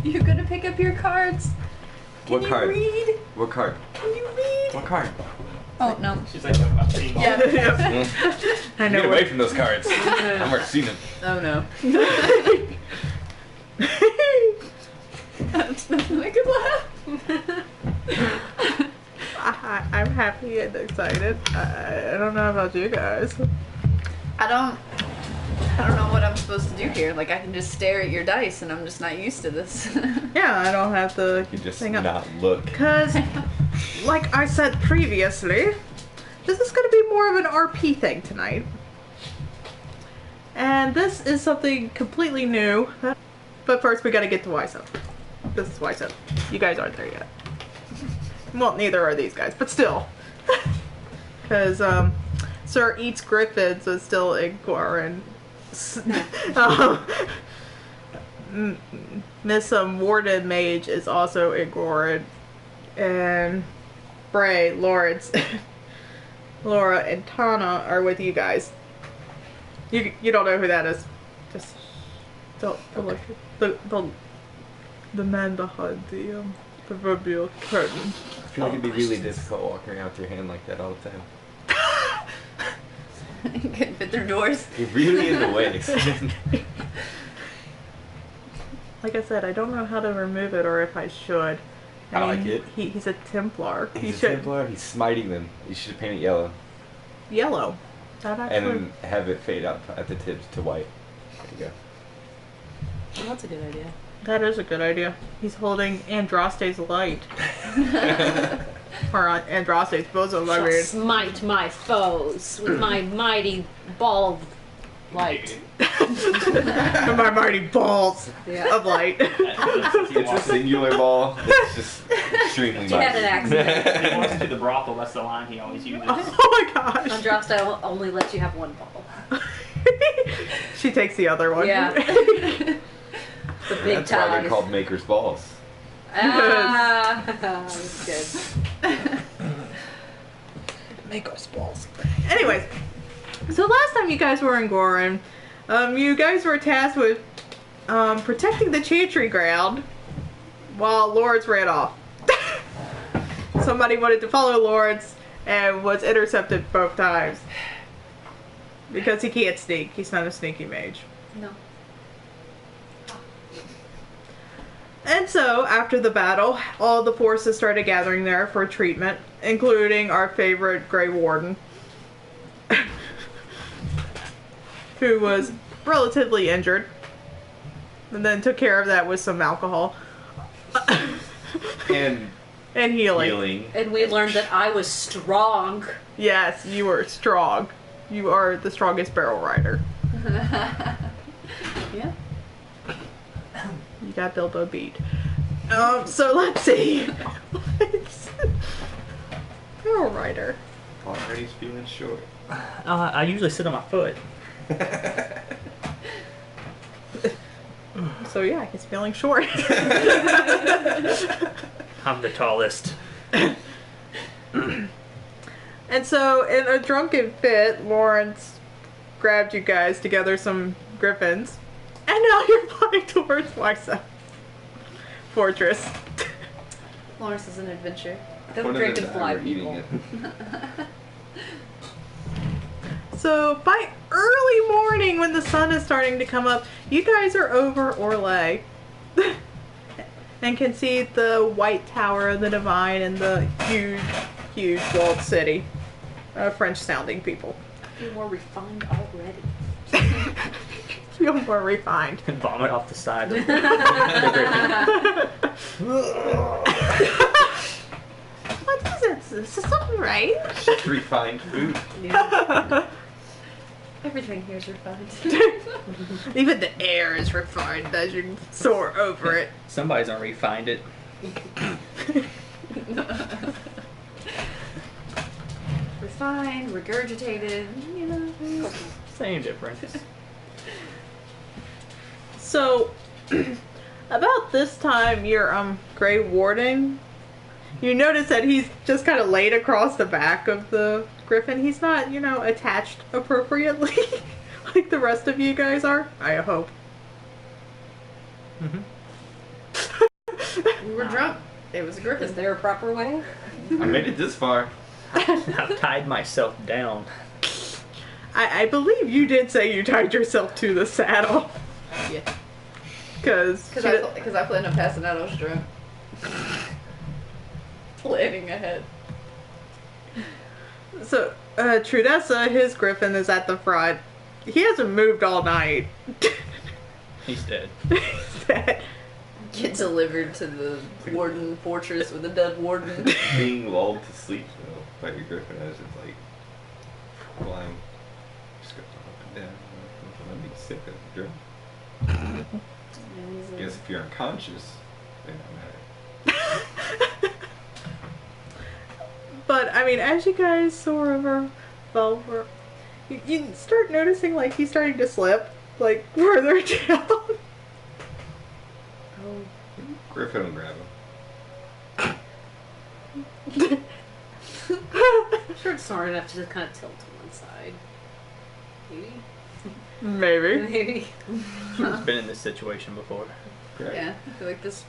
You gonna pick up your cards? Can What card? you read? What card? Can you read? What card? Oh, no. She's like, I've seen them. Yeah. I know. Get away from those cards. I've already seen them. Oh, no. That's nothing I could laugh. I'm happy and excited. I don't know about you guys. I don't know what I'm supposed to do here. Like, I can just stare at your dice, and I'm just not used to this. Yeah, I don't have to You just hang up. not look. Because, like I said previously, this is going to be more of an RP thing tonight. And this is something completely new. But first we got to get to YSO. This is YSO. You guys aren't there yet. Well, neither are these guys, but still. Because Sir Eats Griffins is still in Quarren. Miss Warden Mage is also in Gurd, and Bray, Lawrence, Laura, and Tana are with you guys. You don't know who that is. Just don't look. The man behind the proverbial curtain. I feel like it'd be really difficult walking around with your hand like that all the time. You couldn't fit through doors. You're really in the way. Like I said, I don't know how to remove it or if I should. I like it. He's a Templar. He's a Templar. He's smiting them. You should paint it yellow. Yellow. That actually. And then have it fade out at the tips to white. There you go. Well, that's a good idea. That is a good idea. He's holding Andraste's light. Or Andraste's bosom, I Shall mean. smite my foes with my mighty ball of light. My mighty balls of light. It's a singular ball. It's just extremely You had an mighty. accident. He walks into the brothel, that's the line he always uses. Oh my gosh. Andraste only lets you have one ball. She takes the other one. Yeah. The big That's why they're ties. called Maker's Balls. Ah, that's good. Make us balls. Anyways, so last time you guys were in Gorin, you guys were tasked with protecting the chantry ground while Lawrence ran off. Somebody wanted to follow Lawrence and was intercepted both times. Because he can't sneak. He's not a sneaky mage. No. And so, after the battle, all the forces started gathering there for treatment, including our favorite Grey Warden, who was relatively injured, and then took care of that with some alcohol. And healing. And we learned that I was strong. Yes, you are strong. You are the strongest barrel rider. Yeah. You got Bilbo beat. So let's see. Barrel rider. Already feeling short. I usually sit on my foot. So yeah, he's feeling short. I'm the tallest. And so, in a drunken fit, Lawrence grabbed you guys to gather some griffins. And now you're flying towards Wysa Fortress. Lawrence is an adventure. One Don't of drink them and fly, were eating people. it. So, by early morning, when the sun is starting to come up, you guys are over Orlais. And can see the white tower of the Divine and the huge, huge walled city of French-sounding people. I feel more refined already. Feel more refined. Vomit off the side. What is it? Is this something right? Just refined food. Yeah. Everything here is refined. Even the air is refined as you soar over it. Somebody's gonna refind it. Refined, regurgitated, you know. Same difference. So, about this time, your Grey Warden, you notice that he's just kind of laid across the back of the griffin. He's not, you know, attached appropriately like the rest of you guys are. I hope. Mm-hmm. We were drunk. It was a griffin. Is there a proper way? I made it this far. I've tied myself down. I believe you did say you tied yourself to the saddle. Yeah. Because I planned on passing out. I was drunk. Planning ahead. So, Trudessa, his griffin is at the front. He hasn't moved all night. He's dead. He's dead. Get delivered to the warden fortress with a dead warden. Being lulled to sleep though by your griffin as it's like flying. Just goes up and down. I'd be sick of the drunk. I guess if you're unconscious, then it matter. But, I mean, as you guys soar over Velver, you start noticing, like, he's starting to slip, like, further down. Griffin will grab him. I'm sure it's smart enough to just kind of tilt to one side. Maybe. Maybe. Maybe. He's been in this situation before. Right. Yeah, I feel like this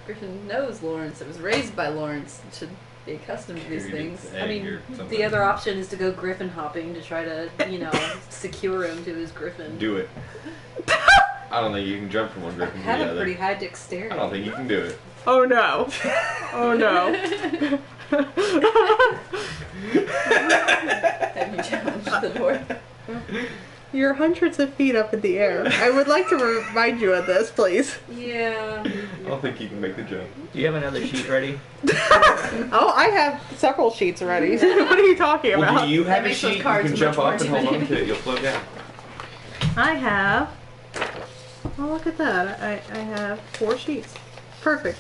griffin knows Lawrence. It was raised by Lawrence. It should be accustomed to these Carried things. its I egg mean, or something. the other option is to go griffin hopping to try to, secure him to his griffin. Do it. I don't think you can jump from one I griffin to have the a other. pretty high dexterity. I don't think you can do it. Oh, no. Oh, no. Have you challenged the dwarf? You're hundreds of feet up in the air. I would like to remind you of this, please. Yeah. I don't think you can make the jump. Do you have another sheet ready? Oh, I have several sheets ready. What are you talking about? Well, do you have That a makes those sheet you cards can jump much more up and hold on to intimidating. it? You'll float down. I have... Oh, look at that. I have 4 sheets. Perfect.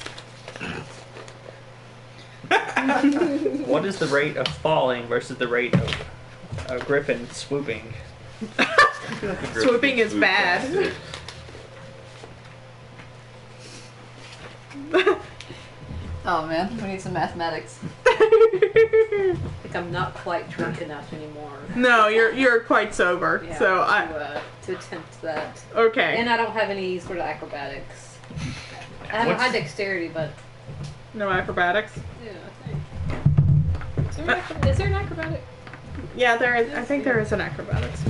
What is the rate of falling versus the rate of a griffin swooping? Swooping is bad. Oh man, we need some mathematics. I think I'm not quite drunk enough anymore. No, you're quite sober. Yeah, So to attempt that. okay. And I don't have any sort of acrobatics. I have a high dexterity, but No acrobatics. yeah, I think. Is there an acrobatic? Yeah, there is. I think there is an acrobatics.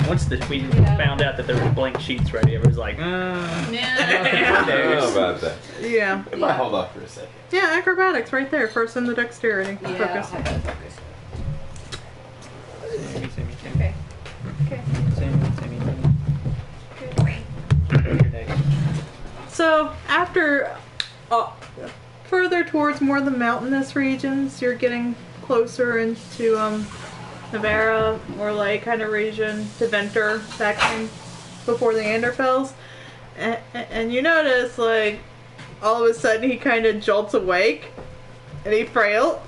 Once we found out that there were blank sheets ready, everyone's like, Yeah. I don't know about that. Yeah. If I hold off for a second. Yeah, acrobatics right there. First in the dexterity. Yeah, Focus. I have that focus. Okay. Okay. So after further towards more of the mountainous regions, you're getting closer into Navarra or like kind of region to Venter section before the Anderfells, and you notice like all of a sudden he kind of jolts awake and he flails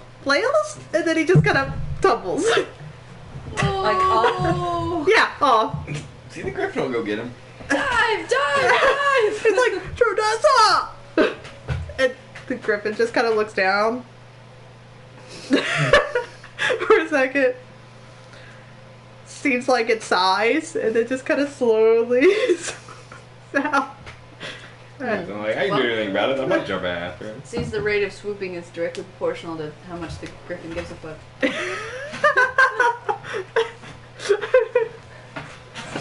and then he just kind of tumbles. Like, oh. Yeah, off. See, the griffin will go get him. Dive! It's like Trudessa! And the griffin just kind of looks down for a second. Seems like it sighs, and then just kind of slowly out. I'm like, I can do anything about it. I'm not jumping after him. Seems the rate of swooping is directly proportional to how much the griffin gives a fuck.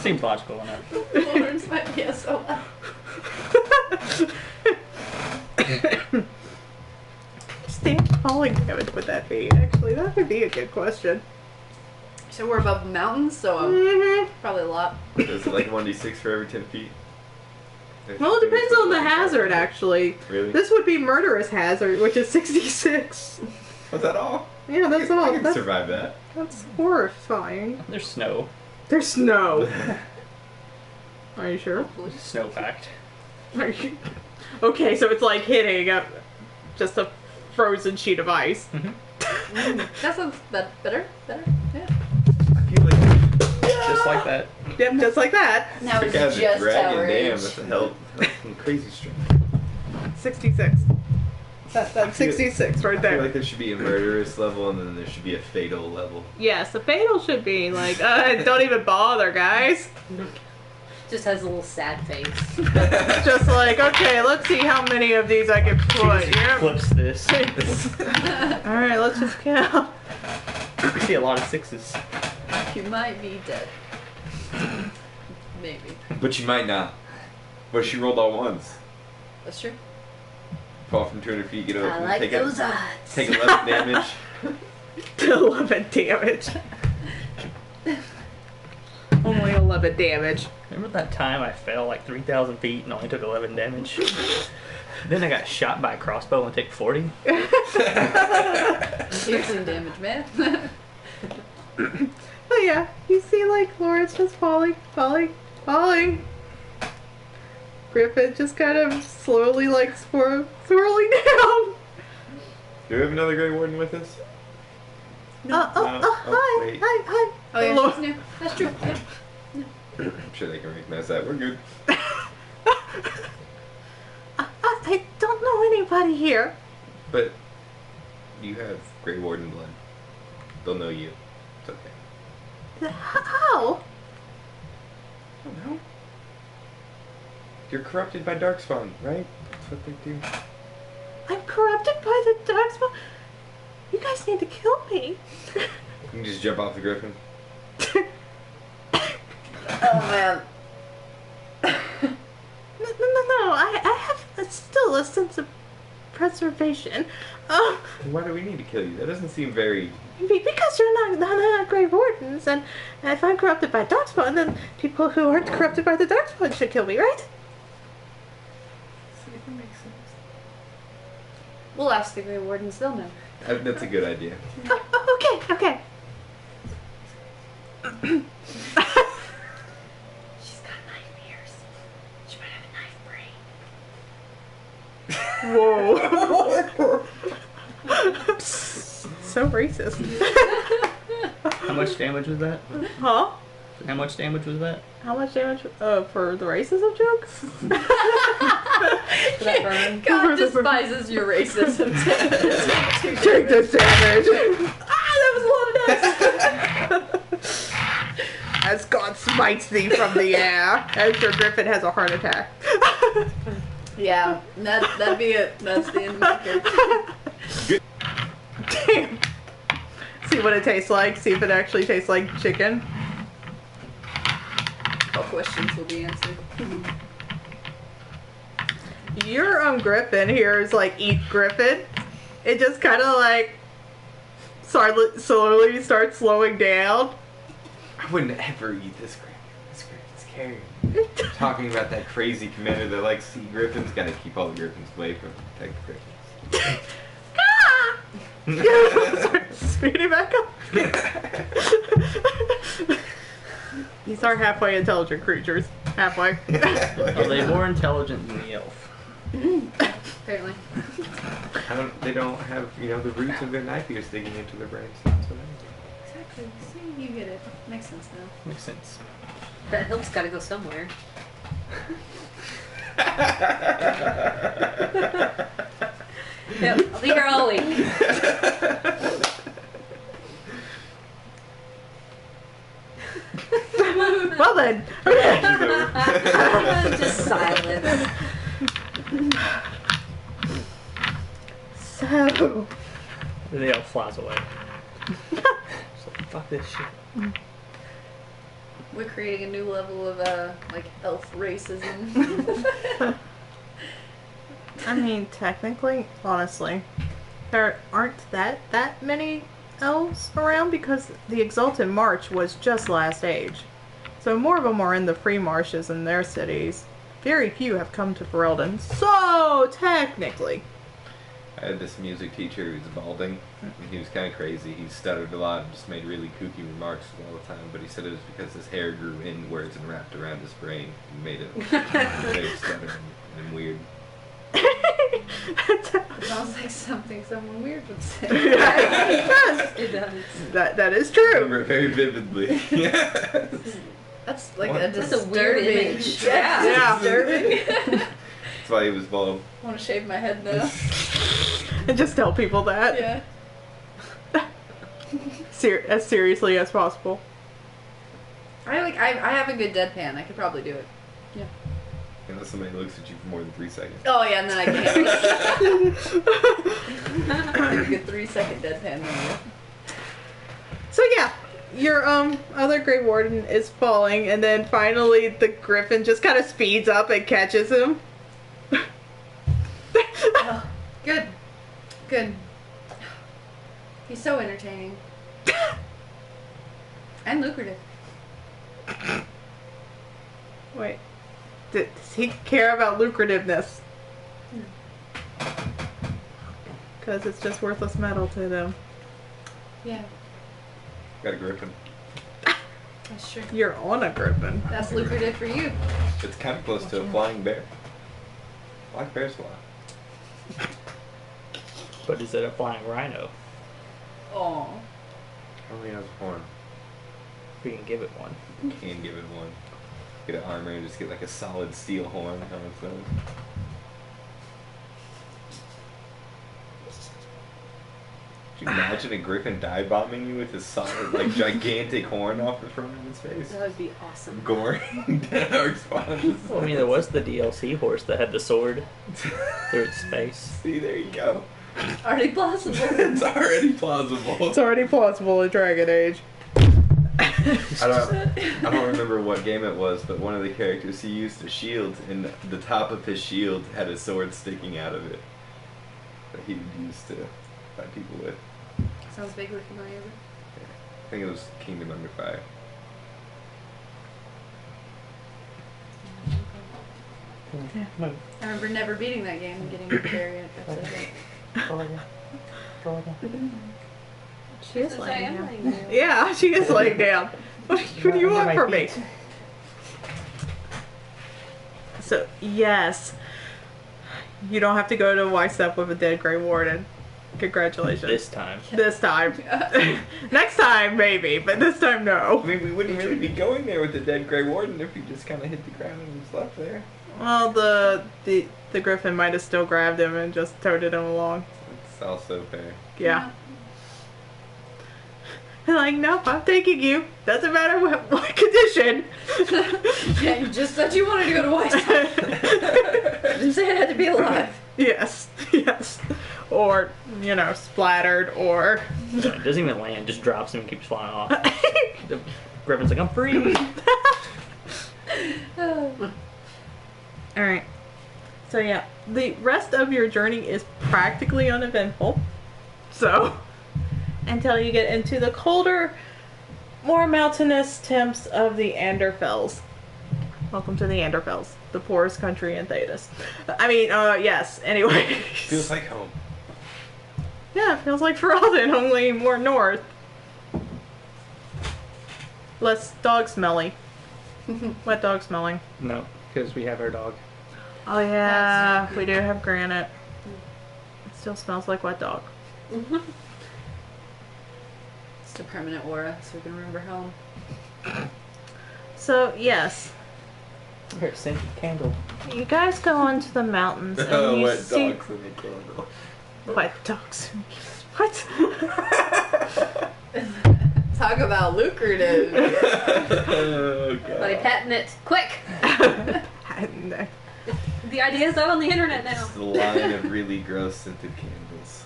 seems logical enough. Lawrence might be SOL. Stand falling damage would that be? Actually, that would be a good question. So we're above the mountains, so probably a lot. Is it like 1d6 for every 10 feet? Well, it depends on the hazard, actually. Really? This would be murderous hazard, which is 66. Was that all? Yeah, that's all. I can survive that. That's horrifying. There's snow. There's snow. Are you sure? Snow fact. Are you... Okay, so it's like hitting just a frozen sheet of ice. That sounds better. Yeah. I feel like Just like that. Yep, just like that. Now Trick it's has a just dragon tower dam. age. That's a hell crazy strength. 66. That's 66 right I feel there. like there should be a murderous level and then there should be a fatal level. Yes, the fatal should be like, don't even bother, guys. Just has a little sad face. It's just like, okay, let's see how many of these I can put. Yep. Flips this. Alright, let's just count. You see a lot of sixes. You might be dead. Maybe. But you might not. But she rolled all ones. That's true. Fall from 200 feet, get up, I and like take those it. odds. Take 11 damage. 11 damage. Only 11 damage. Remember that time I fell like 3,000 feet and only took 11 damage? Then I got shot by a crossbow and take 40. Piercing damage, man. But yeah, you see like Laura's just falling. Griffin just kind of slowly like swirling down. Do we have another Grey Warden with us? Hi, wait. hi. Oh yeah, Hello. she's new. That's true. Yeah. I'm sure they can recognize that. We're good. I don't know anybody here. But you have Grey Warden blood. They'll know you. It's okay. How? I don't know. You're corrupted by Darkspawn, right? That's what they do. I'm corrupted by the darkspawn. You guys need to kill me. You can just jump off the griffin. Oh man. No. I have still a sense of preservation. Why do we need to kill you? That doesn't seem very... Because you're not Grey Wardens, and if I'm corrupted by Darkspawn, then people who aren't corrupted by the Darkspawn should kill me, right? See if it makes sense. We'll ask the Grey Wardens. They'll know. That's a good idea. Okay. She's got 9 ears. She might have a knife brain. Whoa. So racist. How much damage was that? Huh? How much damage was that? How much damage for the racism joke? For that burn. God despises your racism. Take this damage. That was a lot of dice. As God smites thee from the air, as your griffin has a heart attack. Yeah, that'd be it. That's the end of my character. Damn. See what it tastes like. See if it actually tastes like chicken. All questions will be answered. Your griffin here is like eat griffin. It just kind of like slowly starts slowing down. I wouldn't ever eat this griffin. This griffin's scary. Talking about that crazy commander that likes to eat griffins. Gotta keep all the griffins away from protect the griffins. Start speeding back up. These are halfway intelligent creatures. Halfway. Are they more intelligent than the elf? Apparently. They don't have, the roots of their knife ears digging into their brains. That's what Exactly. See, you get it. Makes sense now. Makes sense. That hill's got to go somewhere. Yep, I'll be here all week. Well then. Just silence. So. The elf flies away. So, fuck this shit. We're creating a new level of elf racism. I mean, technically, honestly, there aren't that many elves around because the Exalted March was just last age. So more of them are in the free marshes in their cities. Very few have come to Ferelden. So, technically. I had this music teacher who was balding, and he was kind of crazy. He stuttered a lot and just made really kooky remarks all the time, but he said it was because his hair grew inwards and wrapped around his brain and made it stutter and weird. It sounds like something someone weird would say. Yeah, it does. It does. That is I true. remember it very vividly. Yes. That's like What? a That's a weird disturbing. image. Yeah. Yeah. Disturbing. That's why he was bald. I want to shave my head now. And just tell people that. Yeah. As seriously as possible. I have a good deadpan. I could probably do it. Unless somebody looks at you for more than 3 seconds. Oh yeah, and then I can't. Like a 3-second deadpan moment. So yeah, your other Grey Warden is falling, and then finally the Griffin just kind of speeds up and catches him. Oh, good. Good. He's so entertaining. And lucrative. Wait, does he care about lucrativeness? Because it's just worthless metal to them. Yeah, Got a griffin. that's true. You're on a Griffin. That's lucrative for you. It's kind of close to a flying bear. Black bears fly. But is it a flying rhino? Oh. Only has a horn. We can give it one. Can give it one. Get an armor and just get like a solid steel horn on its own. Could you imagine a griffin dive bombing you with a solid, like, gigantic horn off the front of its face? That would be awesome. Goring dark spawns. Well, I mean, there was the DLC horse that had the sword through its face. See, there you go. Already plausible. It's already plausible. It's already plausible in Dragon Age. I don't remember what game it was, but one of the characters, he used a shield, and the top of his shield had a sword sticking out of it that he would use to fight people with. Sounds vaguely familiar. I think it was Kingdom Under Fire. Move. I remember never beating that game and getting a variant. That's it. Go again. Go again. She is Since I laying am down. laying down. Yeah, she is laying down. What do you want from me? So, yes. You don't have to go to White Step with a dead Grey Warden. Congratulations. This time. This time. Next time, maybe, but this time, I no. mean, we wouldn't really be going there with the dead Grey Warden if he just kind of hit the ground and was left there. Well, the Griffin might have still grabbed him and just toted him along. It's also fair. Yeah. Like, nope, I'm taking you. Doesn't matter what condition. Yeah, you just said you wanted to go to White House. Didn't say it had to be alive. Yes, yes. Or, you know, splattered, or... Yeah, it doesn't even land, just drops him and keeps flying off. The Griffin's like, I'm free! Alright. So, yeah. The rest of your journey is practically uneventful. So, until you get into the colder, more mountainous temps of the Anderfells. Welcome to the Anderfells, the poorest country in Thedas. I mean, yes, anyway. Feels like home. Yeah, feels like Ferelden, only more north. Less dog smelly. Wet dog smelling. No, because we have our dog. Oh yeah, we do have granite. It still smells like wet dog. It's a permanent aura, so we can remember home. So, yes. Here, scented candle. You guys go into the mountains and you Wet see... dogs in the candle. Wet dogs. What? Talk about lucrative. Oh, God. Buddy, patent it. Quick! No. The idea's out on the internet now. It's the line of really gross scented candles.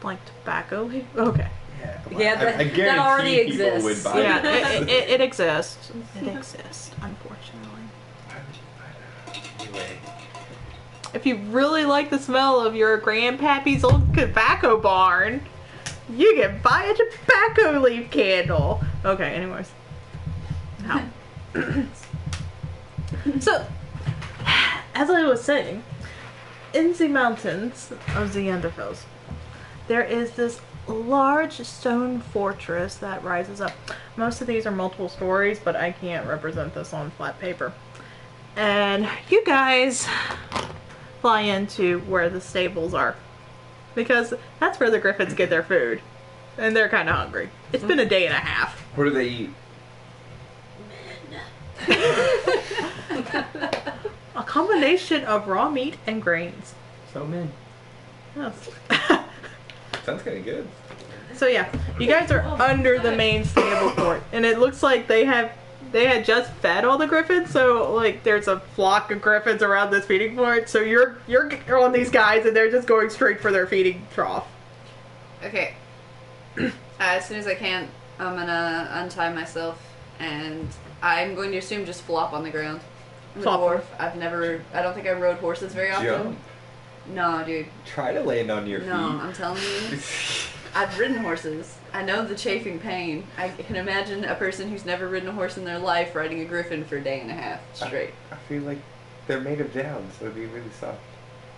Like tobacco leaf? Okay. Yeah, that guarantee already people exists. would buy Yeah, it. it exists. It exists, unfortunately. Why would you buy that? Anyway. If you really like the smell of your grandpappy's old tobacco barn, you can buy a tobacco leaf candle. Okay, anyways. How? So, as I was saying, in the mountains of the Anderfells, there is this large stone fortress that rises up. Most of these are multiple stories, but I can't represent this on flat paper. And you guys fly into where the stables are, because that's where the griffins get their food, and they're kind of hungry. It's been a day and a half. What do they eat? A combination of raw meat and grains. So men. Yes. Sounds kind of good. So yeah, you guys are under the main stable court, and it looks like they have they had just fed all the griffins, so like there's a flock of griffins around this feeding point. So you're on these guys, and they're just going straight for their feeding trough. Okay. As soon as I can, I'm gonna untie myself, and I'm going to assume just flop on the ground. I'm a Flop. dwarf. I don't think I rode horses very often. Jump. No, dude. Try to land on your No, I'm telling you. I've ridden horses. I know the chafing pain. I can imagine a person who's never ridden a horse in their life riding a griffin for a day and a half straight. I feel like they're made of down, so it'd be really soft.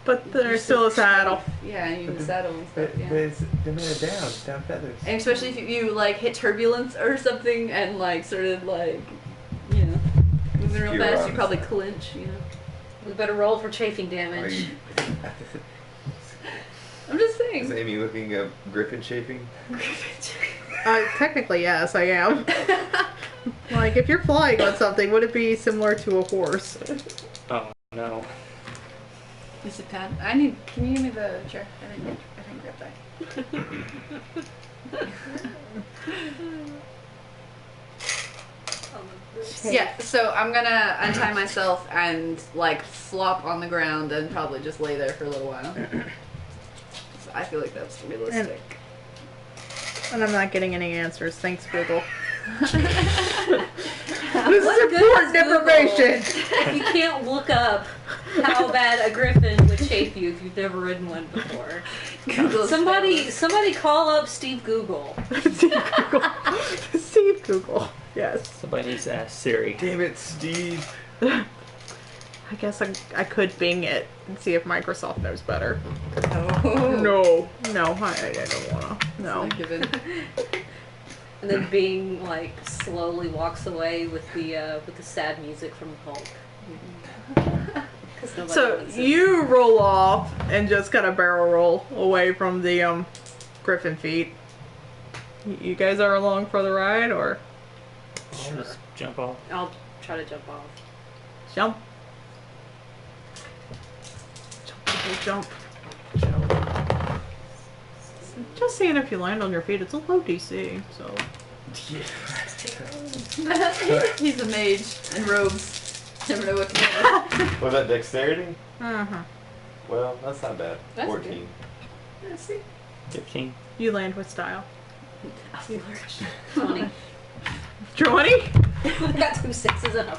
But there's still a saddle. Yeah, you can saddle and stuff, yeah. They're made of down feathers. And especially if you like hit turbulence or something and like sort of like, you know, moving real Skewer fast, on you probably stuff. clinch, you know. We better roll for chafing damage. I'm just Is saying. Amy looking up griffin shaping? Technically, yes, I am. Like, if you're flying on something, would it be similar to a horse? Oh no. Is it Pat? Can you give me the chair? I think grab that. Yeah, so I'm gonna untie myself and like flop on the ground and probably just lay there for a little while. So I feel like that's realistic. And I'm not getting any answers. Thanks, Google. This What is good important is Google information. If you can't look up how bad a griffin would chafe you if you've never ridden one before. Google's Somebody call up Steve Google. Steve Google. Steve Google. Yes. Somebody needs to ask Siri. Damn it, Steve. I guess I could Bing it and see if Microsoft knows better. Oh. No, I don't wanna. No. Not given. And then Bing like slowly walks away with the sad music from Hulk. 'Cause nobody So wants it. you roll off and just kind of barrel roll away from the griffin feet. You guys are along for the ride, or I'll just jump off. I'll try to jump off. jump? Jump. Just seeing if you land on your feet. It's a low DC, so. He's a mage in robes. Never know what to do. Was that dexterity? Uh-huh. Well, that's not bad. That's 14. Let's see. 15. You land with style. 20. 20? Got 2 6s and a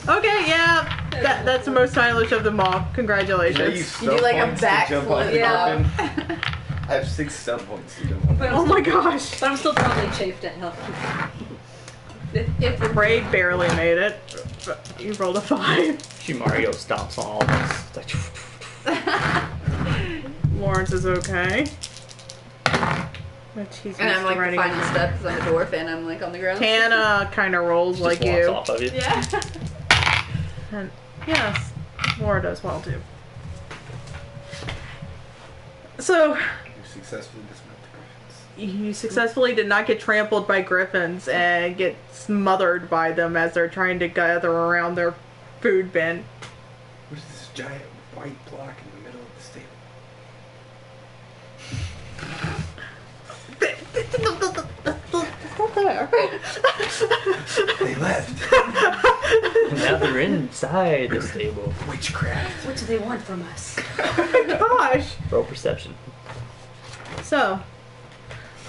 4. Okay, yeah. That's the most stylish of them all. Congratulations. You do like a to jump off backflip. the Yeah. griffin. I have 6 stuff points to jump off. But Oh my gosh. But I'm still probably chafed at hell. If Bray barely made it. But you rolled a 5. She Mario stomps on all of us. It's like, Lawrence is okay. But he's and I'm like ready. the final step because I'm a dwarf and I'm like on the ground. Hannah kind of rolls just like walks you. off of you. Yeah. And yes, Laura does well too. So You successfully dismount the griffins. you successfully did not get trampled by griffins and get smothered by them as they're trying to gather around their food bin. What is this giant white block in the middle of the stable? Not there. They left. And now they're inside the stable. Witchcraft. What do they want from us? Gosh. Roll perception. So,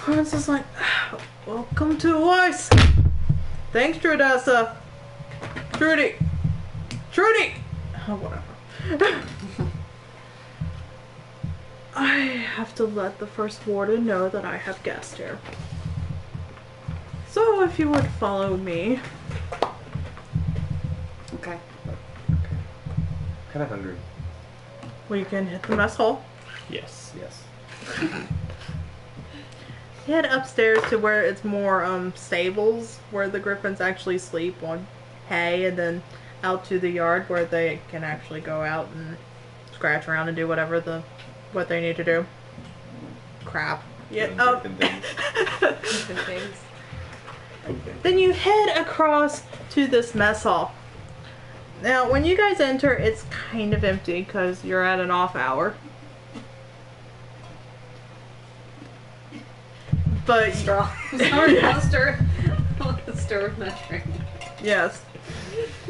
Hans is like, welcome to us. Thanks, Trudessa. Trudy. Oh, whatever. I have to let the first warden know that I have guests here. So, if you would follow me. Okay. Kind of hungry. We can hit the mess hall. Yes. Yes. Head upstairs to where it's more stables, where the griffins actually sleep on hay, and then out to the yard where they can actually go out and scratch around and do what they need to do. Crap. Yeah. Griffin things. Things. Then you head across to this mess hall. Now, when you guys enter, it's kind of empty because you're at an off hour. But Straw. Sorry, monster. Stir with mushroom. Yes.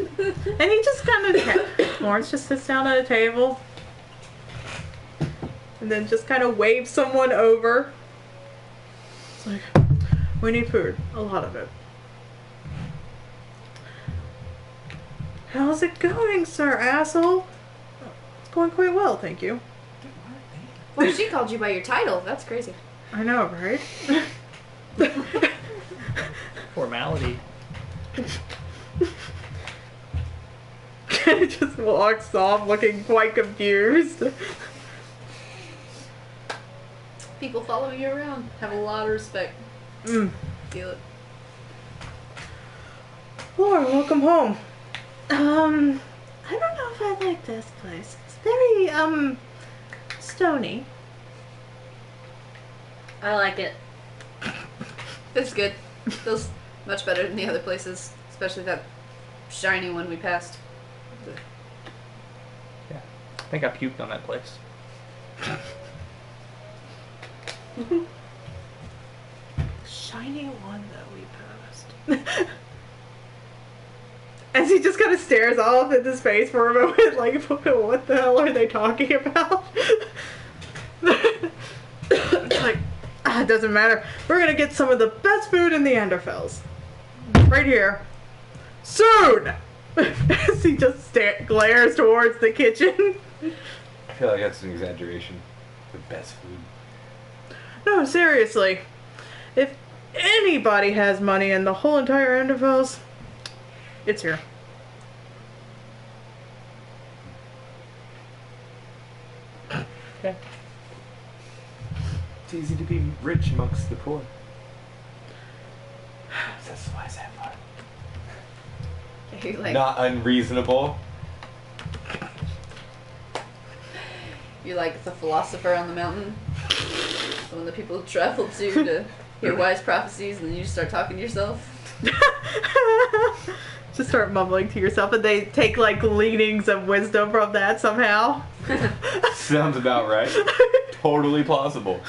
And he just kind of, Lawrence just sits down at a table and then just kind of waves someone over. It's like, we need food. A lot of it. How's it going, Sir Asshole? It's going quite well, thank you. Well, she called you by your title. That's crazy. I know, right? Formality. He just walks off looking quite confused. People following you around have a lot of respect. Feel it. Laura, welcome home. I don't know if I like this place. It's very, stony. I like it. Feels good. Feels much better than the other places, especially that shiny one we passed. Yeah. I think I puked on that place. Shiny one that we passed. As he just kind of stares off into space for a moment, like, what the hell are they talking about? It's like, it doesn't matter. We're gonna get some of the best food in the Enderfells. Right here. Soon! As he just glares towards the kitchen. I feel like that's an exaggeration. The best food. No, seriously. If anybody has money in the whole entire Enderfells, it's here. Okay. It's easy to be rich amongst the poor. That's why I said that. You're like, Not unreasonable. you're like the philosopher on the mountain. Some of the people travel to hear wise prophecies, and then you just start talking to yourself. Just start mumbling to yourself, and they take like leanings of wisdom from that somehow. Sounds about right. Totally plausible.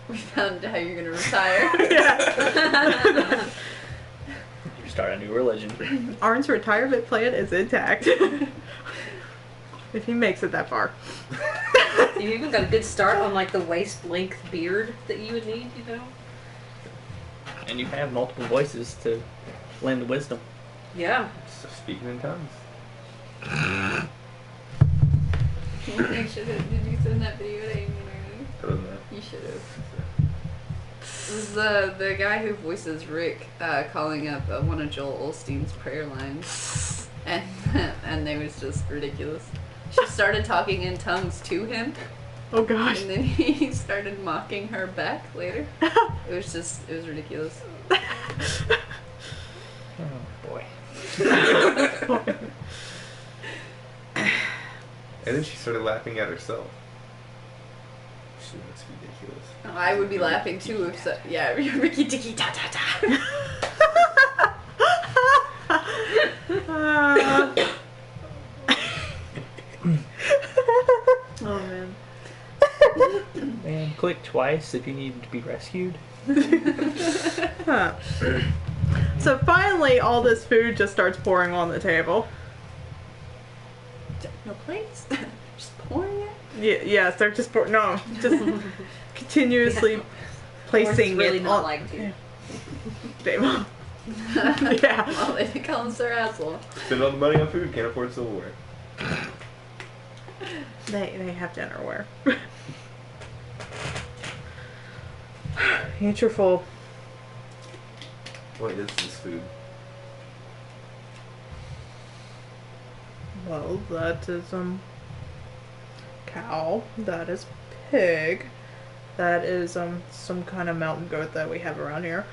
We found how you're gonna retire. Yeah. You start a new religion. Arne's retirement plan is intact. If he makes it that far. You even got a good start on like the waist length beard that you would need, you know? And you have multiple voices to lend wisdom. Yeah. So speaking in tongues. You should have. Did you send that video to Amy and Arne? You should have. This is the guy who voices Rick calling up one of Joel Osteen's prayer lines, and they was just ridiculous. She started talking in tongues to him, Oh gosh. and then he started mocking her back later. It was ridiculous. Oh boy. And then she started laughing at herself. She looks ridiculous. I would be laughing too if yeah, Ricky Dicky ta ta ta. Oh man. And click twice if you need to be rescued. Huh. So finally, all this food just starts pouring on the table. No plates. Just pouring it. Yes, they're just no, just continuously placing really it not on like you. table. Yeah. Well, they call him Sir Asshole. Spend all the money on food, can't afford silverware. They have dinnerware. Eat your full. What is this food? Well, that is cow. That is pig. That is some kind of mountain goat that we have around here.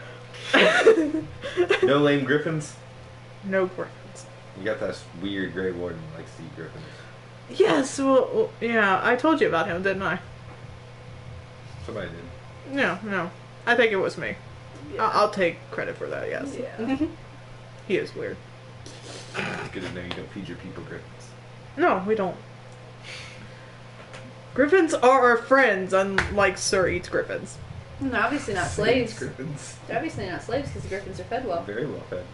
No lame griffins? No griffins. You got that weird Grey Warden who likes to eat griffins. Yes, well, yeah, I told you about him, didn't I? Somebody did. No. I think it was me. I'll take credit for that, yes. Yeah. He is weird. It's good to know you don't feed your people griffins. No, we don't. Griffins are our friends, unlike Sir Eats Griffins. No, obviously not slaves. Griffins. They're obviously not slaves because the griffins are fed well. Very well fed.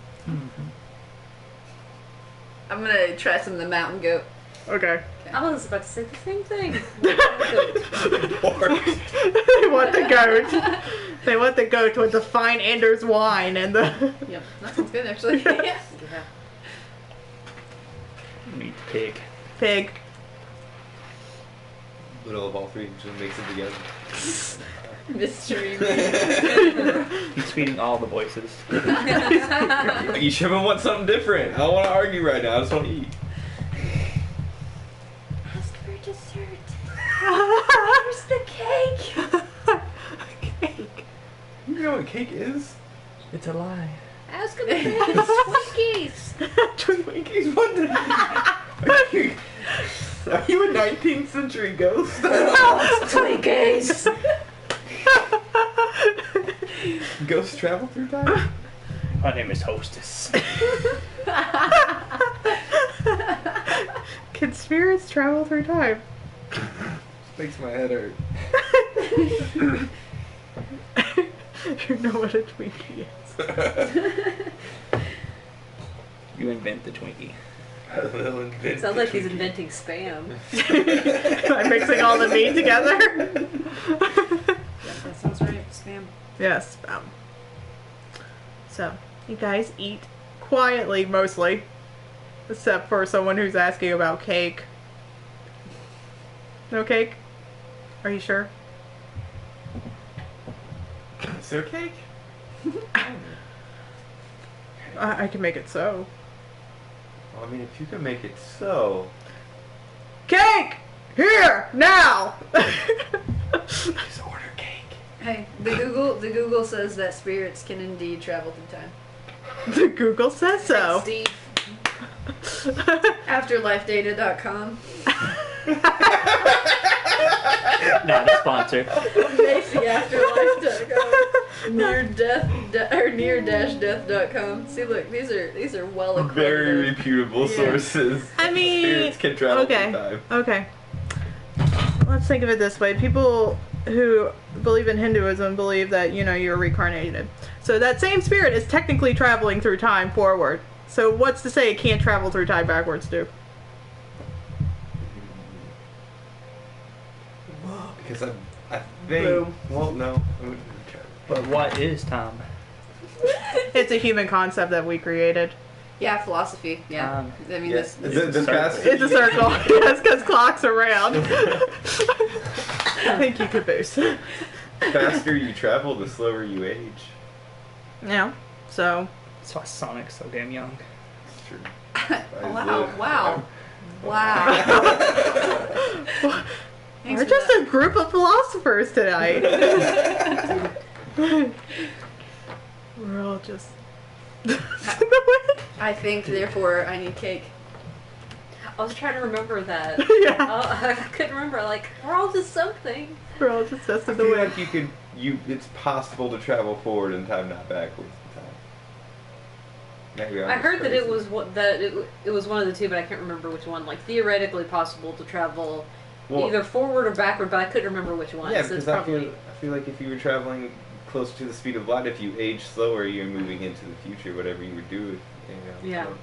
I'm gonna try some of the mountain goat. Okay. I was about to say the same thing. They want the goat. They want the goat with the fine Anders wine and the... Yep, that sounds good actually. Yeah. Meet the pig. Pig. Little of all three just makes it together. Mystery. He's feeding all the voices. Each of them want something different. I don't want to argue right now. I just want to eat. Ask for dessert. Where's the cake? Cake. You know what cake is? It's a lie. Ask him if they have Twinkies. Twinkies? What the Are you a 19th century ghost? Twinkies. Ghosts travel through time? My name is Hostess. Can spirits travel through time? Makes my head hurt. You know what a Twinkie is. You invent the Twinkie. Sounds like he's inventing spam. By mixing all the meat together? That sounds right. Spam. Yes. So, you guys eat quietly, mostly. Except for someone who's asking about cake. No cake? Are you sure? Is there cake? I can make it so. Well, I mean, if you can make it so. Cake! Here! Now! Just order cake. Hey, the Google says that spirits can indeed travel through time. The Google says so. Steve. Afterlifedata.com. Not a sponsor. Amazing afterlife.com. Near-death.com. See, look, these are well accredited. Very reputable Yeah. sources. I mean... Spirits can travel okay. through time. Okay. Let's think of it this way. People who believe in Hinduism believe that, you're reincarnated. So that same spirit is technically traveling through time forward. So what's to say it can't travel through time backwards, too? Because I think. Boom. Well, no. But what is time? It's a human concept that we created. Yeah, philosophy. Yeah. I mean, Yes. this. The past. It's a circle. Yes, because clocks are round. Thank you, Caboose. The faster you travel, the slower you age. Yeah. So. That's why Sonic's so damn young. It's true. Wow. We're just a group of philosophers tonight. We're all just... I think, therefore, I need cake. I was trying to remember that. Yeah. I couldn't remember. Like, we're all just something. We're all just dust I in the feel wind. like it's possible to travel forward in time, not backwards in time. Maybe I'm I just heard that crazy. it was it was one of the two, but I can't remember which one. Like, theoretically possible to travel either forward or backward, but I couldn't remember which one. Yeah, so it's because probably... I feel like if you were traveling closer to the speed of light, if you age slower, you're moving into the future, whatever you would do. Yeah. So,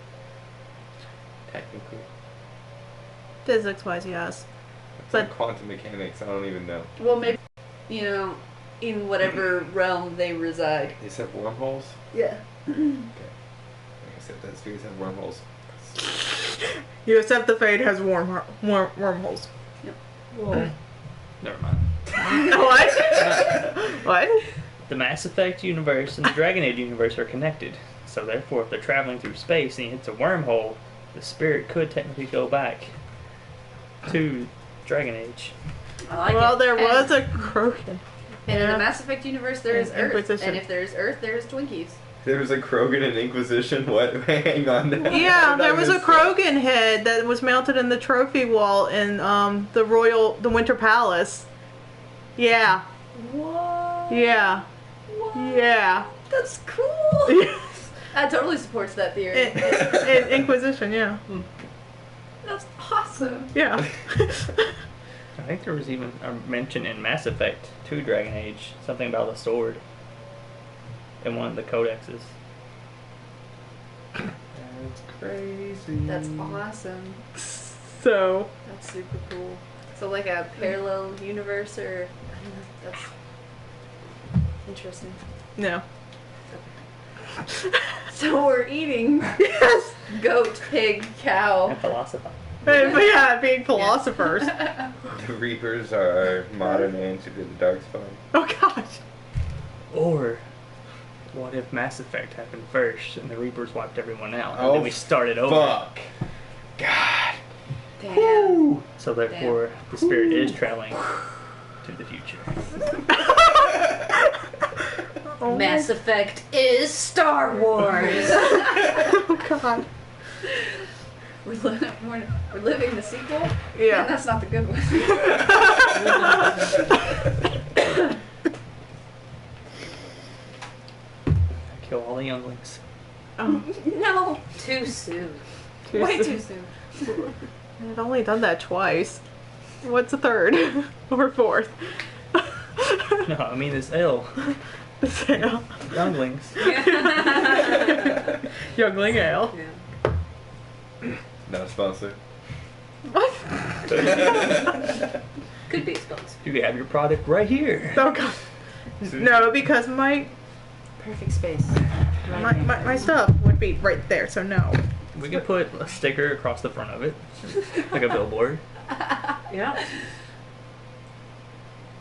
technically. Physics-wise, yes. It's But- like quantum mechanics, I don't even know. Well, maybe, in whatever realm they reside. They have wormholes? Yeah. Okay. Like I said, that spirits have wormholes. You accept the fate has wormholes. Whoa. Never mind. What? What? The Mass Effect universe and the Dragon Age universe are connected. So therefore, if they're traveling through space and he hits a wormhole, the spirit could technically go back to Dragon Age. I like Well, it. there was a Krogan. And in Yeah. the Mass Effect universe, there is And Earth. Inquisition. And if there's Earth, there's Twinkies. There was a Krogan in Inquisition? What? Hang on. Yeah, there was a Krogan head that was mounted in the trophy wall in the Winter Palace. Yeah. What? Yeah. What? Yeah. That's cool. Yes. That totally supports that theory. In Inquisition, yeah. That's awesome. Yeah. I think there was even a mention in Mass Effect 2 Dragon Age, something about a sword in one of the codexes. That's crazy. That's awesome. So That's super cool. So like a parallel universe, or that's interesting. no. So we're eating Yes. goat, pig, cow. And philosopher. But yeah, being philosophers. The Reapers are our modern answer to the Darkspawn. Oh gosh. Or what if Mass Effect happened first and the Reapers wiped everyone out, and Oh, then we started over? Fuck. God. Damn. So therefore, the spirit is traveling to the future. Oh Mass Effect is Star Wars. Oh god. We're living the sequel? Yeah. And that's not the good one. Kill all the younglings. Oh, No. Too soon. Way too soon. I've only done that twice. What's the third? Or fourth? No, I mean it's ill. The sale. Younglings. Youngling ale. Yeah. Not a sponsor. What? Could be a sponsor. You have your product right here. Oh god. No, because my Perfect space. my stuff would be right there, so no. We could put a sticker across the front of it, like a billboard. Yeah.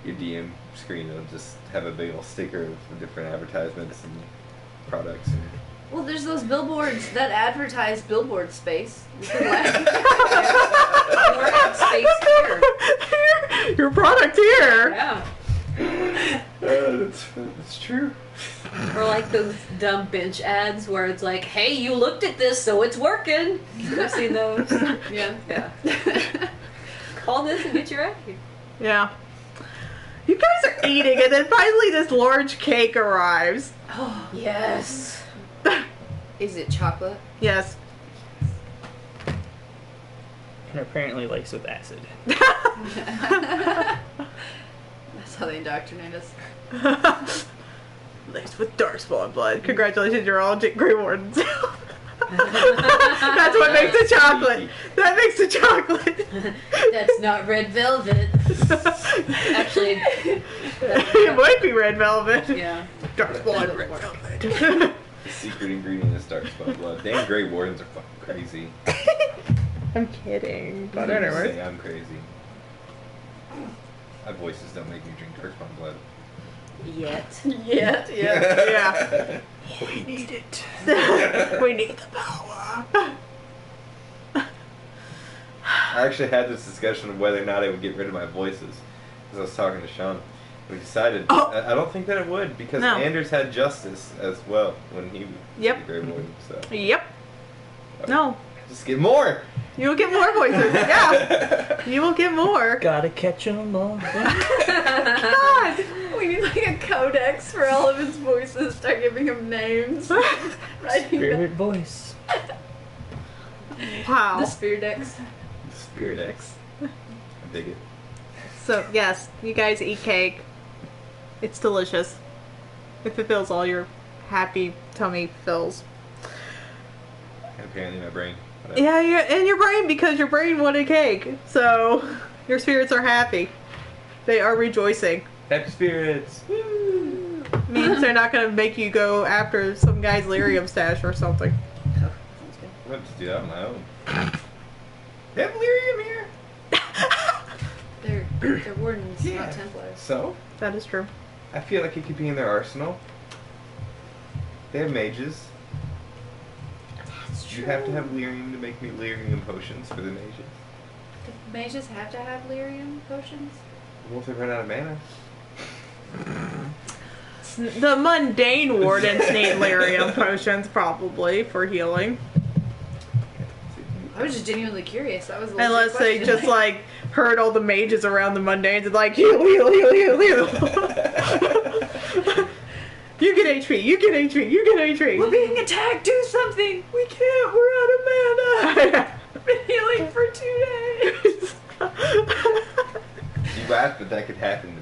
Your DM screen will just have a big old sticker of different advertisements and products. And Well, there's those billboards that advertise billboard space. We could let We're at space here. Your product here. Yeah. that's true. Or like those dumb bench ads where it's like, hey, you looked at this, so it's working. I've seen those. Yeah. Yeah. Call this and get your out here. Yeah. You guys are eating, and then finally this large cake arrives. Oh, yes. Is it chocolate? Yes. And apparently laced with acid. That's how they indoctrinate us. Laced with darkspawn blood. Congratulations, you're all Grey Wardens. That's what makes the chocolate. That makes the chocolate. That's not red velvet. Actually, It might be red velvet. yeah. Darkspawn red velvet. The secret ingredient is Darkspawn blood. Damn, Grey Wardens are fucking crazy. I'm kidding. But You anyway. say I'm crazy. My voices don't make me drink Darkspawn blood. Yet. Yeah. Yeah. We need it. We need the power. I actually had this discussion of whether or not it would get rid of my voices. Because I was talking to Sean. We decided, Oh. I don't think that it would, because No. Anders had justice as well when he was Yep. the Grey Warden. So Yep. No. just get more. You will get more voices. Yeah. You will get more. Gotta catch 'em all. God. We need like a codex for all of his voices. Start giving him names. Writing Spirit voice. Wow. the Spear Dex. Spirit X. I dig it. So, yes, you guys eat cake. It's delicious. It fulfills all your happy tummy fills. And apparently my brain. Whatever. Yeah, and your brain, because your brain wanted cake. So, your spirits are happy. They are rejoicing. Happy spirits. Woo. Means they're not going to make you go after some guy's lyrium stash or something. Oh, sounds good. I'm going to just do that on my own. They have lyrium here. They're wardens, Yeah. not Templars. So, That is true. I feel like it could be in their arsenal. They have mages. That's You have to have lyrium to make me lyrium potions for the mages. Do mages have to have lyrium potions? What if they run out of mana? The mundane wardens need lyrium potions, probably, for healing. I was just genuinely curious. That was a legit Unless they question. just, like, heard all the mages around the mundanes and, like, heal, heal, heal, heal, heal. You get HP, you get HP, you get HP. We're being attacked. Do something. We can't, we're out of mana. I've been healing for 2 days. laugh, but that could happen to me.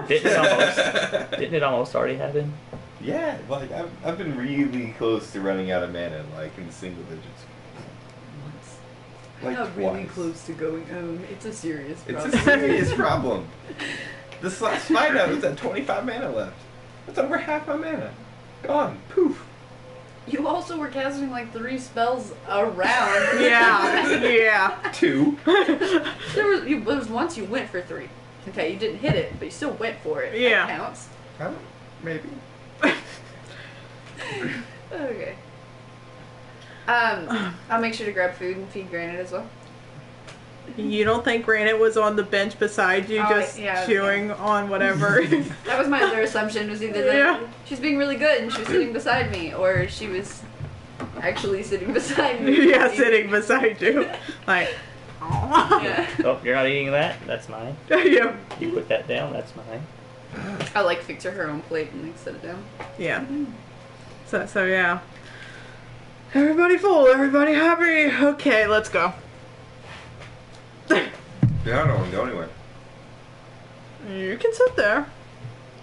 Didn't it almost already happen? Yeah, like I've been really close to running out of mana, like in single digits. Like Not really twice. close to going home. It's a serious It's problem. a serious problem. This last fight I was at 25 mana left. That's over half my mana. Gone. Poof. You also were casting like 3 spells around. Yeah. 2. There was once you went for 3. Okay, you didn't hit it, but you still went for it. Yeah. That counts. Maybe. Okay. I'll make sure to grab food and feed Granite as well. You don't think Granite was on the bench beside you, just chewing on whatever? That was my other assumption, was either that she's being really good and she was sitting beside me, or she was actually sitting beside me. Yeah, sitting beside you. Like, Yeah. Oh, you're not eating that? That's mine. yeah. You put that down? That's mine. I like fix her own plate and like set it down. Yeah. So yeah. Everybody full, everybody happy. Okay, let's go. Yeah, I don't want to go anywhere. You can sit there.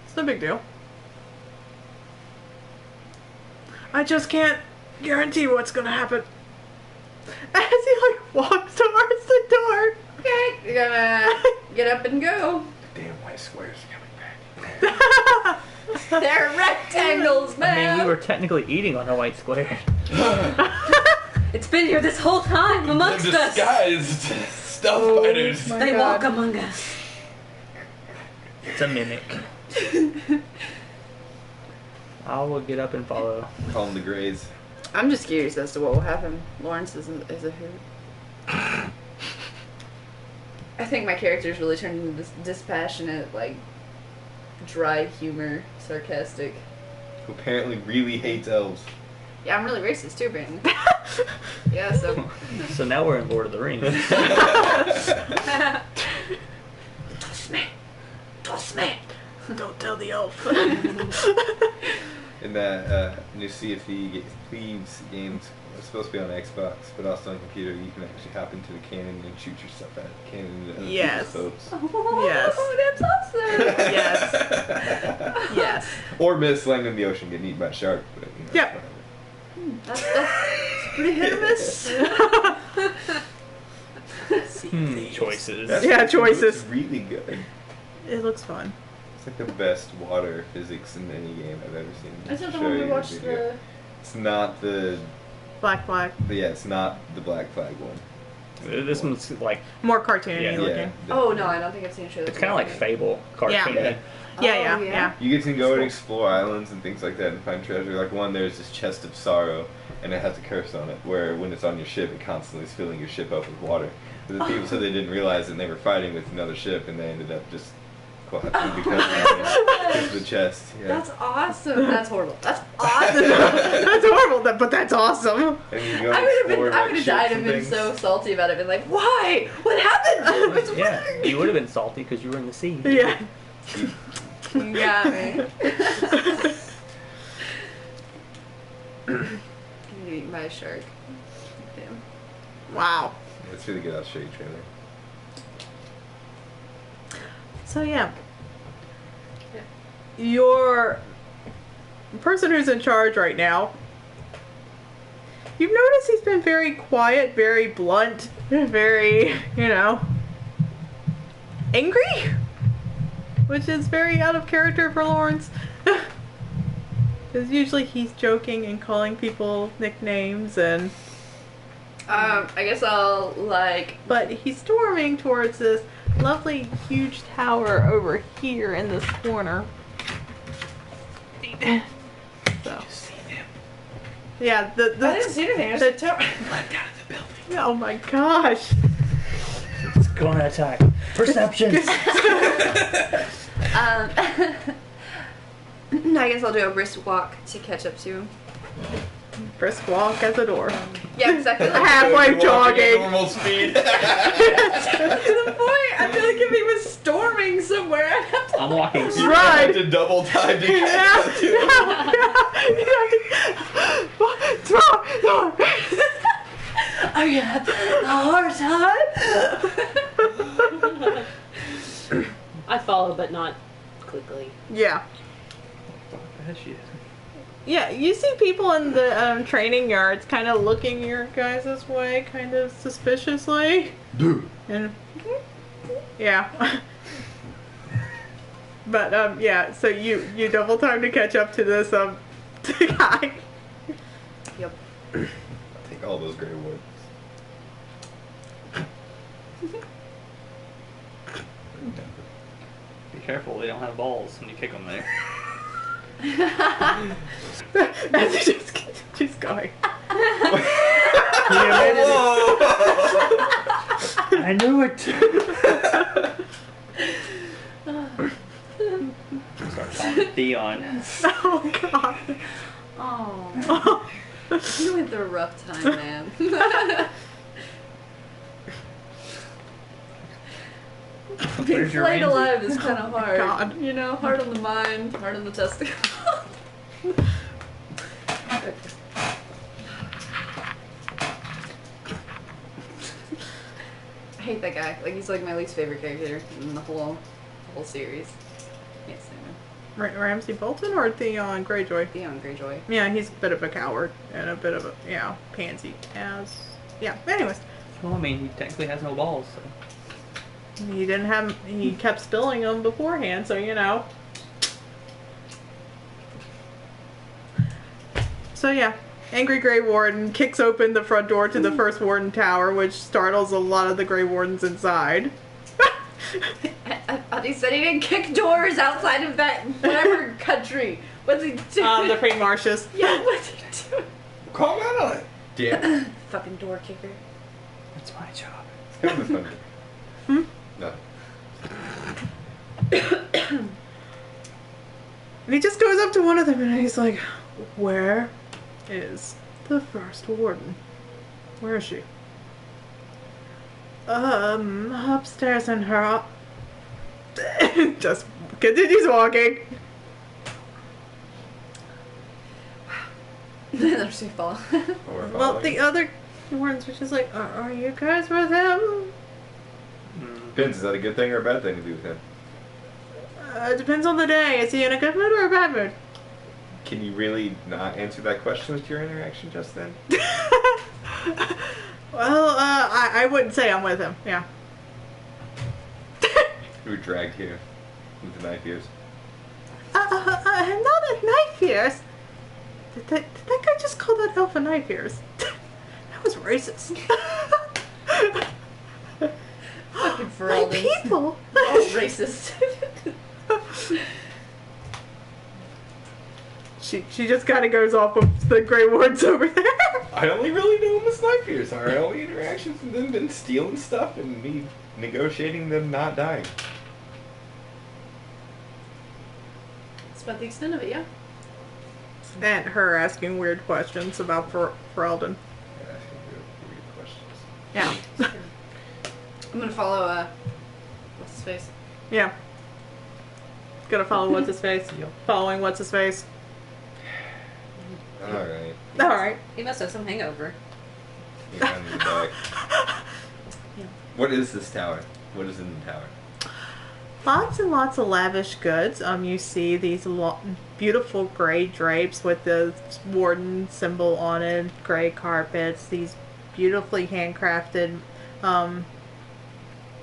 It's no big deal. I just can't guarantee what's gonna happen. As he like walks towards the door. Okay, you're gonna get up and go. Damn white squares are coming back. They're rectangles, I man. mean, we were technically eating on a white square. It's been here this whole time amongst us. Disguised stealth fighters. my They God. walk among us. It's a mimic. I will get up and follow. Call them the Greys. I'm just curious as to what will happen. Lawrence is a hoot. I think my character's really turned into this dispassionate, like, dry humor, sarcastic. Who apparently really hates elves. Yeah, I'm really racist too, Brandon. Yeah, so. So now we're in Lord of the Rings. Toss me! Toss me! Don't tell the elf. In that new Sea of Thieves games, it's supposed to be on Xbox, but also on computer, you can actually hop into the cannon and shoot your stuff at the cannon and other Yes. people's boats. Yes. Oh, that's awesome! Yes. Yes. Or miss land in the ocean, get eaten by a shark. But, you know, Yep. That's pretty hit or miss. Choices. That's choices. It's really good. It looks fun. It's like the best water physics in any game I've ever seen. Is that the Show one we you watched video. the... It's not the... Black flag. Yeah, it's not the Black Flag one. This one's like, More cartoony Yeah. looking. Oh, no, I don't think I've seen a trailer. it's kind of like Fable cartoon. Yeah. Oh, Yeah. yeah. You get to go and explore islands and things like that and find treasure. Like one, there's this chest of sorrow, and it has a curse on it, where when it's on your ship, it constantly is filling your ship up with water. But the people said they didn't realize it, and they were fighting with another ship, and they ended up just collapsing because of the chest. Yeah. That's awesome. That's horrible. That's awesome. That's horrible, but that's awesome. And you go I and would explore, have like, died ships and been things. so salty about it. Been like, why? What happened? It's Yeah, weird. you would have been salty because you were in the sea. Yeah. You got me. Getting eaten by a shark. Damn. Wow. It's really good. I'll show you a trailer. So yeah. Your person who's in charge right now, you've noticed he's been very quiet, very blunt, very, angry? Which is very out of character for Lawrence. Because usually he's joking and calling people nicknames and... I guess I'll, like... But he's storming towards this lovely huge tower over here in this corner. So. Yeah, I didn't see anything. I the just tower. Oh my gosh. It's going to attack. Perception. I guess I'll do a brisk walk to catch up to him. Brisk walk at the door. Yeah, exactly. Like, Halfway Walking at jogging. normal speed. to the point, I feel like if he was storming somewhere, I'd have to... I'm walking. You Right. have to double time to Yeah, catch up to him. Are you having a hard time? well, but not quickly. Yeah. That shit. Yeah, you see people in the training yards kind of looking your guys' way, kind of suspiciously. Dude. And yeah. But yeah, so you double time to catch up to this guy. Yep. Take all those gray woods. Be careful, they don't have balls when you kick them there. As he just keeps going. I knew it. Start calling Theon. Oh god. Oh. You went through a rough time, man. Being Where's your flayed Ramsay? alive is kind of hard. God. You know, hard on the mind, hard on the testicle. I hate that guy. Like, he's like my least favorite character in the whole series. Can't stand him. Ramsay Bolton or Theon Greyjoy? Theon Greyjoy. Yeah, he's a bit of a coward and a bit of a pansy. Yeah. Anyways, Well, I mean, he technically has no balls, so. he kept spilling them beforehand, so you know. So yeah, angry Grey Warden kicks open the front door to the First Warden Tower, which startles a lot of the Grey Wardens inside. I thought he said he didn't kick doors outside of that whatever country. What's he doing? The Free Marshes. Yeah, what's he doing? Call him out on it. Damn. Fucking door kicker. That's my job. It's kind of fun. No. And he just goes up to one of them and he's like, "Where is the First Warden? Where is she?" Upstairs in her just continues walking. They're so fall. Well, the other wardens were just like, are you guys with him? Depends, is that a good thing or a bad thing to do with him? It depends on the day. Is he in a good mood or a bad mood? Can you really not answer that question with your interaction just then? Well, I wouldn't say I'm with him. Yeah. You were dragged here with the knife ears. I'm not a knife ears. Did that guy just call that elf a knife ears? That was racist. Fucking My Ferelden. people. Oh, racist. She just kind of goes off with the Grey Wardens over there. I only really know him as knife ears. Our only interactions with them been stealing stuff and me negotiating them not dying. That's about the extent of it, yeah. And her asking weird questions about Ferelden. Yeah, asking weird questions. Yeah. I'm gonna follow, what's his face? Yeah. Gonna follow what's his face. Following what's his face. Alright. Alright. He must have some hangover. You got in the back. Yeah. What is this tower? What is in the tower? Lots and lots of lavish goods. You see these beautiful gray drapes with the warden symbol on it, gray carpets, these beautifully handcrafted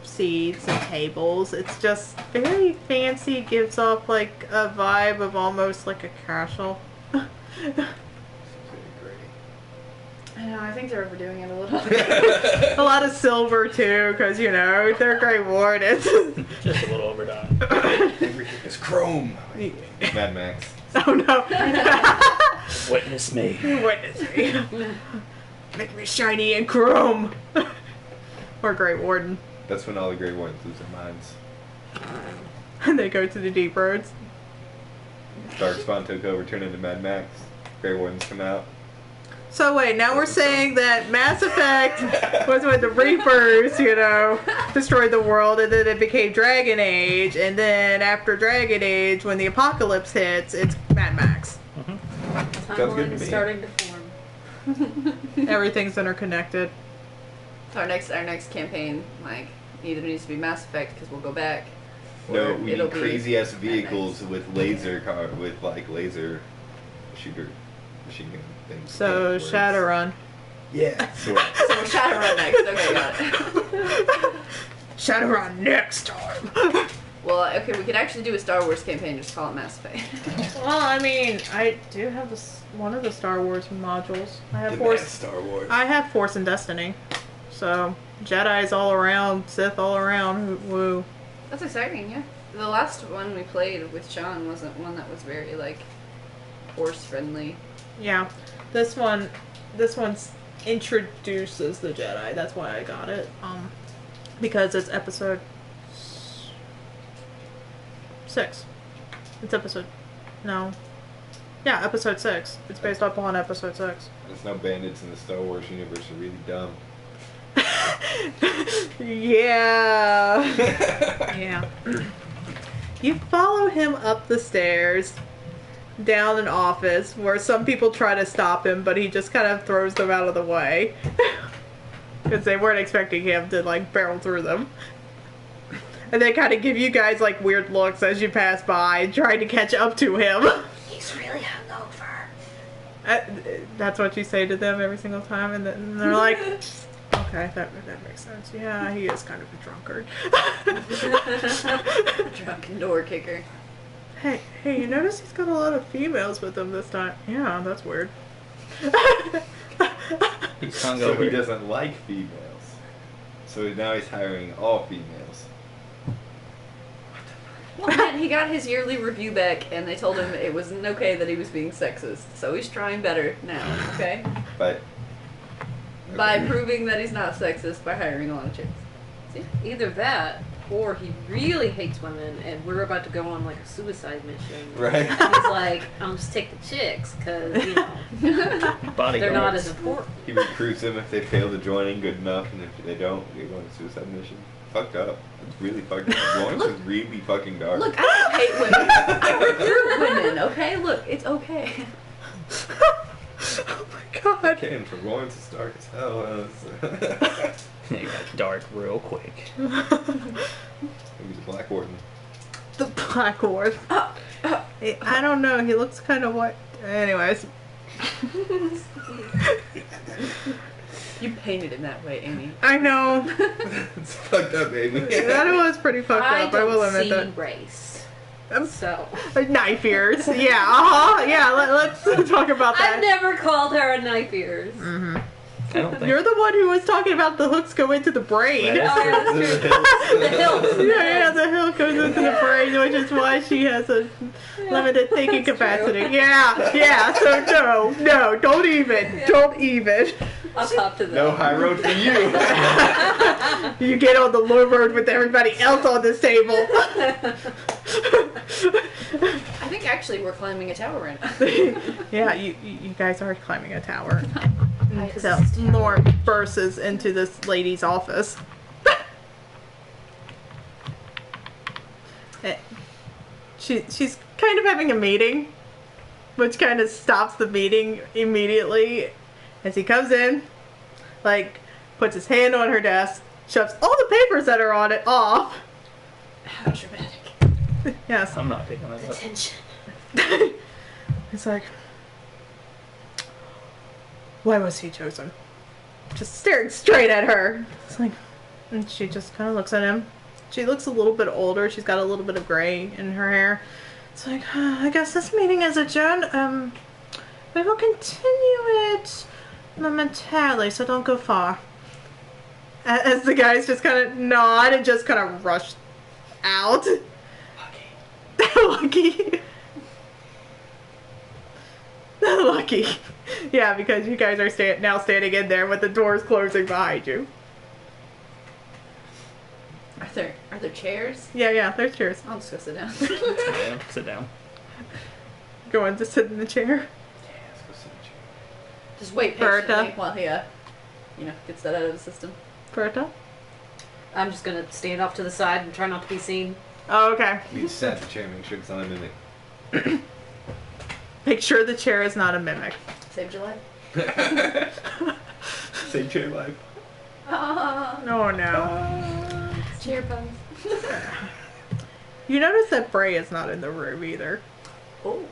seats and tables. It's just very fancy, gives off like a vibe of almost like a castle. Seems very I know, I think they're overdoing it a little. gray. A lot of silver too, because you know they're Grey Wardens. Just a little overdone. Everything is chrome. Mad Max. Oh no! Witness me. Witness me. Make me shiny and chrome. Or Grey Warden. That's when all the Grey Wardens lose their minds. And they go to the deep roads. Darkspawn took over, turned into Mad Max. Grey Wardens come out. So wait, now we're saying that Mass Effect was when the Reapers, you know, destroyed the world, and then it became Dragon Age, and then after Dragon Age, when the apocalypse hits, it's Mad Max. Sounds good to Timeline is me. starting to form. Everything's interconnected. Our next campaign, like, either needs to be Mass Effect because we'll go back, No, Or we it'll need be crazy ass at vehicles next. with laser laser shooter machine gun things. So Words. Shadowrun. Yeah. So we're Shadowrun next. Okay, got it. Shadowrun next time. Well, okay, we could actually do a Star Wars campaign. Just call it Mass Effect. Well, I mean, I do have one of the Star Wars modules. I have Demand Force. Star Wars. I have Force and Destiny. So Jedi's all around, Sith all around. Woo. That's exciting, yeah. The last one we played with Sean wasn't one that was very like Force friendly. Yeah, this one introduces the Jedi. That's why I got it. Because it's episode 6. It's episode episode 6. It's based upon episode 6. There's no bandits in the Star Wars universe are really dumb. Yeah. Yeah. You follow him up the stairs, down an office where some people try to stop him, but he just kind of throws them out of the way. Because they weren't expecting him to, like, barrel through them. And they kind of give you guys, like, weird looks as you pass by, trying to catch up to him. He's really hungover. That's what you say to them every single time, and then they're like, okay, that makes sense. Yeah, he is kind of a drunkard. Drunken door kicker. Hey, you notice he's got a lot of females with him this time? Yeah, that's weird. He's So he hungover. doesn't like females. So now he's hiring all females. Well, man, he got his yearly review back, and they told him it wasn't okay that he was being sexist. So he's trying better now, okay? But By proving that he's not sexist by hiring a lot of chicks. See? Either that, or he really hates women, and we're about to go on like a suicide mission. Right. And he's like, I'm just take the chicks, because, you know, they're not as important. He recruits them if they fail to join in good enough, and if they don't, they go on a suicide mission. Fucked up. It's really fucked up. Lawrence is really fucking dark. Look, I don't hate women. I recruit women, okay? Look, it's okay. Oh my god. Okay, and for Lawrence, it's dark as hell. It got dark real quick. Maybe the Black Warden. The Black Ward. I don't know, he looks kind of white. Anyways. You painted him that way, Amy. I know. It's fucked up, baby. That was pretty fucked I up, I will don't admit see that. race. I'm So. Knife ears. Yeah, yeah, let's talk about that. I've never called her a knife ears. Mm-hmm. I don't think. You're the one who was talking about the hooks go into the brain. That is true. The hilt. Yeah, the hilt goes into the brain, which is why she has a limited thinking That's capacity. true. Yeah, so no, don't even. I'll talk to them. No high road for you. You get on the low road with everybody else on this table. I think actually we're climbing a tower right now. Yeah, you guys are climbing a tower. So Highest tower. Lauren bursts into this lady's office. She's kind of having a meeting, which kind of stops the meeting immediately as he comes in, like, puts his hand on her desk, shoves all the papers that are on it off. How dramatic. Yes. I'm not picking that up. Attention. It's like, why was he chosen? Just staring straight at her. It's like, and she just kind of looks at him. She looks a little bit older. She's got a little bit of gray in her hair. It's like, I guess this meeting is adjourned. We will continue it momentarily, so don't go far. As the guys just kind of nod and just kind of rush out. Lucky. Lucky. Yeah, because you guys are now standing in there with the doors closing behind you. Are there chairs? Yeah, there's chairs. I'll just go sit down. Yeah, sit down. Go in to sit in the chair. Yeah, let's go sit in the chair. Just wait Ferta. patiently while he, gets that out of the system. Ferta? I'm just gonna stand off to the side and try not to be seen. Oh, okay. You just sat in the chair, make sure it's not a mimic. Make sure the chair is not a mimic. Saved your life. Save chair life. Ah, Oh, no. chair puns. You notice that Bray is not in the room either. Oh.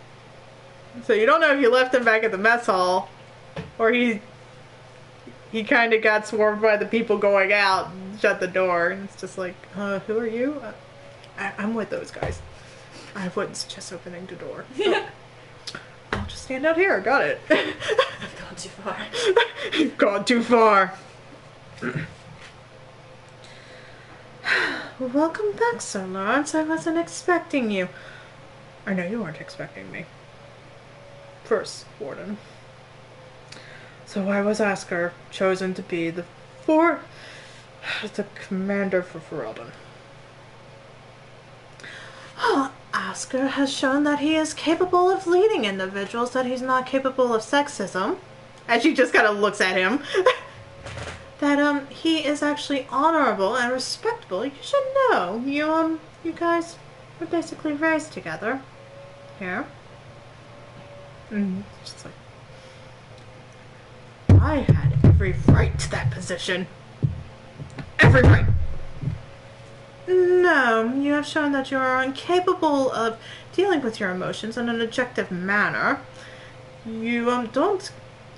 So you don't know if you left him back at the mess hall, or he kind of got swarmed by the people going out and shut the door, and it's just like, who are you? I'm with those guys. I wouldn't suggest opening the door. Oh. I'll just stand out here. Got it. I've gone too far. You've gone too far. Welcome back, Sir Lawrence. I wasn't expecting you. I know you weren't expecting me. First, Warden. So why was Asker chosen to be the commander for Ferelden? Oh, Asker has shown that he is capable of leading individuals, that he's not capable of sexism. As she just kind of looks at him. That, he is actually honorable and respectable. You should know. You guys were basically raised together. Here. Just like... I had every right to that position. Every right. No, you have shown that you are incapable of dealing with your emotions in an objective manner.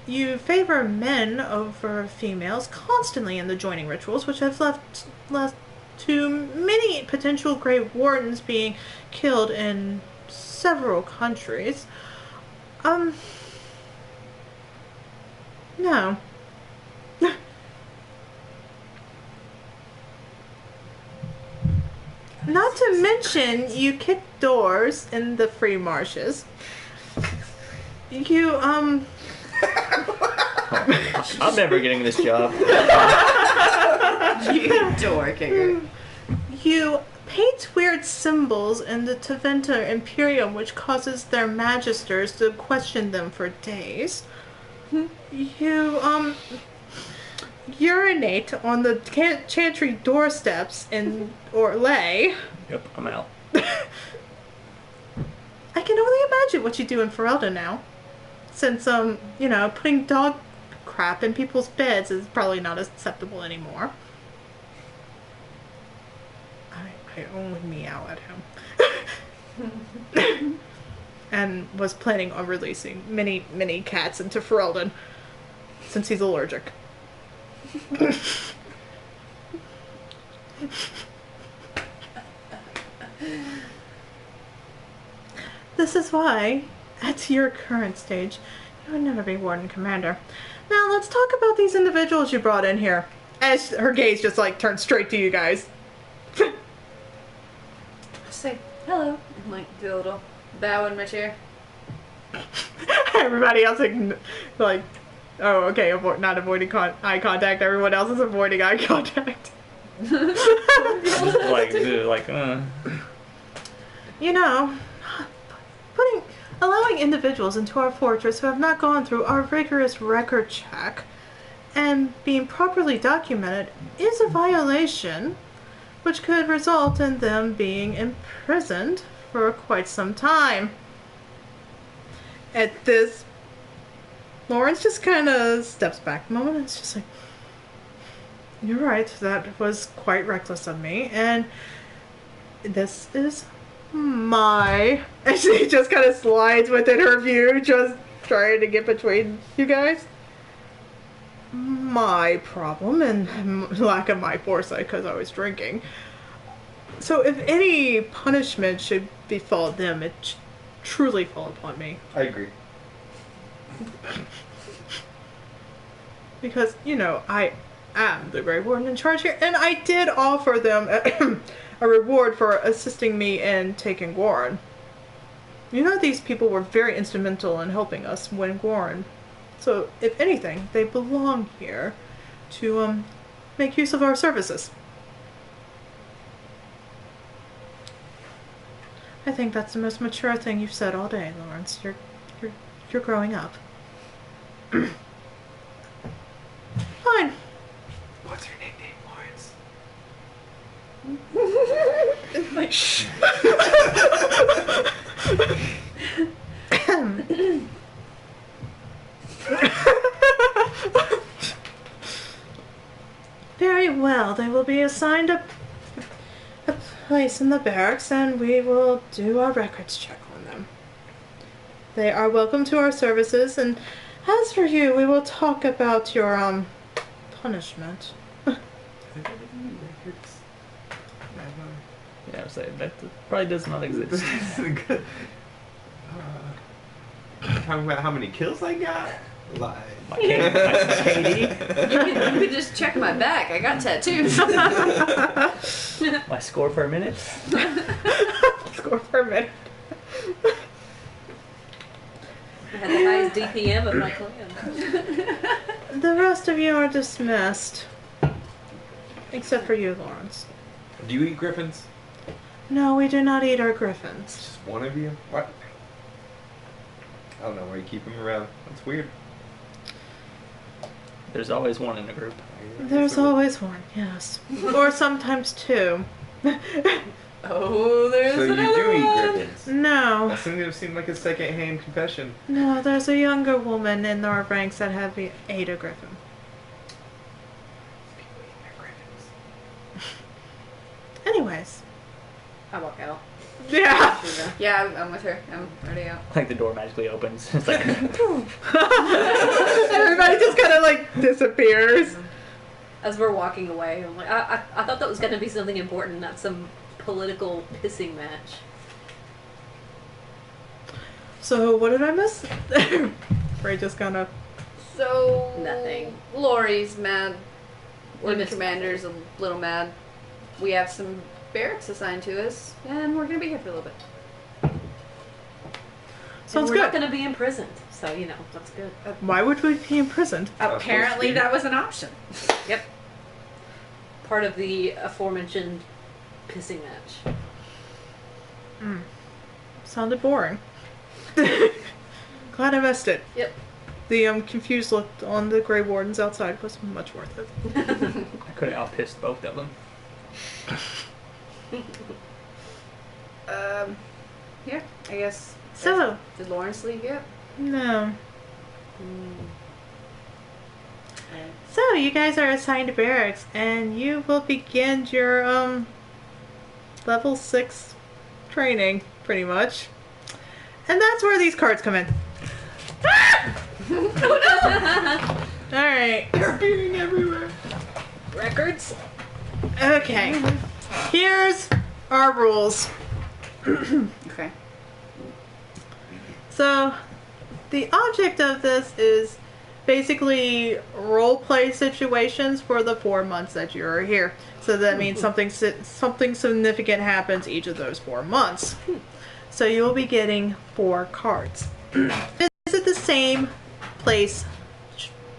You favor men over females constantly in the joining rituals, which have left to many potential Great Wardens being killed in several countries. No. Not to mention, you kick doors in the free marshes. You, I'm never getting this job. You door kicker. You paint weird symbols in the Teventa Imperium, which causes their magisters to question them for days. You, urinate on the chantry doorsteps in Orlais. Yep, I'm out. I can only imagine what you do in Ferelden now. Since, putting dog crap in people's beds is probably not acceptable anymore. I only meow at him. And was planning on releasing many, many cats into Ferelden. Since he's allergic. This is why, at your current stage, you would never be Warden Commander. Now, let's talk about these individuals you brought in here. As her gaze just, turns straight to you guys. I say, hello. And, do a little bow in my chair. Everybody else, oh, okay, not avoiding eye contact. Everyone else is avoiding eye contact. Allowing individuals into our fortress who have not gone through our rigorous record check and being properly documented is a violation, which could result in them being imprisoned for quite some time. At this, Lawrence just kind of steps back a moment and it's just like, you're right, that was quite reckless of me, and this is and she just kind of slides within her view, just trying to get between you guys. My problem and lack of my foresight because I was drinking. So if any punishment should befall them, it should truly fall upon me. I agree. Because, I am the Grey Warden in charge here, and I did offer them a reward for assisting me in taking Gurd. These people were very instrumental in helping us win Gurd. So, if anything, they belong here to make use of our services. I think that's the most mature thing you've said all day, Lawrence. You're growing up. Fine. What's your nickname, Lawrence? Shh. Very well. They will be assigned a place in the barracks and we will do our records check on them. They are welcome to our services, and as for you, we will talk about your, punishment. Yeah, I would say that probably does not exist. Talking about how many kills I got? Lie. My KD. You could just check my back. I got tattoos. My score per minute. Score per minute. I had the highest DPM of my clan. The rest of you are dismissed. Except for you, Lawrence. Do you eat griffins? No, we do not eat our griffins. Just one of you? What? I don't know why you keep them around. That's weird. There's always one in the group. There's always one, yes. Or sometimes two. Oh, there's So you another do eat one. griffins? No. That seemed like a second-hand confession. No, there's a younger woman in our ranks that have ate a griffin. People eat their griffins. Anyways. I walk out. Yeah. Yeah, I'm with her. I'm already out. Like the door magically opens. It's like Everybody just kind of like disappears. As we're walking away, I'm like, I thought that was going to be something important, not some political pissing match. So what did I miss? Ray just kind of. So Nothing. Lori's mad. We're the missed commander's a little mad. We have some barracks assigned to us, and we're gonna be here for a little bit. Sounds we're not good. going to be imprisoned, so that's good. Why would we be imprisoned? Apparently, that was an option. Yep. Part of the aforementioned pissing match. Sounded boring. Glad I missed it. Yep. The confused look on the Grey Wardens outside was much worth it. I could have outpissed both of them. Yeah, I guess. So, Did Lawrence leave yet? no. So, you guys are assigned to barracks, and you will begin your, level 6 training, pretty much. And that's where these cards come in. Alright. They're being everywhere. Records? Okay. Here's our rules. Okay. So, the object of this is basically role play situations for the 4 months that you are here. So that means something significant happens each of those 4 months. So you will be getting 4 cards. Visit the same place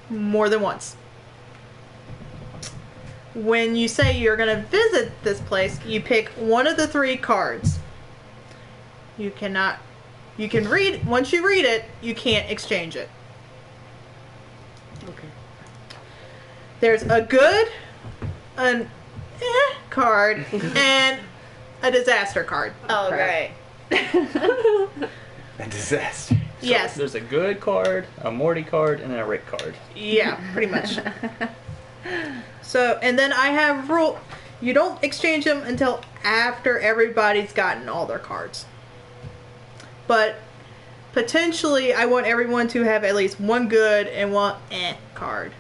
more than once. When you say you're going to visit this place, you pick one of the 3 cards. You can read, once you read it, you can't exchange it. Okay. There's a good, an card, and a disaster card. Oh, great. A disaster. Yes. There's a good card, a Morty card, and then a Rick card. Yeah, pretty much. So, and then I have rule, you don't exchange them until after everybody's gotten all their cards. But potentially, I want everyone to have at least one good and one card.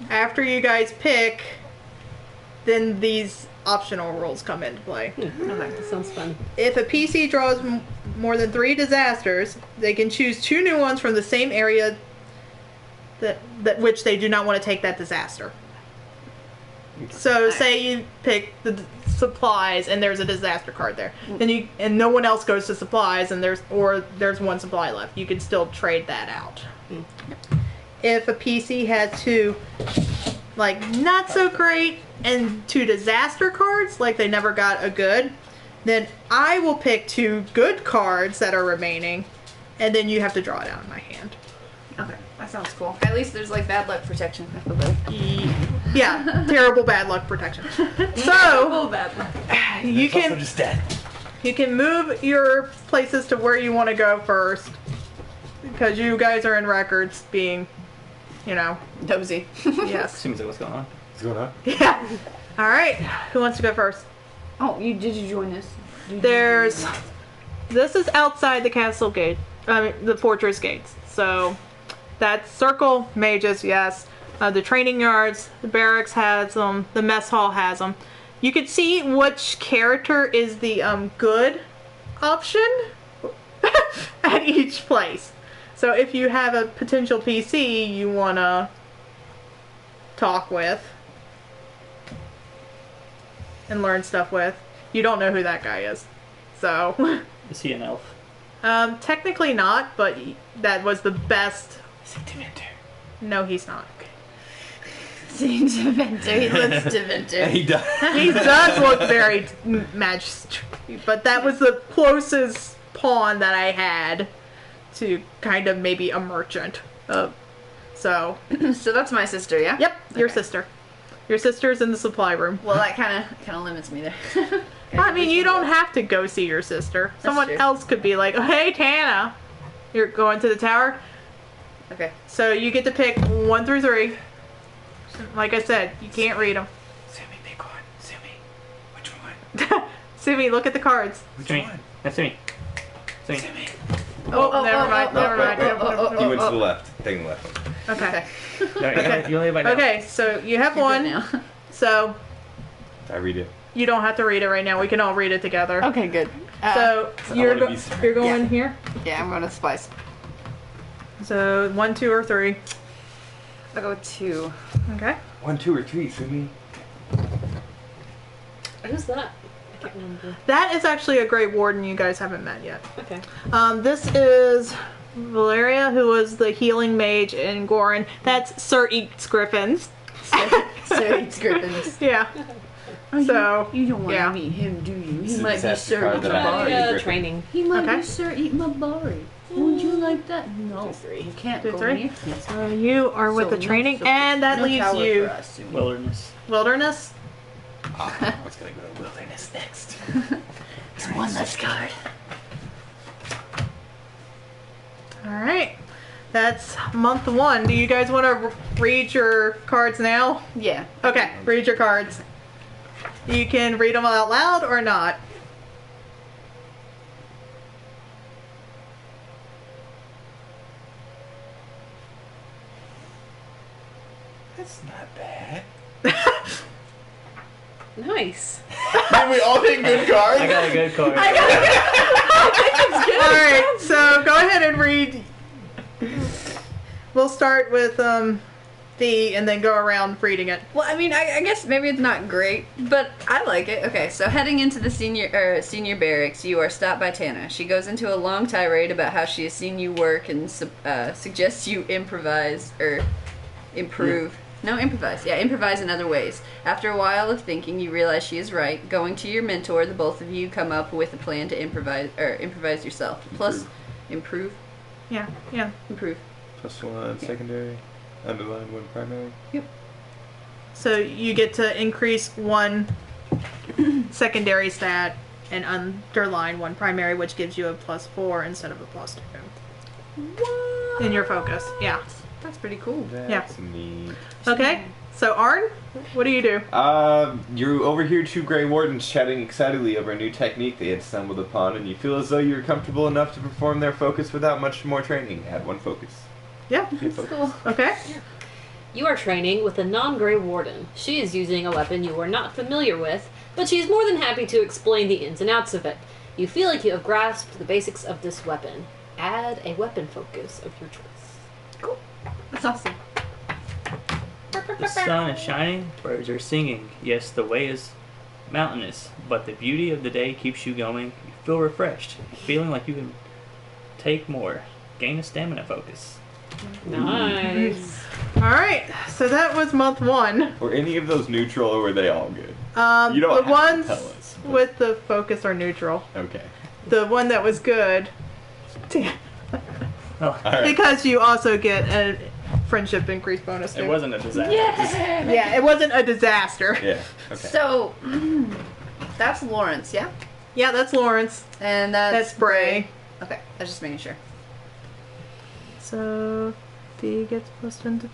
After you guys pick, then these optional rules come into play. Okay, that sounds fun. If a PC draws more than 3 disasters, they can choose 2 new ones from the same area that which they do not want to take that disaster. So say you pick the supplies and there's a disaster card there. Then no one else goes to supplies and there's 1 supply left. You can still trade that out. If a PC had 2 like not so great and 2 disaster cards, like they never got a good, then I will pick 2 good cards that are remaining, and then you have to draw it out in my hand. Okay, that sounds cool. At least there's like bad luck protection. I feel better. Yeah, terrible bad luck protection. Terrible So bad luck. you Also can just dead. you can move your places to where you want to go first, because you guys are in records being Nosy. Yes. Seems like what's going on. What's going on? Yeah. All right. Who wants to go first? Oh, did you join us? This is outside the castle gate. The fortress gates. So that's circle mages. Yes. The training yards, the barracks has them. The mess hall has them. You can see which character is the good option at each place. So if you have a potential PC you want to talk with and learn stuff with, you don't know who that guy is. So Is he an elf? technically not, but that was the best. Is he Dementor? No, he's not. Seeing Dementor. He looks Dementor. He does. He does look very magic, but that was the closest pawn that I had to kind of maybe a merchant. So So that's my sister, yeah? yep, your Okay. sister. Your sister's in the supply room. Well, that kind of limits me there. I mean, you don't have to go see your sister. Someone true. else could be like, hey, Tana, you're going to the tower. Okay. So you get to pick 1 through 3. Like I said, you can't read them. Sumi, pick one. Sumi. Which one? Sumi, look at the cards. Which Sumi. one? That's me. Sumi. Sumi. Oh, never mind. Never mind. You went to the left. Taking the left one. Okay. No, you only have my Okay, so you have You're one. good now. So I read it. you don't have to read it right now. We can all read it together. Okay, good. So I you're wanna be smart. you're going Yeah. here. Yeah, I'm going to spice. So 1, 2, or 3. I'll go with 2. Okay. 1, 2, or 3, Sumi. Who's that? I can't remember. That is actually a great warden you guys haven't met yet. Okay. This is Valeria, who was the healing mage in Gorin. That's Sir Eats Griffins. So it's Griffins. Yeah. So You don't want yeah. to meet him, do you? He So might be that's the Sir card Eat that I have. Mabari. Griffin. Training. He might Okay. be Sir Eat Mabari. Would you like that? No. 3. You can't 2, go 3. near him. You are with So the no training, support- and that no leaves tower you for us, Sumi. wilderness. wilderness. I was going to go to wilderness next. There's one less card. All right. That's month 1. Do you guys want to read your cards now? Yeah. Okay, read your cards. You can read them out loud or not. That's not bad. Nice. Did we all pick good cards? I got a good card. All right, so go ahead and read. We'll start with V and then go around reading it. Well, I mean, I guess maybe it's not great, but I like it. Okay, so heading into the senior barracks, you are stopped by Tana. She goes into a long tirade about how she has seen you work and suggests you improvise or improve. No, improvise. Yeah, improvise in other ways. After a while of thinking, you realize she is right. Going to your mentor, the both of you come up with a plan to improvise yourself. Plus, improve. Yeah. Improve. +1 secondary. Underline 1 primary. So you get to increase 1 secondary stat and underline 1 primary, which gives you a +4 instead of a +2. What? In your focus. Yeah. That's pretty cool. That's neat. Okay. So Arne, what do you do? You overhear 2 Grey Wardens chatting excitedly over a new technique they had stumbled upon, and you feel as though you're comfortable enough to perform their focus without much more training. Add 1 focus. Yeah. Good focus. Cool. Okay. You are training with a non-Grey Warden. She is using a weapon you are not familiar with, but she is more than happy to explain the ins and outs of it. You feel like you have grasped the basics of this weapon. Add a weapon focus of your choice. Cool. That's awesome. The sun is shining, birds are singing. Yes, the way is mountainous, but the beauty of the day keeps you going. You feel refreshed, feeling like you can take more. Gain a stamina focus. Nice. All right. So that was month 1. Were any of those neutral, or were they all good? You don't The have to ones tell us, but- with the focus are neutral. Okay. The one that was good, Oh, Alright. because you also get a friendship increase bonus. Too. it wasn't a disaster. Yeah, it wasn't a disaster. Yeah. Okay. So, that's Lawrence, yeah? Yeah, that's Lawrence. And That's Bray. Okay, I was just making sure. So, D gets +10 to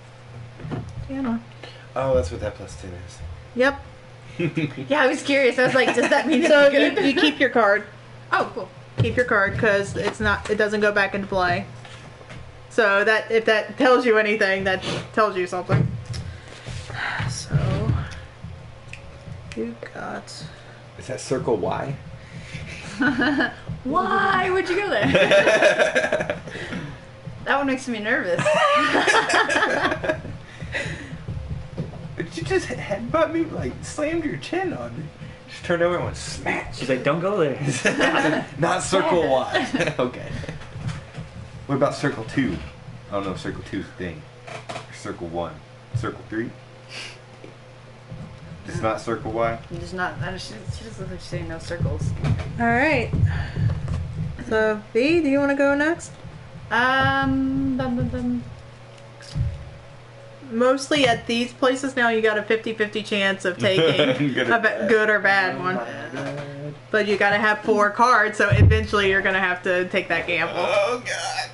Diana. Oh, that's what that +10 is. Yep. Yeah, I was curious. I was like, does that mean So it's good? you keep your card. Oh, cool. Keep your card because it doesn't go back into play. So that if that tells you anything, that tells you something. So you got. Is that circle Y? Why would you go there? That one makes me nervous. But you just headbutt me, like slammed your chin on me. Just turned over and went smash. She's like, don't go there. Not circle Y. Okay. What about circle 2? I don't know if circle 2 is a thing. Or circle 1. Circle 3? It's not circle Y? She's not. She just looks like she's saying no circles. All right. So B, do you want to go next? Mostly at these places now, you got a 50-50 chance of taking Good a or bad. good or bad one. But you got to have 4 cards, so eventually you're gonna have to take that gamble. Oh god.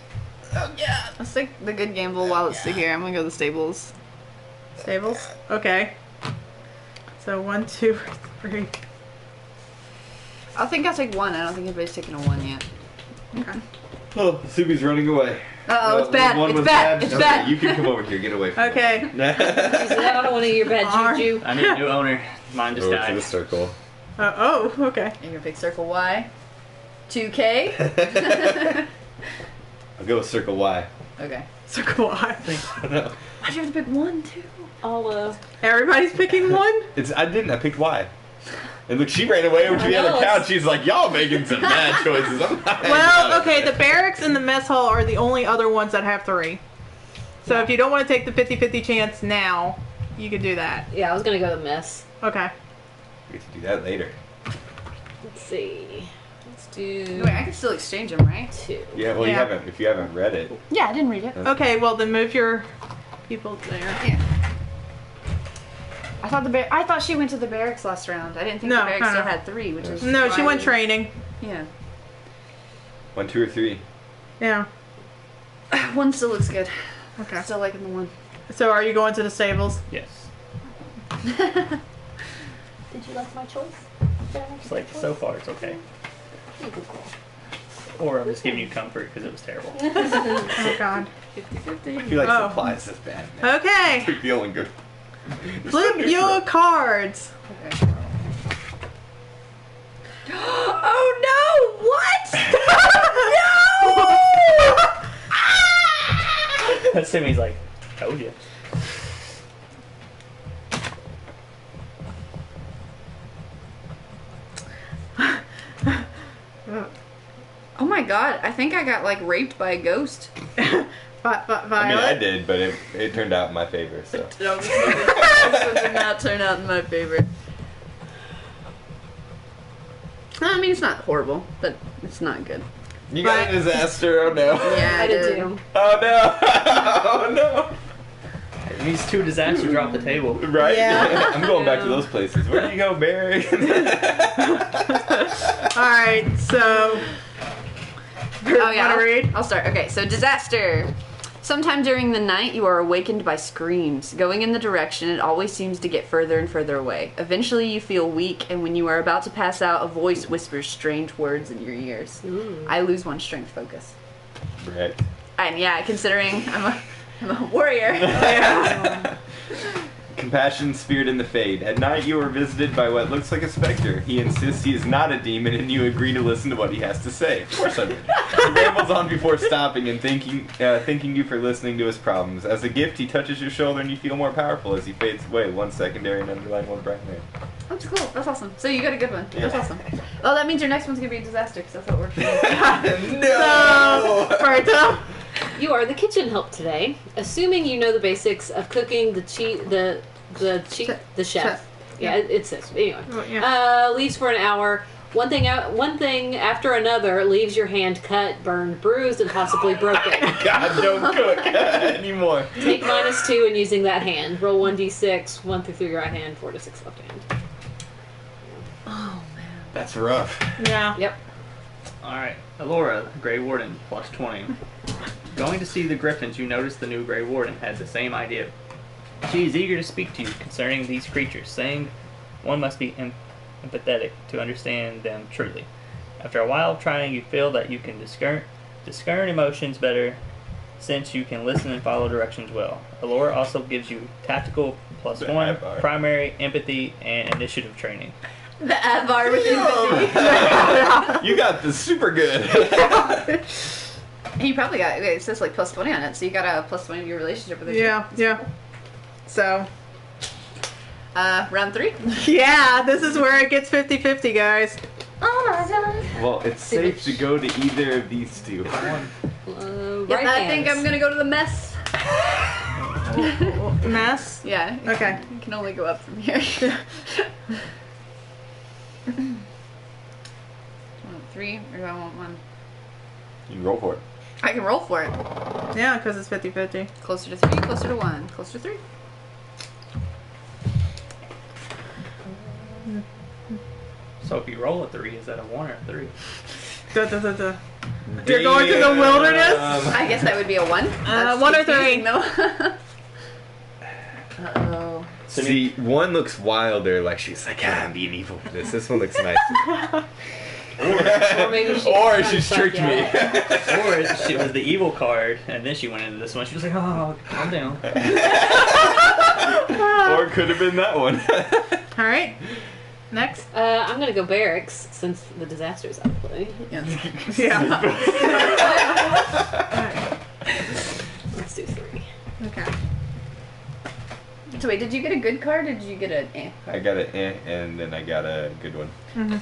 Oh god. Let's take the good gamble while it's here. I'm gonna go to the stables. Stables. Okay. So 1, 2, 3. I think I'll take 1. I don't think anybody's taking a 1 yet. Okay. Oh, Subi's running away. Uh-oh, it's bad. One It's was bad. It's Okay, bad. you can come over here. Get away from Okay. She's like, I don't want to eat your bad juju. I need a new owner. Mine just Go to died. the circle. Oh, okay. You're gonna pick circle Y. 2K. I'll go with circle Y. Okay. Circle Y. No. Why'd you have to pick 1 too? I'll, Everybody's picking one? I didn't. I picked Y. And look, she ran away over to the I other know. couch. She's like, y'all making some bad choices. I'm not Well, okay, the barracks and the mess hall are the only other ones that have 3. So if you don't want to take the 50-50 chance now, you can do that. yeah, I was gonna go to mess. Okay. We get to do that later. Let's see. Let's do Wait, I can still exchange them, right? 2. Yeah, well, Yeah. if you haven't read it. Yeah, I didn't read it. Okay, well then move your people there. Yeah. I thought she went to the barracks last round. I didn't think No, the barracks no. still had 3, which is No, she why went we- training. Yeah. 1, 2, or 3. Yeah. 1 still looks good. Okay. Still liking the 1. So are you going to the stables? Yes. Did you like my choice? It's like, so far it's okay. Or I'm just giving you comfort because it was terrible. Oh god. 50-50. I feel like Oh. supplies is bad, man. Okay. You're feeling good. Flip your cards. Okay. Oh no! What? No! Simmy's like, told you. Oh my god! I think I got like raped by a ghost. Violet. I mean, I did, but it turned out in my favor, so. No, this one did not turn out in my favor. I mean, it's not horrible, but it's not good. You got a disaster, oh no. Yeah, I did too. Oh no! Oh no! It needs 2 disasters drop the table. Right? Yeah. I'm going back to those places. Where do you go, Barry? Alright, so Oh yeah, wanna read? I'll start. Okay, so disaster. Sometime during the night, you are awakened by screams. Going in the direction, it always seems to get further and further away. Eventually, you feel weak, and when you are about to pass out, a voice whispers strange words in your ears. I lose 1 strength focus. Right. And yeah, considering I'm a warrior. Compassion spirit in the fade. At night you are visited by what looks like a specter. He insists he is not a demon and you agree to listen to what he has to say. Of course I would. He rambles on before stopping and thanking you for listening to his problems. As a gift, he touches your shoulder and you feel more powerful as he fades away. 1 secondary and underline 1 primary. That's cool. That's awesome. So you got a good one. That's Yeah. awesome. Oh, that means your next one's gonna be a disaster because that's how it works. No! So, Ferta. You are the kitchen help today. Assuming you know the basics of cooking, the chef. Yeah, it says. Anyway. Yeah. Leaves for an hour. One thing after another leaves your hand cut, burned, bruised, and possibly broken. God, don't cook anymore. Take -2 in using that hand. Roll 1d6, 1 through your right hand, 4 to 6 left hand. Oh man. That's rough. Yeah. Yep. Alright, Alora, Grey Warden, plus 20. Going to see the Griffins, you notice the new Grey Warden has the same idea She is eager to speak to you concerning these creatures, saying one must be empathetic to understand them truly. After a while of trying, you feel that you can discern emotions better since you can listen and follow directions well. Allure also gives you tactical +1, avvar. primary, empathy, and initiative training. The avvar with empathy. You got this super good. You probably got, it says like +20 on it, so you got a +20 to your relationship with her. Yeah. So, round 3? yeah, this is where it gets 50-50, guys. Oh my god. Well, it's safe to go to either of these two. Right I think I'm gonna go to the mess. Mess? Yeah. Okay. You can only go up from here. 3, or do I want 1? You can roll for it. I can roll for it. Yeah, because it's 50-50. Closer to 3, closer to 1, closer to 3. So if you roll a 3, is that a 1 or a 3? You're going to the wilderness? I guess that would be a 1. That's 1 or 3. confusing, though. Uh-oh. See, one looks wilder, like she's like, I'm being evil for this. This one looks nice. Or maybe she's tricked me. Or she was the evil card, and then she went into this one. She was like, oh, calm down. Or it could have been that one. Alright. Next. I'm gonna go barracks since the disaster's out of play. Yes. Yeah. Let's do 3. Okay. So wait, did you get a good card or did you get an eh? I got an and then I got a good one.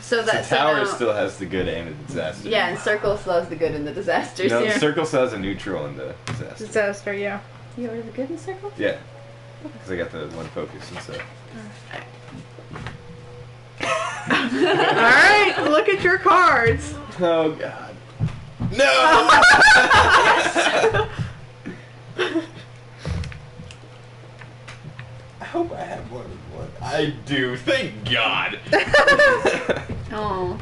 So The that tower now, still has the good and the disaster. yeah, and circle still has the good and the disasters. No, Yeah. the circle still has a neutral and the disaster. Disaster, yeah. You ordered the good and circle? Yeah. Because I got the one focus and stuff. Alright, look at your cards. Oh, God. No! I hope I have more than one. I do, thank God. Oh.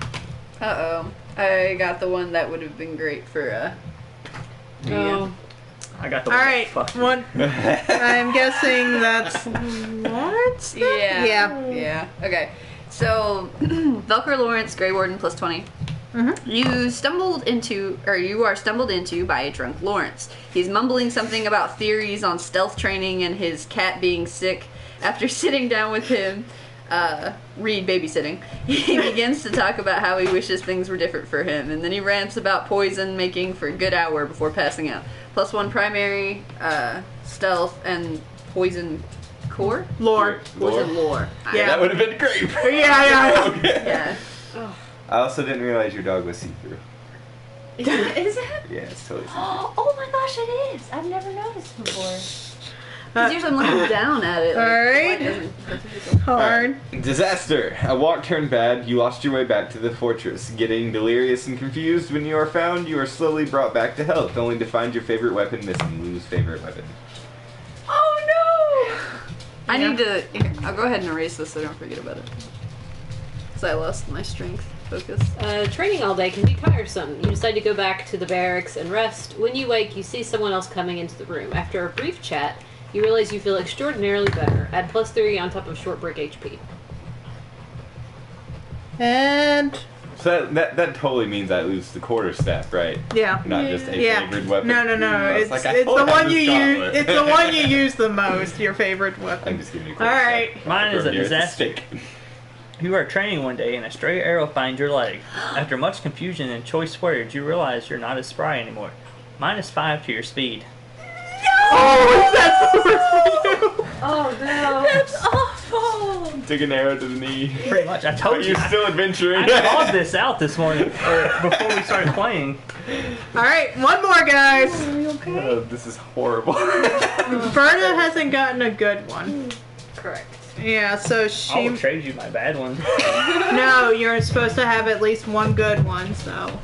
Uh-oh. I got the one that would have been great for, Oh. I got the one. Alright, Fuck. one. I'm guessing that's Lawrence? then? Yeah. Yeah. Okay. So, Velcro Lawrence, Grey Warden +20. You are stumbled into by a drunk Lawrence. He's mumbling something about theories on stealth training and his cat being sick. After sitting down with him, Reed babysitting, he begins to talk about how he wishes things were different for him, and then he rants about poison making for a good hour before passing out. +1 primary, stealth, and poison core? Lore. Poison lore. Yeah. That would have been great. Yeah. Okay. Yeah. I also didn't realize your dog was see-through. Is it? Yeah, it's totally see-through. Oh my gosh, it is! I've never noticed before. Because usually I'm looking down at it. Like, Alright. why doesn't- Hard. Disaster. A walk turned bad. You lost your way back to the fortress. Getting delirious and confused when you are found, you are slowly brought back to health, only to find your favorite weapon missing. Lose favorite weapon. Oh no! I need to. Here, I'll go ahead and erase this so I don't forget about it. Because I lost my strength focus. Training all day can be tiresome. You decide to go back to the barracks and rest. When you wake, you see someone else coming into the room. After a brief chat, you realize you feel extraordinarily better. Add +3 on top of short break HP. And So that totally means I lose the quarterstaff, right? yeah. Not just a favorite weapon. No. I was It's, like, I it's told the you I one was you use. gauntlet. It's the one you use the most. Your favorite I'm weapon. just giving you a All right. quarterstaff. Mine is a From here, it's disaster. stick. You are training one day and a stray arrow finds your leg. After much confusion and choice words, you realize you're not as spry anymore. -5 to your speed. Oh, that's the worst for you. Oh no! That's awful! Took an arrow to the knee. Pretty much. I told But you. you're still adventuring. I called this out this morning, or before we started playing. All right, one more, guys. Are you okay? Oh, this is horrible. Ferta hasn't gotten a good one. Correct. Yeah, so I she. will trade you my bad one. No, you're supposed to have at least one good one. So.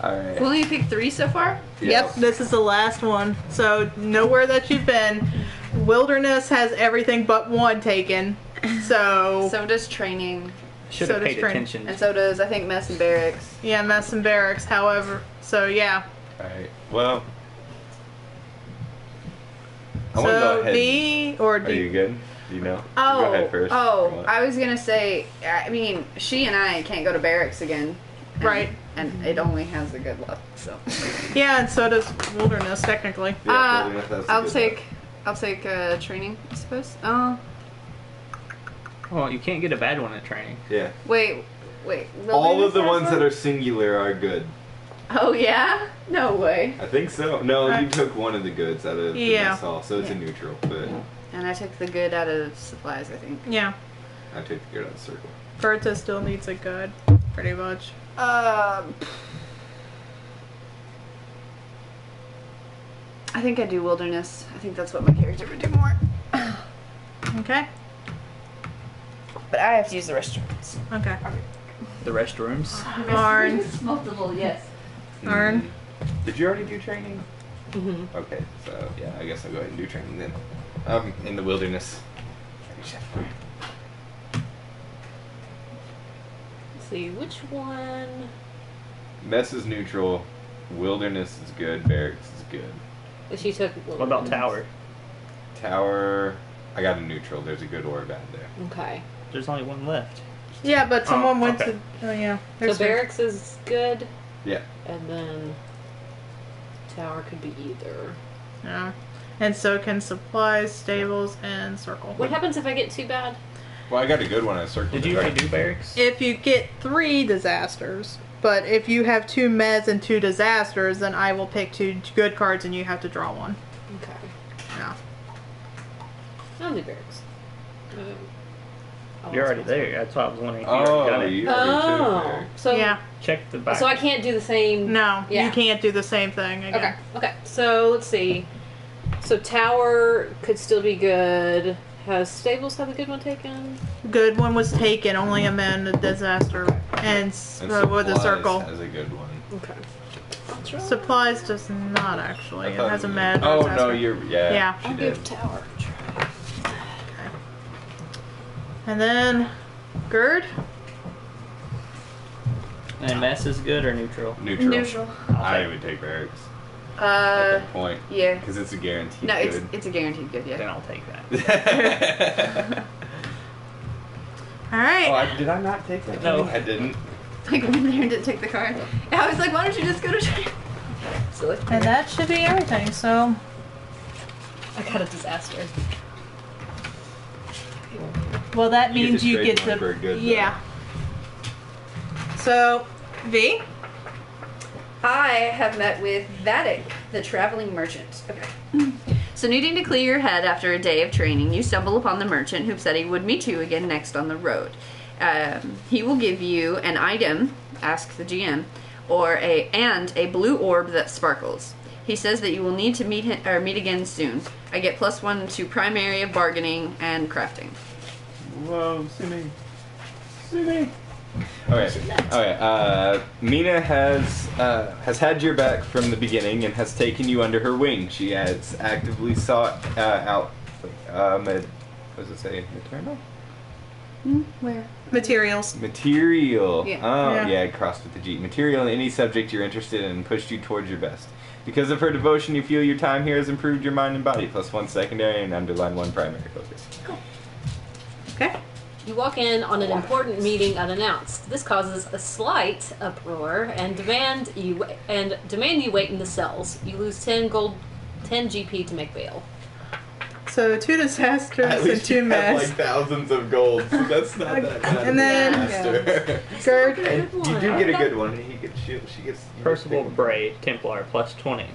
Alright. Well, you picked 3 so far? Yep, this is the last one. So nowhere that you've been. Wilderness has everything but 1 taken. So. So does training. Should So have does paid training. attention. And so does, I think, mess and barracks. Yeah, mess and barracks. However, so yeah. Alright. Well. I want to go So ahead. V or Are D? you good? Do you know? Oh, You go ahead first. oh, I was gonna say, I mean, she and I can't go to barracks again. And, Right. And it only has a good luck, so. Yeah, and so does wilderness technically. Yeah, wilderness has a I'll good take, training, I suppose. Well, you can't get a bad one at training. Yeah. Wait. All of the wilderness ones has that one? are singular are good. Oh yeah? No way. I think so. No, you took one of the goods out of the Yeah. mess hall, so it's a neutral. But And I took the good out of supplies, I think. Yeah. I took the good out of the circle. Ferta still needs a good, pretty much. I think I'd do wilderness. I think that's what my character would do more. Okay. But I have to use the restrooms. Okay. The restrooms. Arne. Multiple, yes. Arne. Did you already do training? Mm-hmm. Okay, so yeah, I guess I'll go ahead and do training then. In the wilderness. Let's see, which one? Mess is neutral. Wilderness is good. Barracks is good. She took. What about tower? Tower. I got a neutral. There's a good or a bad there. Okay. There's only one left. Yeah, but someone went okay. to. Oh yeah. So There's barracks is good, Yeah. and then tower could be either. Yeah. And so can supplies, stables, and circle. What happens if I get too bad? Well, I got a good one. I circled. Did you already do barracks? If you get 3 disasters, but if you have 2 meds and 2 disasters, then I will pick 2 good cards and you have to draw one. Okay. Yeah. I'll do barracks. You're already there. That's why I was wondering if you Oh, already got it. you already took Oh, barracks. so Yeah. Check the back. So I can't do the same. No, Yeah. you can't do the same thing again. Okay. Okay. So let's see. So tower could still be good. Has stables have the good one taken? Good one was taken, only a med, a disaster, and And with a supplies circle. has a good one. Okay. I'll try. Supplies does not actually. I It thought has a it was- med. Oh disaster. no, you're Yeah. She I'll did. give tower a try. And then Gurd. And mess is good or neutral? Neutral. Neutral. I would take barracks at that point Yeah. because it's a guaranteed No, good. it's a guaranteed good, Then yeah. I'll take that. All right. Did I not take that? No. I didn't. Like, when there didn't take the card. And I was like, why don't you just go to training? Silly. And that should be everything. So I got a disaster. well, that You get means to you trade get one to for a good, yeah. So V. I have met with Vatic, the traveling merchant. Okay. So, needing to clear your head after a day of training, you stumble upon the merchant who said he would meet you again next on the road. He will give you an item, ask the GM, and a blue orb that sparkles. He says that you will need to meet again soon. I get +1 to primary of bargaining and crafting. Whoa, see me. See me. Okay. Mina has had your back from the beginning and has taken you under her wing. She has actively sought out. What does it say? Maternal? Where? Materials. Material. Yeah. Oh, Yeah. yeah, crossed with the G. Material in any subject you're interested in and pushed you towards your best. Because of her devotion, you feel your time here has improved your mind and body. +1 secondary and underline 1 primary focus. Okay. You walk in on an important meeting unannounced. This causes a slight uproar and demand you wait in the cells. You lose 10 GP to make bail. So 2 disasters and 2 meds. thousands of gold. So that's not that bad. And then Gurd. And you do get a good one. She gets. Percival Bray, Templar, +20.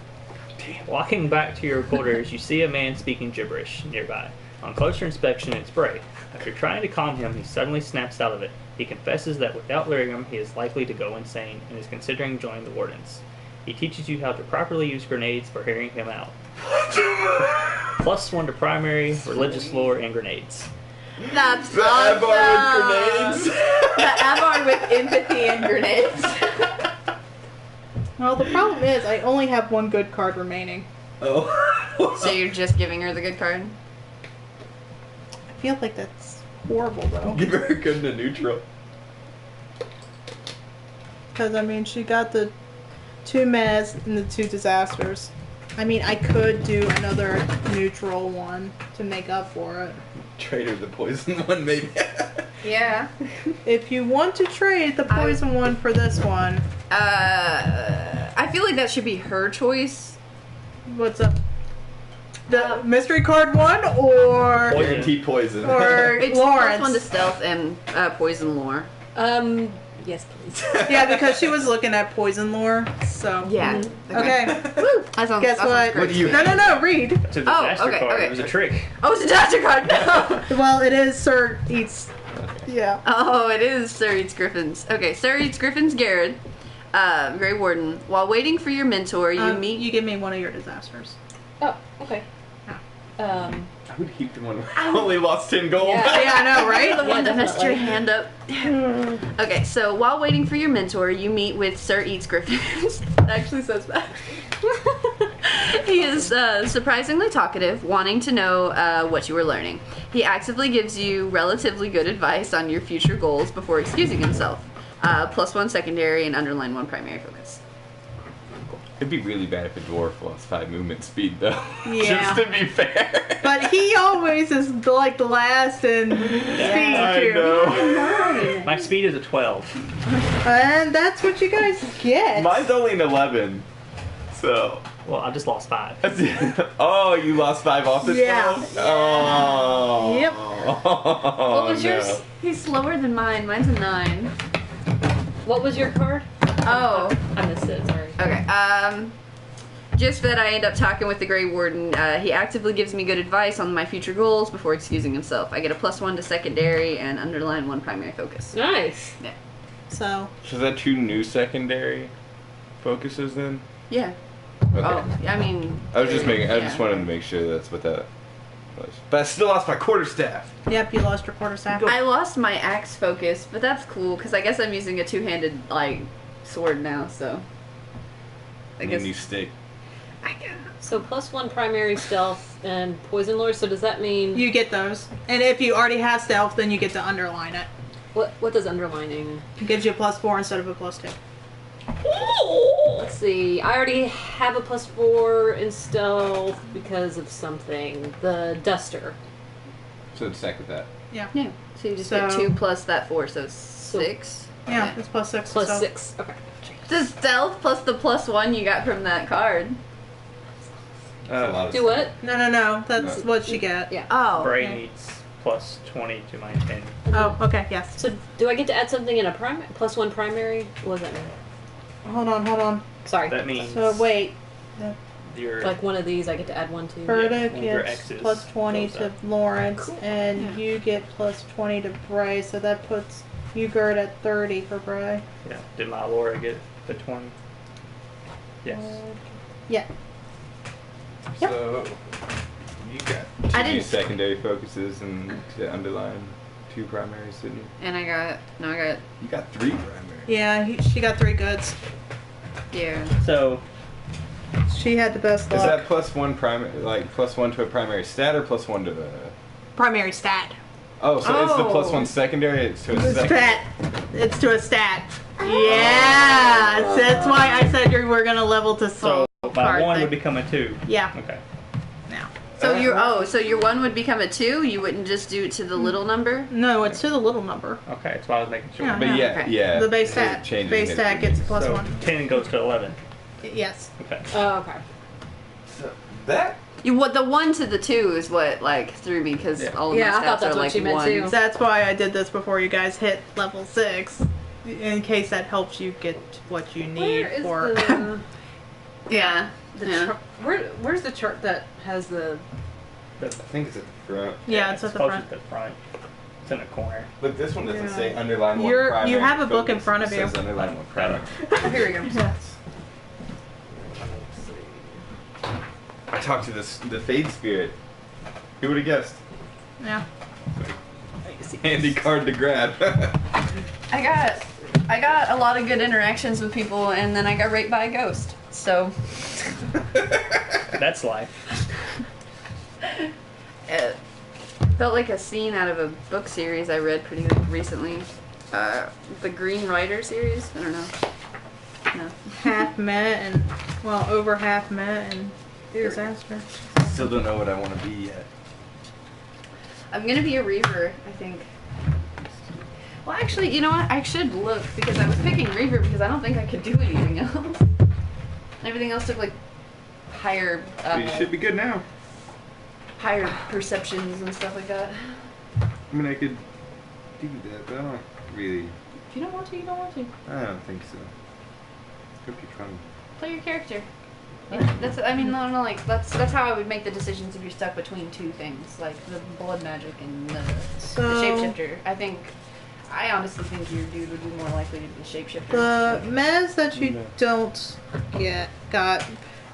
Walking back to your quarters, you see a man speaking gibberish nearby. On closer inspection, it's Bray. After trying to calm him, he suddenly snaps out of it. He confesses that without lyrium, he is likely to go insane and is considering joining the Wardens. He teaches you how to properly use grenades for hearing him out. +1 to primary, religious lore, and grenades. That's The awesome. avvar with grenades. The avvar with empathy and grenades. Well, the problem is I only have 1 good card remaining. Oh. So you're just giving her the good card? I feel like that's horrible though. Give her a good and a neutral. Because I mean, she got the 2 meds and the 2 disasters. I mean, I could do another neutral one to make up for it. Trade her the poison one, maybe. Yeah. If you want to trade the poison one for this one. I feel like that should be her choice. What's up? The mystery card one or Guaranteed poison. or It's Lawrence? +1 to stealth and poison lore. Yes, please. Yeah, because she was looking at poison lore. So Yeah. Okay. Woo! That sounds, Guess that sounds what? great. What do you No. Read. It's a disaster okay, card. okay. It was a trick. Oh, it's a disaster card. No. Well, it is Sir Eats. Yeah. Oh, it is Sir Eats Griffins. Okay, Sir Eats Griffins Gurd, Grey Warden. While waiting for your mentor, you meet. You give me one of your disasters. Oh, okay. I would keep the one I only lost 10 gold. Yeah. Yeah, I know, right? The one that messed your definitely. hand up. Okay, so while waiting for your mentor, you meet with Sir Eats Griffins. That actually says that. He is surprisingly talkative, wanting to know what you were learning. He actively gives you relatively good advice on your future goals before excusing himself. +1 secondary and underline 1 primary focus. It'd be really bad if a dwarf lost 5 movement speed, though. Yeah. Just to be fair. But he always is like the last in speed I too. know. My speed is a 12. And that's what you guys get. Mine's only an 11. So. Well, I just lost 5. Oh, you lost 5 off this Yeah. one? Oh. Yep. What was yours? He's slower than mine. Mine's a 9. What was your card? Oh. I missed it, sorry. Okay. Just that I end up talking with the Grey Warden. He actively gives me good advice on my future goals before excusing himself. I get a +1 to secondary and underline 1 primary focus. Nice. Yeah. So So is that 2 new secondary focuses then? Yeah. Okay. Oh, I mean. I was just making. I yeah. just wanted to make sure that's what that was. But I still lost my quarterstaff. yep, you lost your quarterstaff. I lost my axe focus, but that's cool because I guess I'm using a two-handed sword now. So. I Need a new stick. I guess. So +1 primary stealth and poison lore. So does that mean You get those. And if you already have stealth, then you get to underline it. what does underlining? It gives you a +4 instead of a +2. Let's see. I already have a +4 in stealth because of something. The duster. So it's stack with that. Yeah. So you just So- get 2 plus that 4, so 6. Yeah, Okay. it's +6. Plus so. 6. Okay. The stealth plus the +1 you got from that card. That's a lot of Do what? No. That's what she get. Yeah. Oh. Bray okay. needs +20 to my 10. Oh, okay, yes. So do I get to add something in a +1 primary? What does that mean? Hold on. Sorry. That means So wait. your Like one of these, I get to add one to. Ferta one of your gets X's +20 goes to up. Lawrence, Cool. and Yeah. you get +20 to Bray, so that puts you Gurd at 30 for Bray. Yeah. Did my Laura get the 20? Yes. Yeah. Yep. So you got I 2 new didn't- secondary focuses and to underline 2 primaries, didn't you? And I got. You got 3 primaries. Yeah, she got 3 goods. Yeah. So, She had the best Is luck. that +1 primary, like +1 to a primary stat, or +1 to the? Primary stat. Oh, so it's the Oh. +1 secondary. It's to a The secondary. stat. It's to a stat. Yeah, so that's why I said you were gonna level to so soul. my card 1 thing. would become a 2. Yeah. Okay. Now. So your 1 would become a 2. You wouldn't just do it to the little number. No, it's to the little number. Okay, that's why I was making sure. Yeah. But yeah, Okay. yeah. The base it stat. changes Base it. stat gets a So +1. 10 goes to 11. Yes. Okay. Oh, okay. So that The 1 to the 2 is what threw me because Yeah. all of Yeah, my I stats thought that's are what like she meant 1. too. That's why I did this before you guys hit level 6. In case that helps you get what you need Where is for. the, Yeah. the Yeah. chart? Where's the chart that has the? I think it's at the front. Yeah, it's at the close front. at the front. It's in the corner. Look, this one doesn't Yeah. say underline 1 You're- primary. you have a book in focus. front of It you. says underline 1 primary. Oh, here we go. Yeah. I talked to the Fade Spirit. Who would have guessed? Yeah. Handy card to grab. I got a lot of good interactions with people, and then I got raped by a ghost. So That's life. it felt like a scene out of a book series I read pretty recently. The Green Rider series. I don't know. No. Half met and, well, over half met and Disaster. Still don't know what I want to be yet. I'm gonna be a Reaver, I think. Well, actually, you know what? I should look because I was picking Reaver because I don't think I could do anything else. Everything else took like higher. You should be good now. Higher perceptions and stuff like that. I mean, I could do that, but I don't really. If you don't want to, you don't want to. I don't think so. Could be fun. Play your character. Yeah, that's. I mean, no, like that's how I would make the decisions if you're stuck between two things, like the blood magic and the shapeshifter. I honestly think your dude would be more likely to be a shapeshifter. The mez that you don't got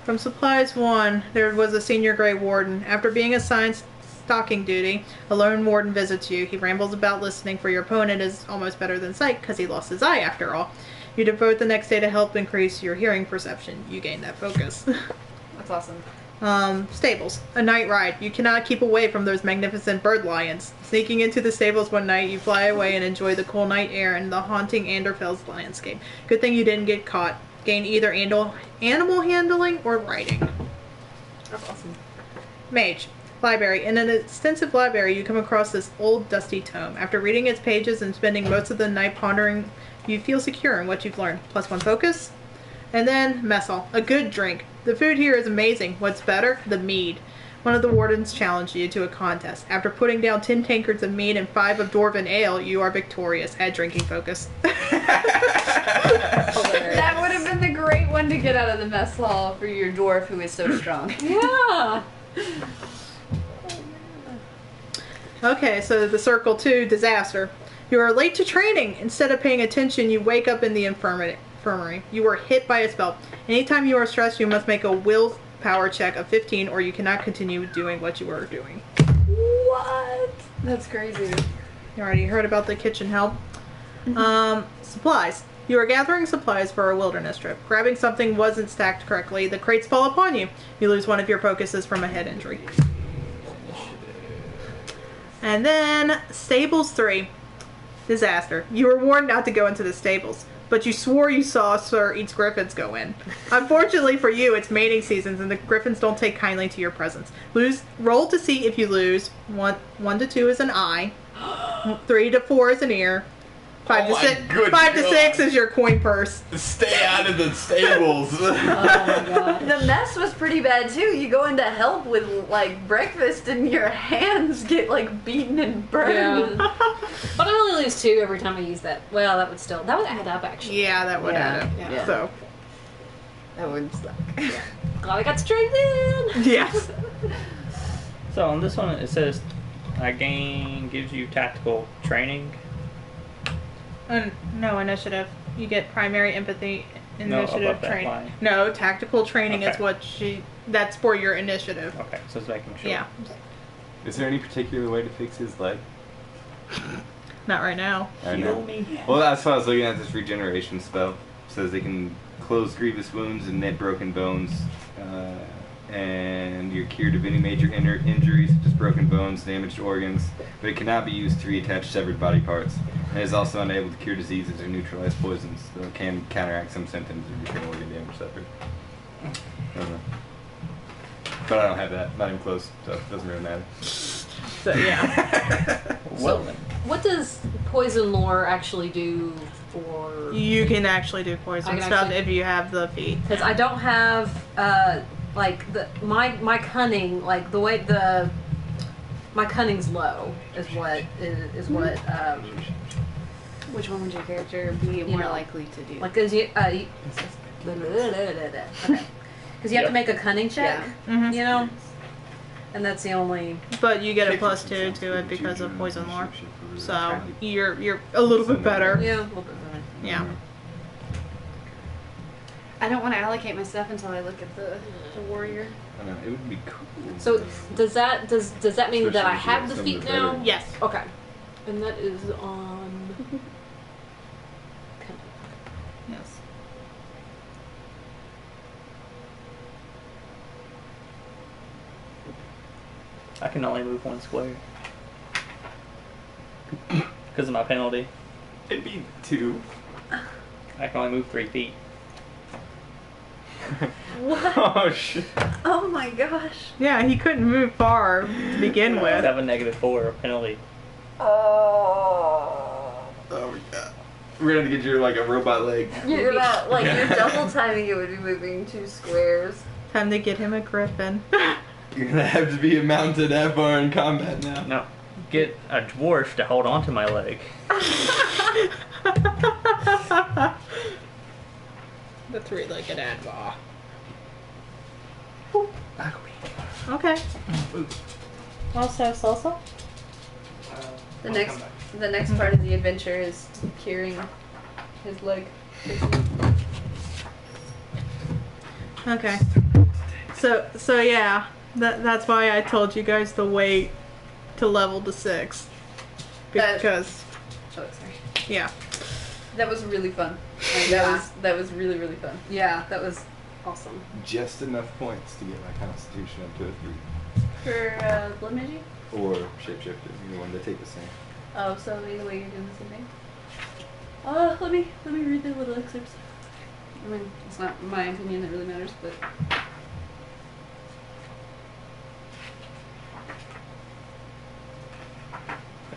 from supplies 1, there was a senior Grey Warden. After being assigned stalking duty, a lone warden visits you. He rambles about listening, for your opponent is almost better than sight because he lost his eye after all. You devote the next day to help increase your hearing perception. You gain that focus. That's awesome. Stables. A night ride. You cannot keep away from those magnificent bird lions. Sneaking into the stables one night, you fly away and enjoy the cool night air and the haunting Anderfell's landscape. Good thing you didn't get caught. Gain either animal handling or riding. That's awesome. Mage. Library. In an extensive library, you come across this old, dusty tome. After reading its pages and spending most of the night pondering, you feel secure in what you've learned. +1 focus. And then, mess hall. A good drink. The food here is amazing. What's better? The mead. One of the wardens challenged you to a contest. After putting down 10 tankards of mead and 5 of dwarven ale, you are victorious. Add drinking focus. That would have been the great one to get out of the mess hall for your dwarf who is so strong. Yeah. Okay, so the circle 2, disaster. You are late to training. Instead of paying attention, you wake up in the infirmary. You were hit by a spell. Anytime you are stressed, you must make a willpower check of 15 or you cannot continue doing what you are doing. What? That's crazy. You already heard about the kitchen help. Supplies. You are gathering supplies for a wilderness trip. Grabbing something wasn't stacked correctly. The crates fall upon you. You lose one of your focuses from a head injury. And then, Stables 3. Disaster. You were warned not to go into the stables, but you swore you saw Sir Eats Griffins go in. Unfortunately for you, it's mating seasons and the griffins don't take kindly to your presence. Roll to see if you lose. 1 to 2 is an eye. 3 to 4 is an ear. 5 to 6 is your coin purse. Stay out of the stables. Oh my god. The mess was pretty bad too. You go into help with like breakfast and your hands get like beaten and burned. Yeah. But I only lose 2 every time I use that. Well, that would add up actually. Yeah, that would add up. Yeah. So. That would suck. Glad I got strength in. Yes. So on this one it says gives you tactical training. No, initiative. You get primary empathy initiative above that training. line. No, tactical training is Okay. what that's for your initiative. Okay, so it's making sure. Yeah. Is there any particular way to fix his leg? Not right now. I know. Well, that's why I was looking at this regeneration spell. It says they can close grievous wounds and knit broken bones, and you're cured of any major injuries, such as broken bones, damaged organs, but it cannot be used to reattach severed body parts. And is also unable to cure diseases or neutralize poisons, though it can counteract some symptoms of return organ damage suffered. I don't know. But I don't have that. Not even close, so it doesn't really matter. So yeah. Well then. What does poison lore actually do for... You can actually do poison I can stuff actually- if you have the feat. Because I don't have, like, my cunning, like, the way my cunning's low is what, Which one would your character be more likely to do? like, because you okay. Because you have to make a cunning check, Mhm. you know? And that's the only... But you get a +2 to it because of poison lore. So you're a little bit better. Yeah, a little bit better. Yeah. I don't want to allocate my stuff until I look at the warrior. I don't know. It would be cool. So does that mean that I Especially have the if feat some are now? better. Yes. Okay. And that is on... Yes. I can only move 1 square. Because of my penalty. It'd be 2. I can only move 3 feet. What? Oh shit. Oh my gosh. Yeah, he couldn't move far to begin with. Have a -4 penalty. Oh. Oh my god. We're gonna get you like a robot leg. You're not, like, you're double timing it would be moving 2 squares. Time to get him a griffin. You're gonna have to be a mounted avvar in combat now. No. Get a dwarf to hold on to my leg. The 3-legged avvar. Ugly. Okay. Also salsa? The next part of the adventure is curing his leg. Okay. So yeah, that's why I told you guys to wait to level to 6. Because Oh, sorry. yeah. That was really fun. Like, that was really, really fun. Yeah, that was Awesome. Just enough points to get my constitution up to a 3. for blood magie. Or shapeshifter, either one, they take the same. Oh, so either way you're doing the same thing. Let me read the little excerpts. I mean, it's not my opinion that really matters, but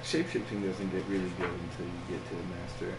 Shapeshifting doesn't get really good until you get to the master.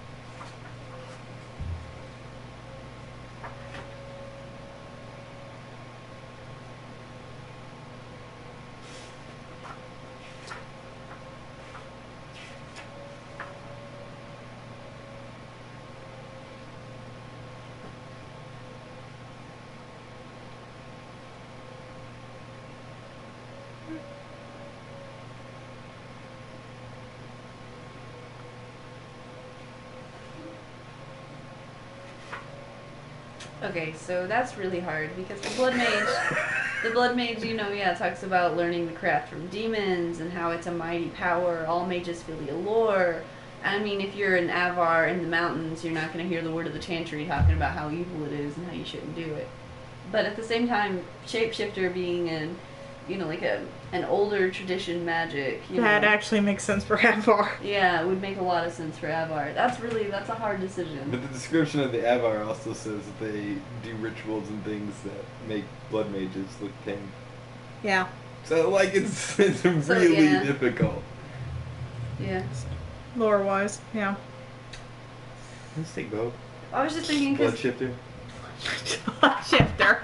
okay, so that's really hard because the blood mage, you know, yeah, talks about learning the craft from demons and how it's a mighty power. All mages feel the allure. I mean, if you're an avvar in the mountains, you're not going to hear the word of the chantry talking about how evil it is and how you shouldn't do it. But at the same time, shapeshifter being an, you know, like an older tradition magic. That actually makes sense for avvar. Yeah, it would make a lot of sense for avvar. That's a hard decision. But the description of the avvar also says that they do rituals and things that make blood mages look tame. Yeah. So, like, it's really yeah. difficult. Yeah. Lore wise, yeah. Let's take both. I was just thinking Blood because shifter. Shifter.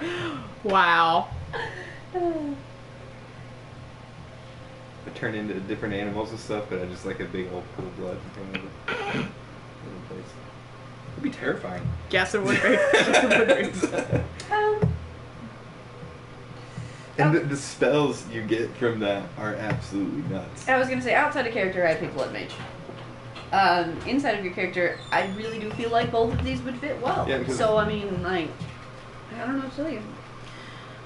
Wow. I turn into different animals and stuff, but I just like a big old pool of blood in front of it. It'd be terrifying. Yes, it would be. Yes, it would be. And the spells you get from that are absolutely nuts. I was gonna say outside of character, I pick blood mage. Inside of your character, I really do feel like both of these would fit well. Yeah, so I mean, like, I don't know what to tell you.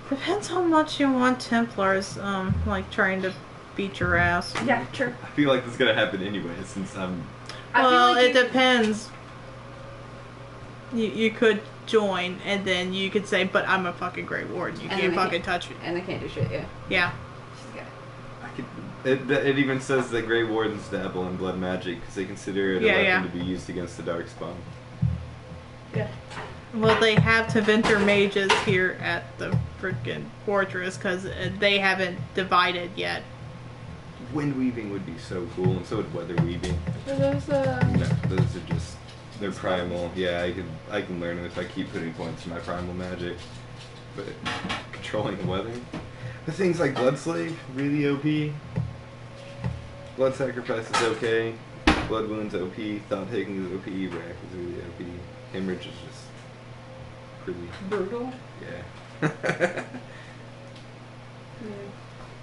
Depends how much you want Templars, like trying to beat your ass. Yeah, true. I feel like this is gonna happen anyway, since I'm. Well, it depends. You could join, and then you could say, "But I'm a fucking Grey Warden. You can't fucking touch me." And they can't do shit. Yeah. Yeah. It even says that Grey Wardens dabble in blood magic because they consider it a weapon to be used against the Darkspawn. Yeah. Well, they have Teventer mages here at the freaking fortress because they haven't divided yet. Wind weaving would be so cool, and so would weather weaving. So those, No, those are just they're primal. Yeah, I can learn them if I keep putting points in my primal magic. But controlling the weather, the things like Blood Slave really OP. Blood Sacrifice is okay. Blood Wounds OP. Thought Taking is OP. Rack is really OP. Hemorrhage is just pretty brutal. Yeah. Yeah.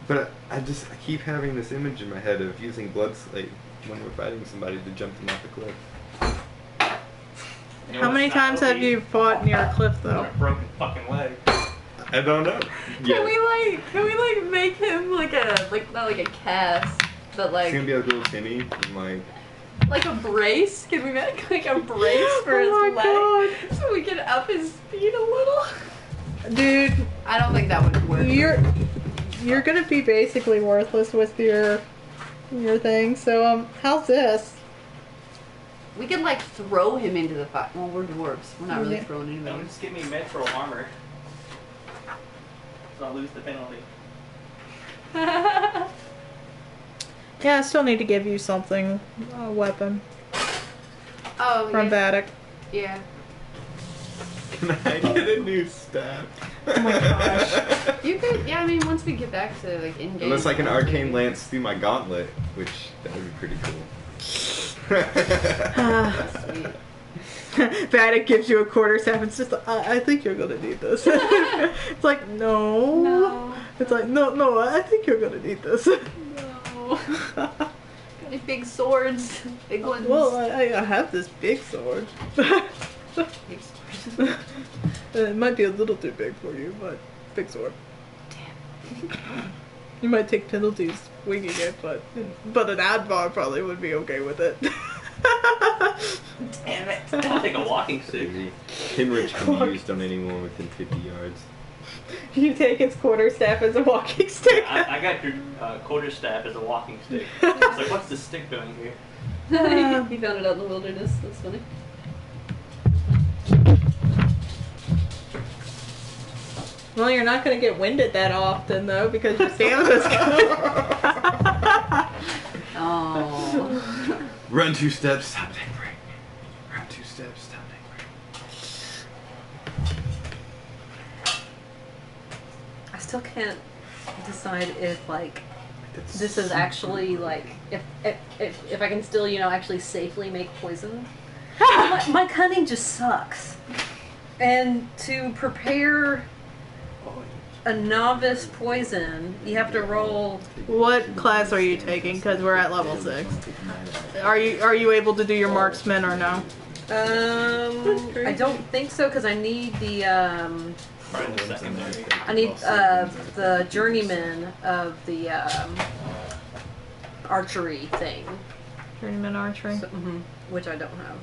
But I keep having this image in my head of using Blood Slave when we're fighting somebody to jump them off the cliff. How many times have you fought near a cliff, though? A broken fucking leg. I don't know. Can we make him like not like a cast, but like It's gonna be a little skinny and like a brace? Can we make like a brace for his leg so we can up his speed a little? Dude, I don't think that would work. You're gonna be basically worthless with your thing. So how's this? We could like throw him into the fire. Well, we're dwarves. We're not really throwing anybody. Don't just give me metro armor. So I'll lose the penalty. Yeah, I still need to give you something. A weapon. Oh, From Vatic. Yeah. Can I get a new staff? Oh my gosh. You could, yeah, I mean, once we get back to, like, in-game. Unless like an arcane lance through my gauntlet, which that would be pretty cool. Sweet. Vatic gives you a quarter staff and it's just like, I think you're gonna need this. It's like, no. No. It's like, no, I think you're gonna need this. No. Got any big swords? Big ones? Well, I have this big sword. Big swords. It might be a little too big for you, but big sword. Damn. You might take penalties winging it, but an avvar probably would be okay with it. Damn it. I'll take a walking stick. Pinwich can be used on anyone within 50 yards. You take his quarter staff as a walking stick. I got your quarterstaff as a walking stick. It's like, what's this stick doing here? He found it out in the wilderness. That's funny. Well, you're not going to get winded that often, though, because your stamina's good. Oh. Run 2 steps, stop, take break. Run 2 steps, stop, take break. I still can't decide if like this is actually like if I can still actually safely make poison. my cunning just sucks. And to prepare a novice poison, you have to roll. What class are you taking? Because we're at level 6. Are you able to do your marksman or no? I don't think so because I need the Secondary. I need the journeyman of the archery thing, Journeyman archery. so, which I don't have.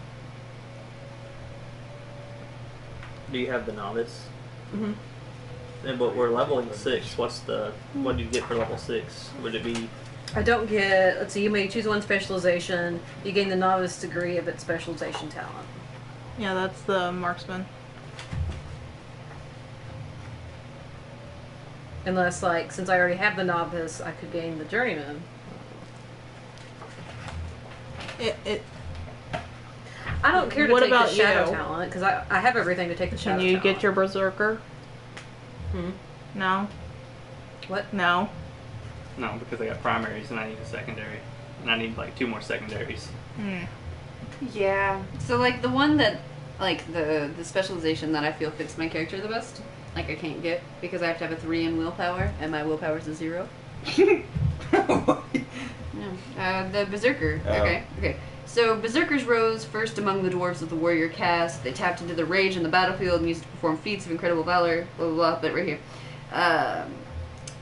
Do you have the novice? Mm-hmm. But we're leveling 6. What do you get for level 6? Would it be? I don't get. Let's see. You may choose one specialization. You gain the novice degree of its specialization talent. Yeah, that's the marksman. Unless, like, since I already have the novice, I could gain the journeyman. I don't care to What take about the shadow you? talent because I have everything to take the shadow Can you talent. get your berserker? No. What? No. No, because I got primaries and I need a secondary. And I need like 2 more secondaries. Yeah. So, like, the one that, like, the specialization that I feel fits my character the best, like, I can't get because I have to have a 3 in willpower, and my willpower's a 0. Yeah. The Berserker. Oh. Okay. So, Berserkers rose first among the dwarves of the warrior caste. They tapped into the rage in the battlefield and used to perform feats of incredible valor, blah, blah, blah, but right here.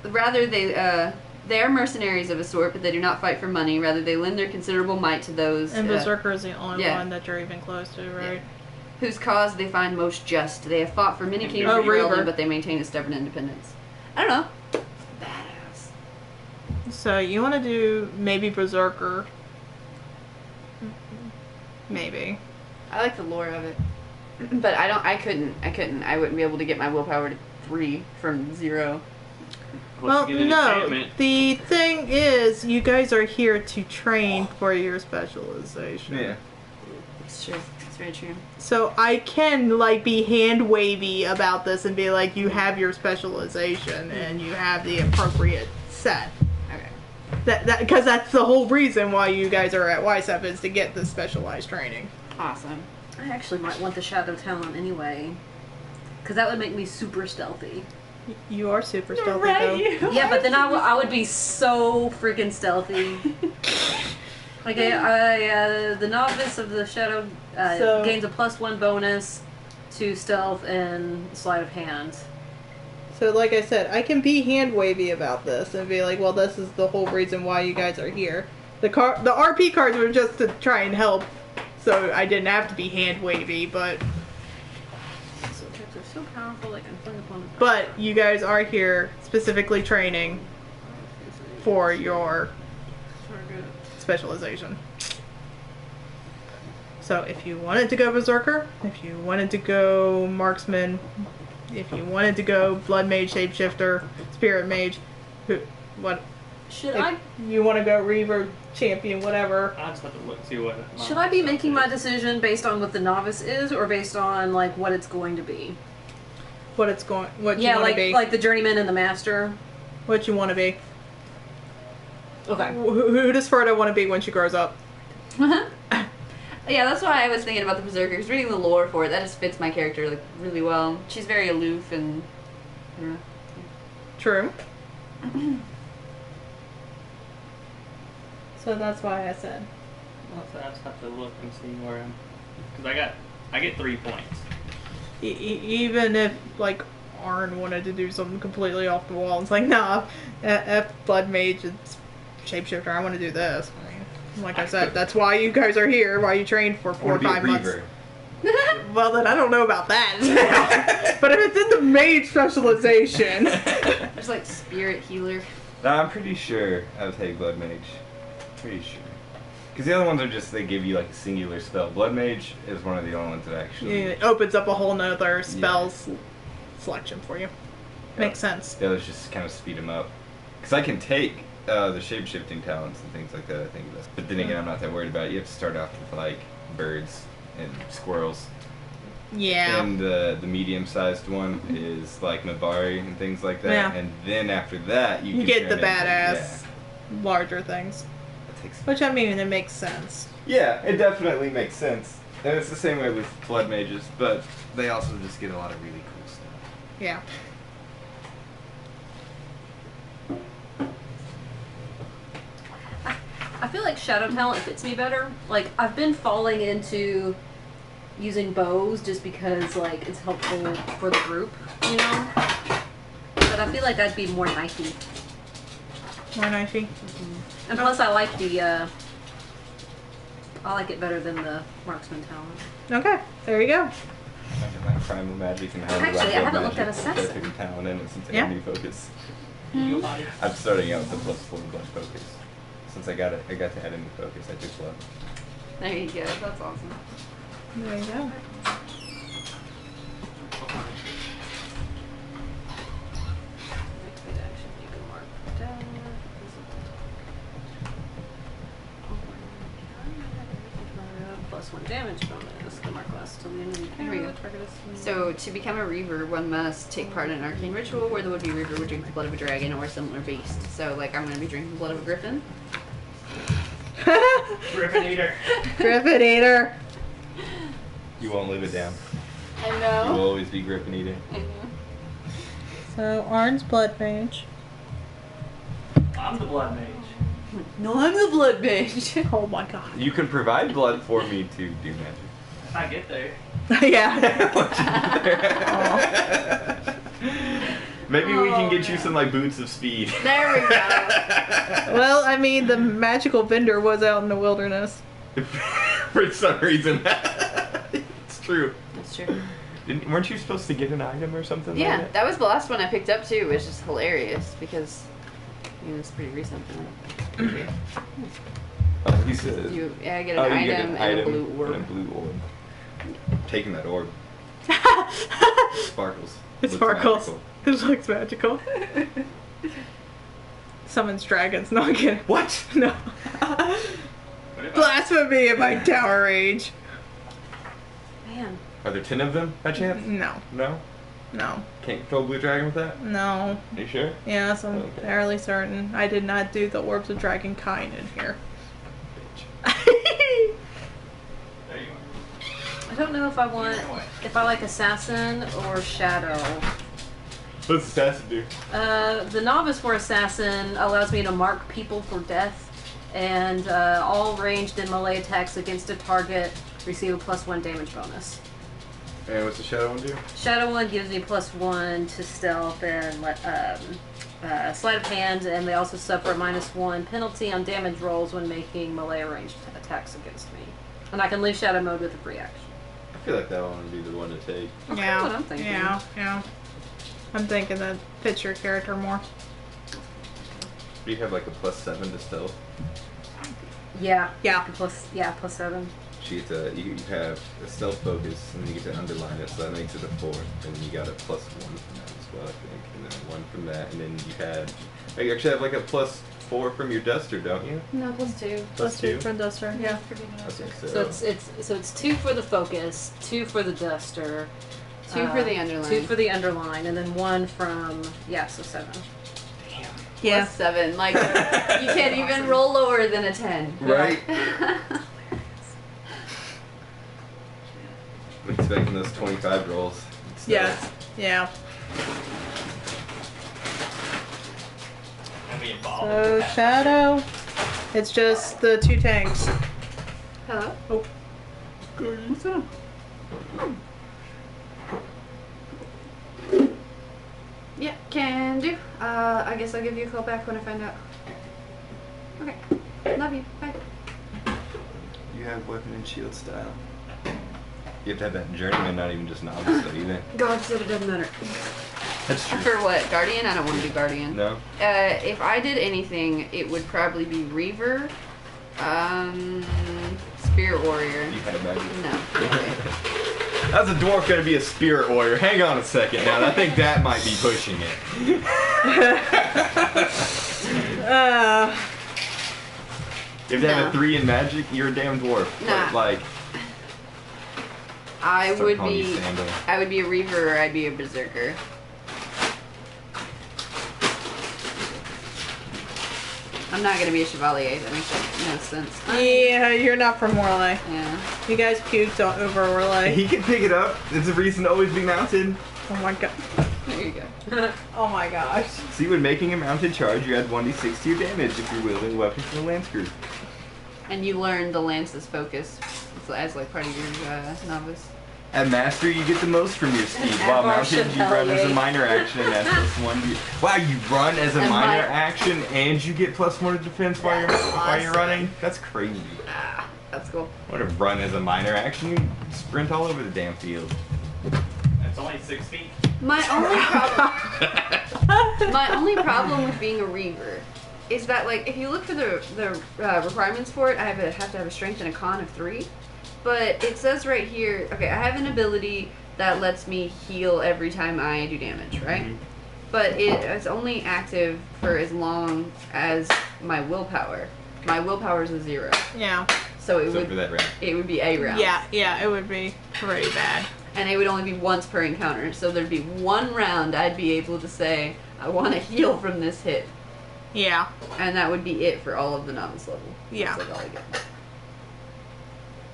Rather, they are mercenaries of a sort, but they do not fight for money. Rather, they lend their considerable might to those... And berserker is the only yeah. one that you're even close to, right? Yeah. Whose cause they find most just. They have fought for many kingdoms of Reaver. Ferelden, but they maintain a stubborn independence. I don't know. Badass. So you want to do maybe berserker? Maybe. I like the lore of it, but I couldn't. I wouldn't be able to get my willpower to 3 from 0. Well, no. The thing is, you guys are here to train for your specialization. Yeah. It's true. It's very true. So I can like be hand wavy about this and be like, you have your specialization and you have the appropriate set. Okay. That because that's the whole reason why you guys are at YSEP is to get this specialized training. Awesome. I actually might want the shadow talent anyway, because that would make me super stealthy. You are super stealthy Right, though. Yeah, but then I would be so freaking stealthy. Okay, the novice of the shadow gains a +1 bonus to stealth and sleight of hand. So like I said, I can be hand wavy about this and be like, well, this is the whole reason why you guys are here. The RP cards were just to try and help, so I didn't have to be hand wavy, but They're so powerful they can fling upon the but you guys are here specifically training for your specialization. So if you wanted to go berserker, if you wanted to go marksman, if you wanted to go blood mage, shapeshifter, spirit mage, what? Should If you want to go Reaver, champion, whatever. I just have to look see what. Should I be making my decision based on what the novice is, or based on like what it's going to be? What you want to be. like the journeyman and the master. What you want to be. Okay. Who does Ferta want to be when she grows up? Yeah, that's why I was thinking about the Berserker. Because reading the lore for it, that just fits my character like really well. She's very aloof and. Yeah. True. So that's why I said. I just have to look and see where I'm. Because I get 3 points. Even if like Arne wanted to do something completely off the wall, it's like nah. F blood mage and shapeshifter. I want to do this. I mean, like I said, that's why you guys are here. Why you trained for 4 or 5 months. Well, then I don't know about that. But if it's in the mage specialization, There's like spirit healer. No, I'm pretty sure I would take Blood Mage. Pretty sure. Because the other ones are just, they give you like a singular spell. Blood Mage is one of the only ones that actually... it opens up a whole nother spells selection for you. Makes sense. The others just kind of speed them up. Because I can take the shape-shifting talents and things like that, I think. But then again, I'm not that worried about it. You have to start off with like birds and squirrels. Yeah. And the medium-sized one is like Mabari and things like that. Yeah. And then after that, you can get the turn into- badass, larger things. That takes Which, I mean, it makes sense. Yeah, it definitely makes sense. And it's the same way with blood mages, but they also just get a lot of really cool stuff. Yeah. I feel like shadow talent fits me better. Like I've been falling into using bows just because like it's helpful for the group, you know. But I feel like I'd be more knifey. More knifey. Mm-hmm. And plus, I like the. I like it better than the marksman talent. Okay, there you go. My primal magic and how Actually, I haven't looked at assassin. talent in it since I Yeah. got new focus. Mm-hmm. I'm starting out with the +4 blood focus. Since I got to add a new focus, I took blood. There you go. That's awesome. There you go. +1 damage bonus. The mark lasts till the end of the There we go. So, to become a Reaver, one must take part in an arcane ritual where the would-be Reaver would drink the blood of a dragon or a similar beast. So, like, I'm going to be drinking the blood of a griffin. Griffin eater. Griffin eater. You won't live it down. I You will know. always be Griffin eater. So, Arne's blood mage. I'm the blood mage. No, I'm the blood mage. Oh my god. You can provide blood for me to do magic. If I get there. Yeah. Maybe we can get you some like boots of speed. There we go. Well, I mean, the magical vendor was out in the wilderness. For some reason. It's true. That's true. Weren't you supposed to get an item or something Yeah, like that? that was the last one I picked up too, which is hilarious because it's pretty recent. Oh, he said. I get an item and a blue orb. And a blue orb. Taking that orb. Sparkles. It Looks sparkles. magical. It looks magical. Summons dragons. No, I'm kidding. What? No. Blasphemy in my tower rage. Man. Are there 10 of them by chance? No. No? No. Can't control blue dragon with that? No. Are you sure? Yes, I'm Okay. fairly certain. I did not do the orbs of dragon kind in here. Bitch. There you I don't know if I want if I like assassin or shadow. What's assassin do? The novice for assassin allows me to mark people for death, and all ranged and melee attacks against a target receive a +1 damage bonus. And what's the shadow one do? Shadow one gives me +1 to stealth and sleight of hand, and they also suffer a -1 penalty on damage rolls when making melee ranged attacks against me. And I can leave shadow mode with a free action. I feel like that one would be the one to take. Okay, Yeah. that's what I'm thinking. Yeah. I'm thinking that fits your character more. Do you have like a +7 to stealth? Yeah. Yeah. +7. She gets you have a stealth focus, and then you get to underline it, so that makes it a 4. And you got a +1 from that as well, I think, and then 1 from that, and then you had. You actually have like a +4 from your duster, don't you? No, +2. +2 from duster. Yeah. Okay, So it's 2 for the focus, 2 for the duster, 2 for the underline. 2 for the underline, and then 1 from so 7. Yeah. +7. Like you can't even roll lower than a 10. Right. I'm expecting those 25 rolls. Yeah. Yeah. So Shadow, it's just the 2 tanks. Hello. Oh. What's up? Yeah, can do. I guess I'll give you a call back when I find out. Okay. Love you. Bye. You have weapon and shield style. You have to have that journeyman, not even just novice though either. God said it doesn't matter. That's true. For what? Guardian? I don't want to do Guardian. No? If I did anything, it would probably be Reaver, Spirit Warrior. You had magic? No. How's a dwarf gonna be a spirit warrior? Hang on a second now. I think that might be pushing it. If they have a 3 in magic, you're a damn dwarf. Nah. Like, I start would calling you be. Sandal. I would be a Reaver or I'd be a Berserker. I'm not gonna be a Chevalier. That makes no sense. Yeah, you're not from Morley. Yeah. You guys puked over Morley. He can pick it up. It's a reason to always be mounted. Oh my god. There you go. Oh my gosh. See, when making a mounted charge, you add 1d6 to your damage if you're wielding a weapon from the lance group. And you learn the lance's focus as like part of your novice. At master, you get the most from your speed. At While bar mounted, you run as a Chevalier. minor action and add +1. Wow, you run as a And minor my- action and you get +1 to defense while you're Awesome. running? That's crazy. Ah, that's cool. What a run as a minor action, you sprint all over the damn field. That's only 6 feet. My only problem with being a Reaver is that, like, if you look for the requirements for it, I have to have a strength and a con of 3. But it says right here, okay, I have an ability that lets me heal every time I do damage, right? Mm-hmm. But it's only active for as long as my willpower. My willpower is a 0, Yeah. so it So would for that round. it would be a round. Yeah, it would be pretty bad. And it would only be once per encounter. So there'd be 1 round I'd be able to say, I want to heal from this hit. Yeah. And that would be it for all of the novice level. Yeah. That's like all I get.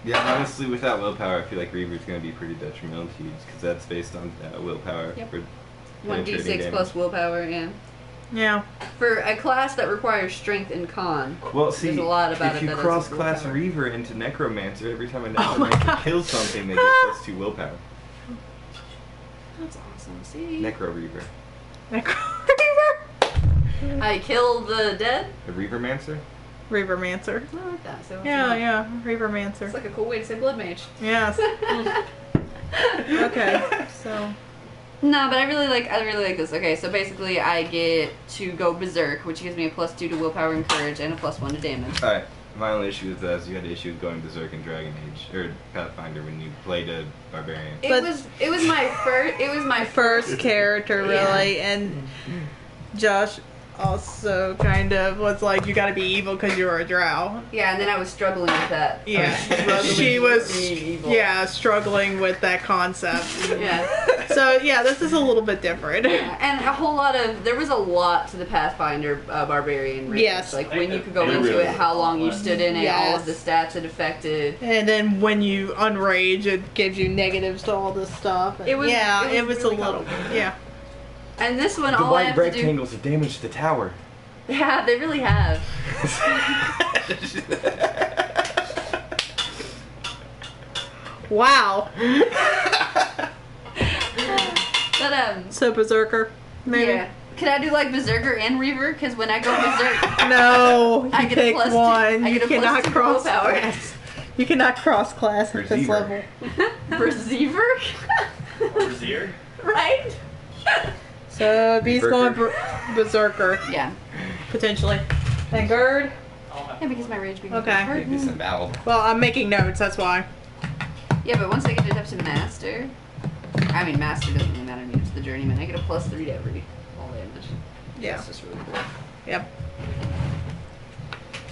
Yeah, honestly, without willpower, I feel like Reaver's going to be pretty detrimental to you because that's based on willpower. Yep. For 1d6 penetrating plus damage. willpower, yeah. Yeah. For a class that requires strength and con, Well, see, there's a lot about if it you that is cross-class willpower. Reaver into Necromancer, every time a Oh my Necromancer God. kills something, they get +2 willpower. That's awesome. See? Necro Reaver. I kill the dead? The Reavermancer? Reavermancer. I like that. So it's Yeah, not- yeah. It's Reavermancer. like a cool way to say blood mage. Yes. Okay. So. No, but I really like this. Okay, so basically I get to go berserk, which gives me a +2 to willpower and courage and a +1 to damage. Alright, my only issue with that is you had an issue with going Berserk in Dragon Age, or Pathfinder when you played a Barbarian. It was my First character, really, and Josh also kind of was like, you gotta be evil because you were a drow. Yeah, and then I was struggling with that. Yeah. Struggling She with was, being evil. yeah, struggling with that concept. Yeah. So, yeah, this is a little bit different. Yeah, and there was a lot to the Pathfinder barbarian race. Yes. Like when you could go It into really it, how long you stood in it, all of Yes. the stats it affected. And then when you unrage, it gives you negatives to all this stuff. And It was- yeah, it was a really little, complicated. yeah. And this one, The all I white have to do. rectangles have damaged the tower. Yeah, they really have. Wow. But So Berserker, maybe? yeah. Can I do like Berserker and Reaver? Because when I go Berserk, No, you I get a pick +2. one. I get You a cannot +2 cross willpower. class. You cannot cross class at this Receiver. level. Berserker, Brazier? right? So B's going Berserker. Berserker, Yeah. potentially. And Gurd, Yeah, because my rage being Okay. Maybe some owl. Well, I'm making notes, that's why. Yeah, but once I get it up to master, master doesn't really matter to me. It's the journeyman. I get a +3 to every all damage. Yeah. That's just really cool. Yep.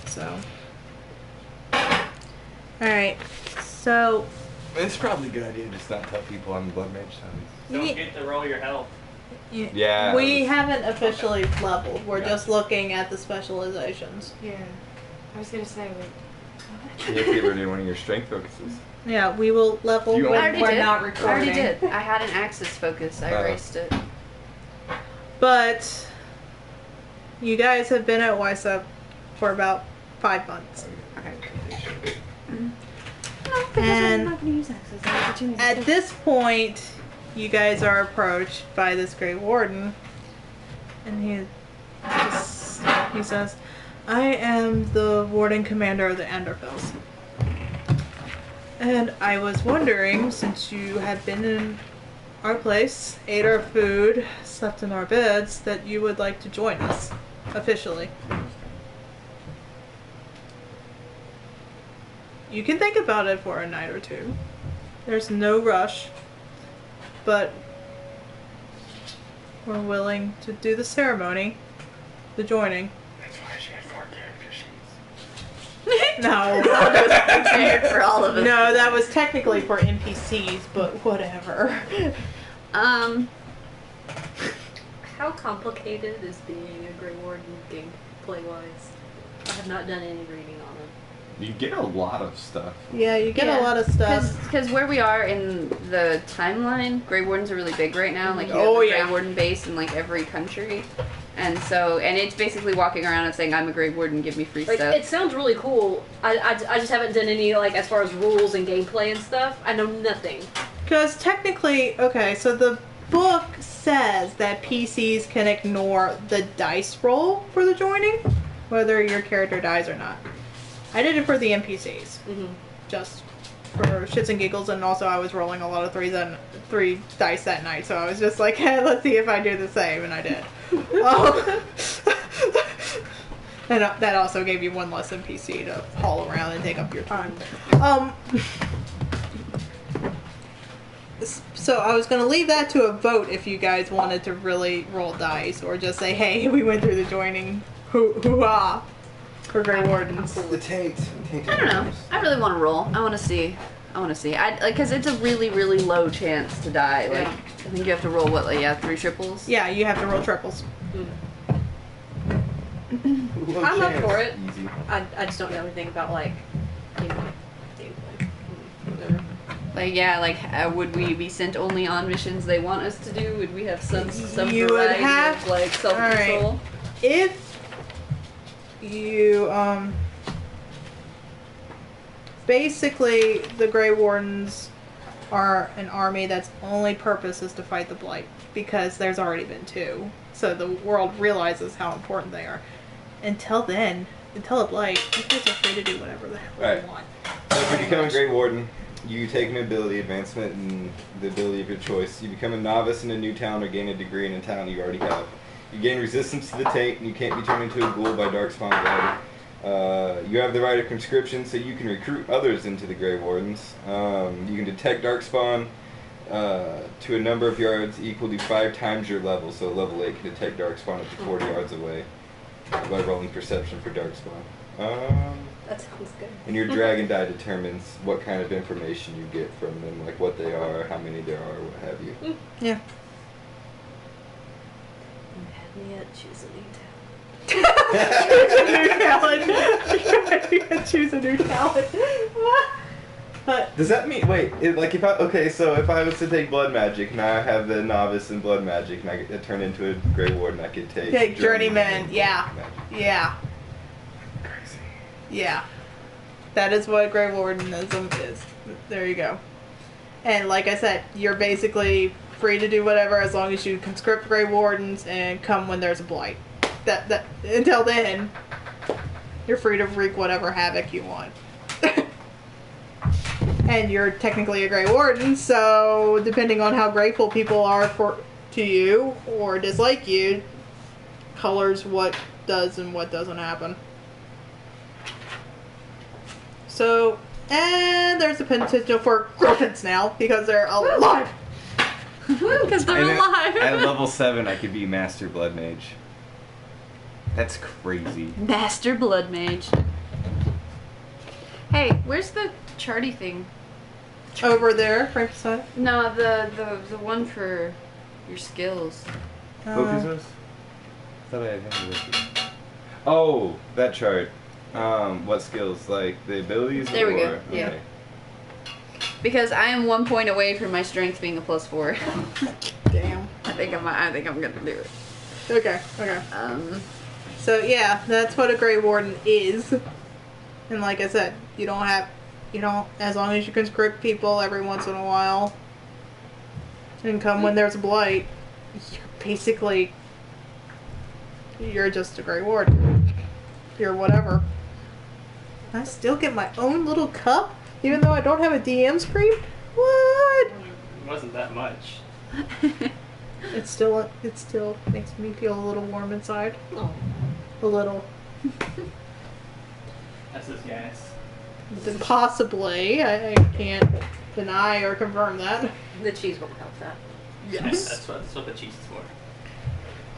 So. Alright. So. It's probably a good idea to just not tell people I'm the blood mage. Don't get to roll your health. Yeah. We haven't officially leveled. We're just looking at the specializations. Yeah. I was gonna say, You have to get rid of one of your strength focuses. Yeah, we will level You when already we're did. not I recording. already did. I had an axis focus. I erased it. But you guys have been at YSUP for about 5 months. Okay. And I'm not gonna use axes. I have opportunity. at this point, you guys are approached by this Great Warden, and he says, "I am the Warden Commander of the Anderfels, and I was wondering, since you have been in our place, ate our food, slept in our beds, that you would like to join us officially." You can think about it for a night or two. There's no rush, but we're willing to do the ceremony, the joining. That's why she had 4 character sheets. No, Prepared for all of us. no, that was technically for NPCs, but whatever. How complicated is being a Grey Warden gameplay wise? I have not done any reading on it. You get a lot of stuff. Yeah, you get a lot of stuff. Because where we are in the timeline, Grey Wardens are really big right now. Like, you have Oh, the yeah. Grey Warden base in like every country. And so, and it's basically walking around and saying, "I'm a Grey Warden, give me free Like, stuff." it sounds really cool. I just haven't done any, like, as far as rules and gameplay and stuff. I know nothing. Because technically, okay, so the book says that PCs can ignore the dice roll for the joining, whether your character dies or not. I did it for the NPCs, just for shits and giggles, and also I was rolling a lot of 3 dice that night, so I was just like, hey, let's see if I do the same, and I did. And that also gave you 1 less NPC to haul around and take up your time. So I was going to leave that to a vote if you guys wanted to really roll dice, or just say, hey, we went through the joining, hoo-ah, for Grey Wardens. The taint. I don't know. I really want to roll. I want to see. Because it's a really, really low chance to die. Like, Yeah. I think you have to roll, 3 triples? Yeah, you have to roll triples. I'm up for it. Easy. I just don't know anything about, like, gameplay. Whatever. Like, yeah, would we be sent only on missions they want us to do? Would we have some You would variety have- of, like, self-control? Alright. If you, basically, the Grey Wardens are an army that's only purpose is to fight the Blight, because there's already been 2. So the world realizes how important they are. Until then, until a Blight, you guys are free to do whatever the hell Right. you want. So if you become a Grey Warden, you take an ability advancement and the ability of your choice. You become a novice in a new town or gain a degree in a town you already have. You gain resistance to the taint, and you can't be turned into a ghoul by Darkspawn Blood. You have the right of conscription, so you can recruit others into the Grey Wardens. You can detect Darkspawn to a number of yards equal to 5 times your level, so level 8 can detect Darkspawn up to 40 yards away by rolling perception for Darkspawn. That sounds good. And your dragon die determines what kind of information you get from them, like what they are, how many there are, what have you. Yeah. You had me at choose a new town. Choose a new talent. But Does that mean, wait, so if I was to take blood magic, now I have the novice in blood magic, and I get to turn into a Grey Warden, I could take journeyman, yeah. magic. Yeah. Crazy. Yeah. That is what Grey Wardenism is. There you go. And like I said, you're basically free to do whatever as long as you conscript Grey Wardens and come when there's a blight. That until then, you're free to wreak whatever havoc you want. And you're technically a Grey Warden, so depending on how grateful people are to you or dislike you, colors what does and what doesn't happen. So, and there's a potential for griffins now because they're alive. Because they're And alive. At level 7, I could be Master Blood Mage. That's crazy. Master Blood Mage. Hey, where's the charty thing? Over there, right beside. No, the one for your skills. Focuses? I thought I had him with you. Oh, that chart. What skills? Like the abilities? There we go, or- yeah. okay. Because I am 1 point away from my strength being a +4. Damn. I think I'm gonna do it. Okay. So yeah, that's what a Grey Warden is. And like I said, you don't, as long as you conscript people every once in a while, and come when there's a blight, you're just a Grey Warden. You're whatever. I still get my own little cup, even though I don't have a DM screen? What? It wasn't that much. It still makes me feel a little warm inside. Oh. A little. That's just gas. Possibly. I can't deny or confirm that. The cheese won't help that. That's what the cheese is for.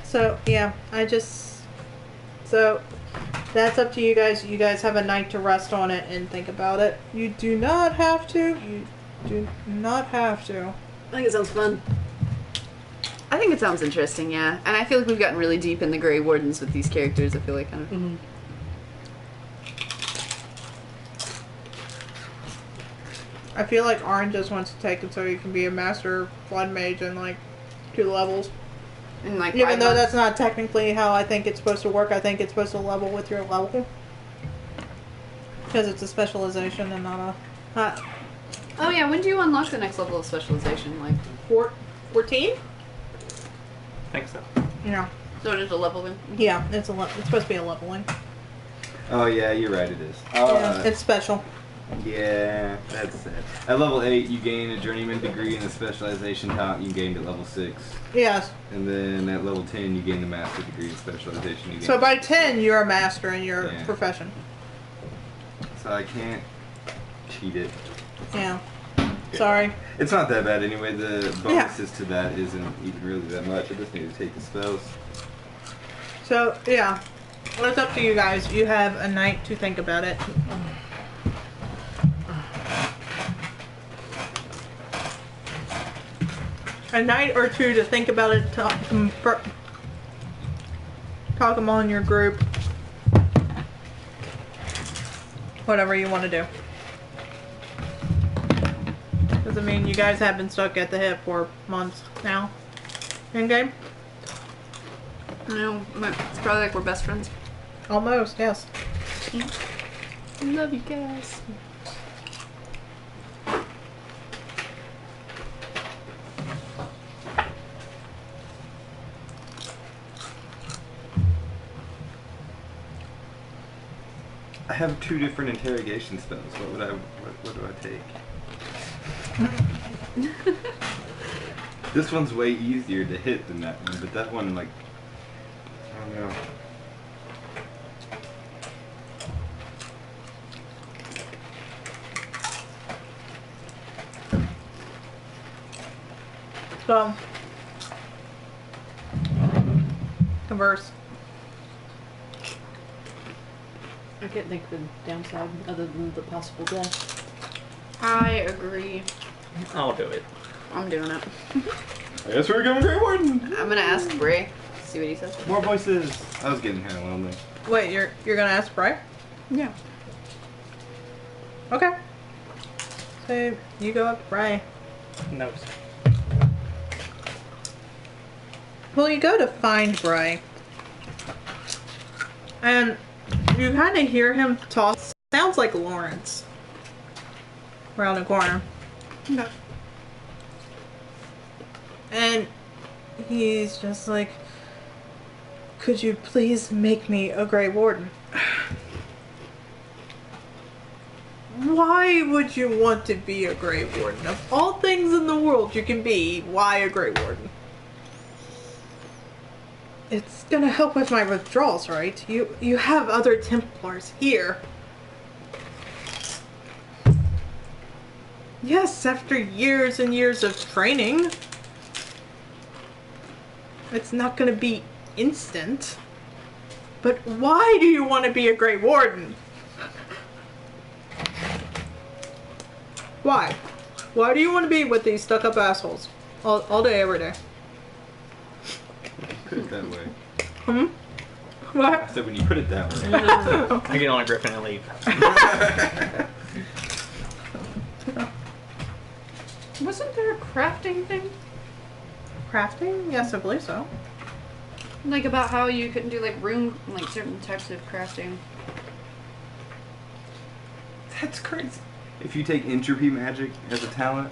So, yeah, So, that's up to you guys. You guys have a night to rest on it and think about it. You do not have to. You do not have to. I think it sounds fun. I think it sounds interesting, yeah. And I feel like we've gotten really deep in the Grey Wardens with these characters. I feel like kind of. Mm-hmm. I feel like Arne just wants to take it so he can be a master blood mage in like 2 levels. In like Even 5 though months. that's not technically how I think it's supposed to work, I think it's supposed to level with your level. Because it's a specialization and not a... Oh yeah, when do you unlock the next level of specialization? Like, 14? I think so. Yeah. so it is a leveling? Yeah, it's supposed to be a leveling. Oh yeah, you're right. It is. Yeah, it's special. Yeah, that's it. At level 8, you gain a journeyman degree in the specialization top. You gained at level 6, Yes. and then at level 10, you gain the master degree in specialization. You So gain- by 10, you're a master in your Yeah. profession. So I can't cheat it. Yeah. Sorry. It's not that bad anyway. The bonuses to that isn't even really that much. I just need to take the spells. So, yeah. Well, it's up to you guys. You have a night to think about it. A night or two to think about it. Talk among your group. Whatever you want to do. Because, I mean, you guys have been stuck at the hip for months now. In-game? No, it's probably like we're best friends. Almost, yes. Love you guys. I have 2 different interrogation spells. What do I take? This one's way easier to hit than that one, but that one, like, I don't know. So, converse. I can't think of the downside other than the possible death. I agree. I'll do it. I'm doing it. I guess we're going Grey Warden! I'm gonna ask Bray. See what he says. More voices! I was getting kind of lonely. Wait, you're gonna ask Bry? Yeah. Okay. So you go up to Bry. No, sir. Well, you go to find Bry, and you kind of hear him talk. Sounds like Lawrence. Around the corner. Okay. And he's just like, could you please make me a Grey Warden? Why would you want to be a Grey Warden? Of all things in the world you can be, why a Grey Warden? It's gonna help with my withdrawals, right? You have other Templars here. Yes, after years and years of training. It's not gonna be instant. But why do you want to be a Grey Warden? Why? Why do you want to be with these stuck-up assholes? All day, every day. Put it that way. Hmm? What? I said when you put it that way. I get on a griffin and leave. Wasn't there a crafting thing? Crafting? Yes, I believe so. Like about how you couldn't do like rune, like certain types of crafting. That's crazy. If you take entropy magic as a talent,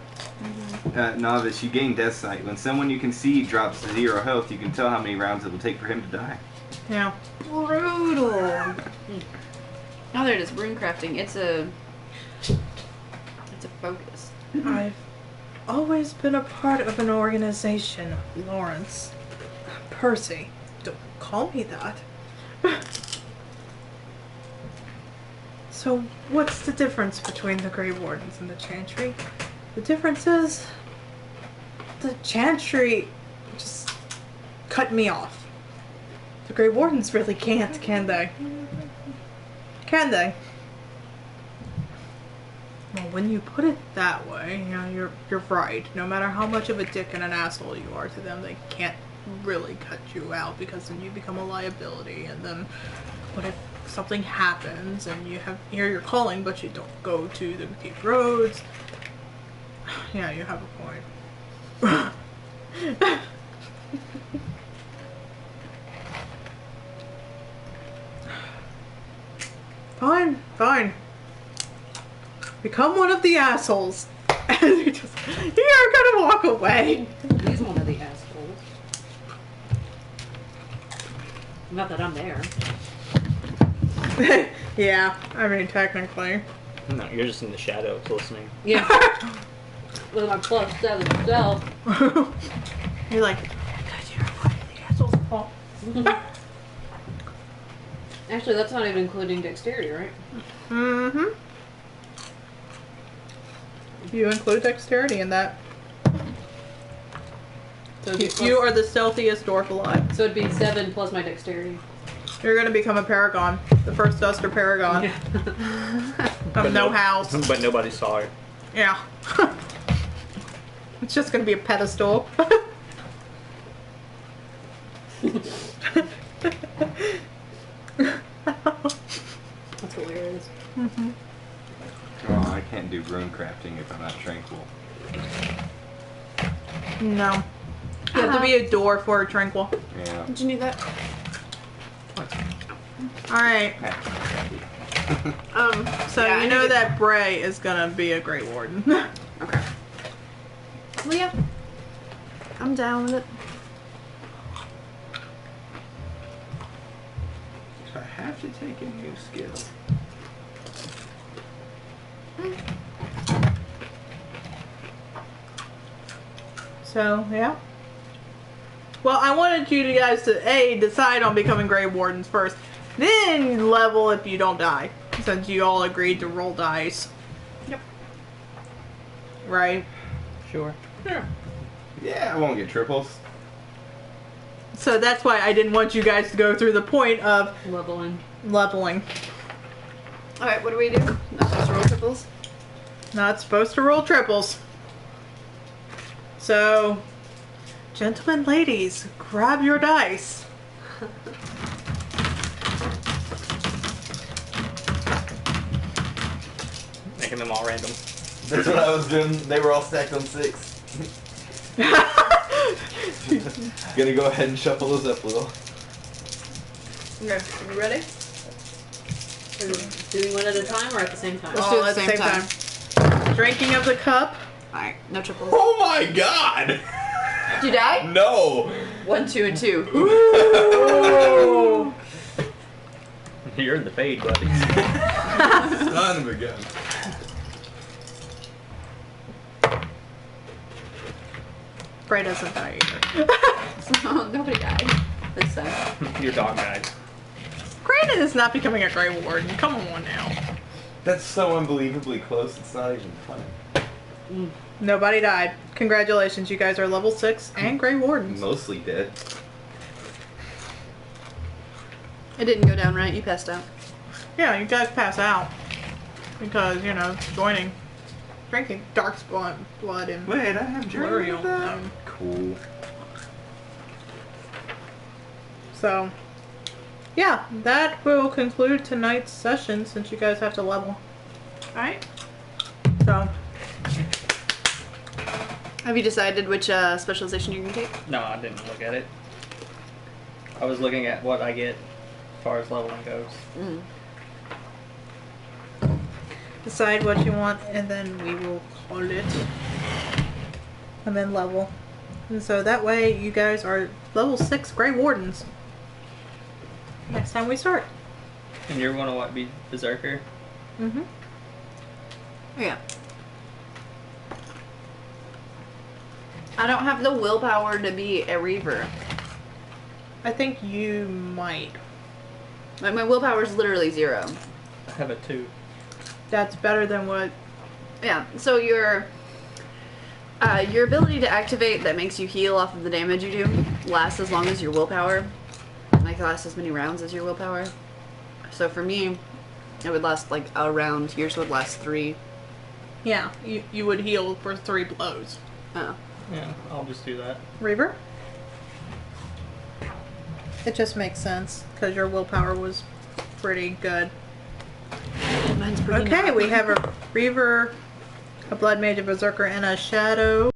novice, you gain death sight. When someone you can see drops to 0 health, you can tell how many rounds it will take for him to die. Yeah. Brutal. Oh, there it is. Rune crafting. It's a focus. I've always been a part of an organization, Lawrence. Percy. Don't call me that. So, what's the difference between the Grey Wardens and the Chantry? The difference is the Chantry just cut me off. The Grey Wardens really can't, can they? Can they? Well, when you put it that way, you know, you're right. No matter how much of a dick and an asshole you are to them, they can't really cut you out because then you become a liability. And then, what if something happens and you hear your calling, but you don't go to the paved roads? Yeah, you have a point. Fine, fine. Become one of the assholes. And you're gonna walk away. He's one of the assholes. Not that I'm there. Yeah, I mean, technically. No, you're just in the shadows listening. Yeah. With my plus 7 self. You're like, because you're one of the assholes. Oh. Actually, that's not even including dexterity, right? Mm-hmm. You include dexterity in that. So it'd be You are the stealthiest dwarf alive. So it'd be 7 plus my dexterity. You're gonna become a paragon. The first Duster paragon. Of no house. But nobody saw it. Yeah. It's just gonna be a pedestal. That's hilarious. Mm-hmm. Oh, I can't do rune crafting if I'm not tranquil. No. You have to be a dwarf or a tranquil. Yeah. Did you need that? Alright. So Yeah, I you know need to- that Bray is gonna be a Grey Warden. Okay. Well, yeah. I'm down with it. So I have to take a new skill. So, yeah. Well, I wanted you guys to, A, decide on becoming Grey Wardens first. Then level if you don't die. Since you all agreed to roll dice. Yep. Right? Sure. Yeah, I won't get triples. So that's why I didn't want you guys to go through the point of Leveling. leveling. Alright, what do we do? Not just roll triples? Not supposed to roll triples. So, gentlemen, ladies, grab your dice. Making them all random. That's what I was doing. They were all stacked on 6. Gonna go ahead and shuffle those up a little. Okay, are you ready? Are we doing one at a time or at the same time? Let's do it All at the same time. Drinking of the cup. Alright, no triples. Oh my god! Did you die? No! 1, 2, and 2. Ooh. You're in the fade, buddy. Son of a gun. Bray doesn't die either. No, nobody died this time. Your dog died. Brandon is not becoming a Grey Warden. Come on now. That's so unbelievably close, it's not even funny. Nobody died. Congratulations, you guys are level 6 and Grey Wardens. Mostly dead. It didn't go down right. You passed out. Yeah, you guys pass out. Because, you know, drinking dark blood and Wait, I have Flurial. Cool. So, yeah, that will conclude tonight's session since you guys have to level. Alright. So, Have you decided which specialization you're going to take? No, I didn't look at it. I was looking at what I get as far as leveling goes. Mm. decide what you want and then we will call it. And then level. And so that way you guys are level 6 Grey Wardens. Next time we start. And you're gonna what, be Berserker? Mm-hmm. Yeah. I don't have the willpower to be a Reaver. I think you might. Like, my willpower is literally 0. I have a 2. That's better than what... Yeah, so your ability to activate that makes you heal off of the damage you do lasts as long as your willpower. Like, it lasts as many rounds as your willpower. So for me, it would last like a round. Yours would last 3. Yeah, you would heal for 3 blows. Oh. Yeah, I'll just do that. Reaver? It just makes sense, because your willpower was pretty good. Mine's pretty Okay, not. we have a Reaver, a Blood Mage, a Berserker, and a Shadow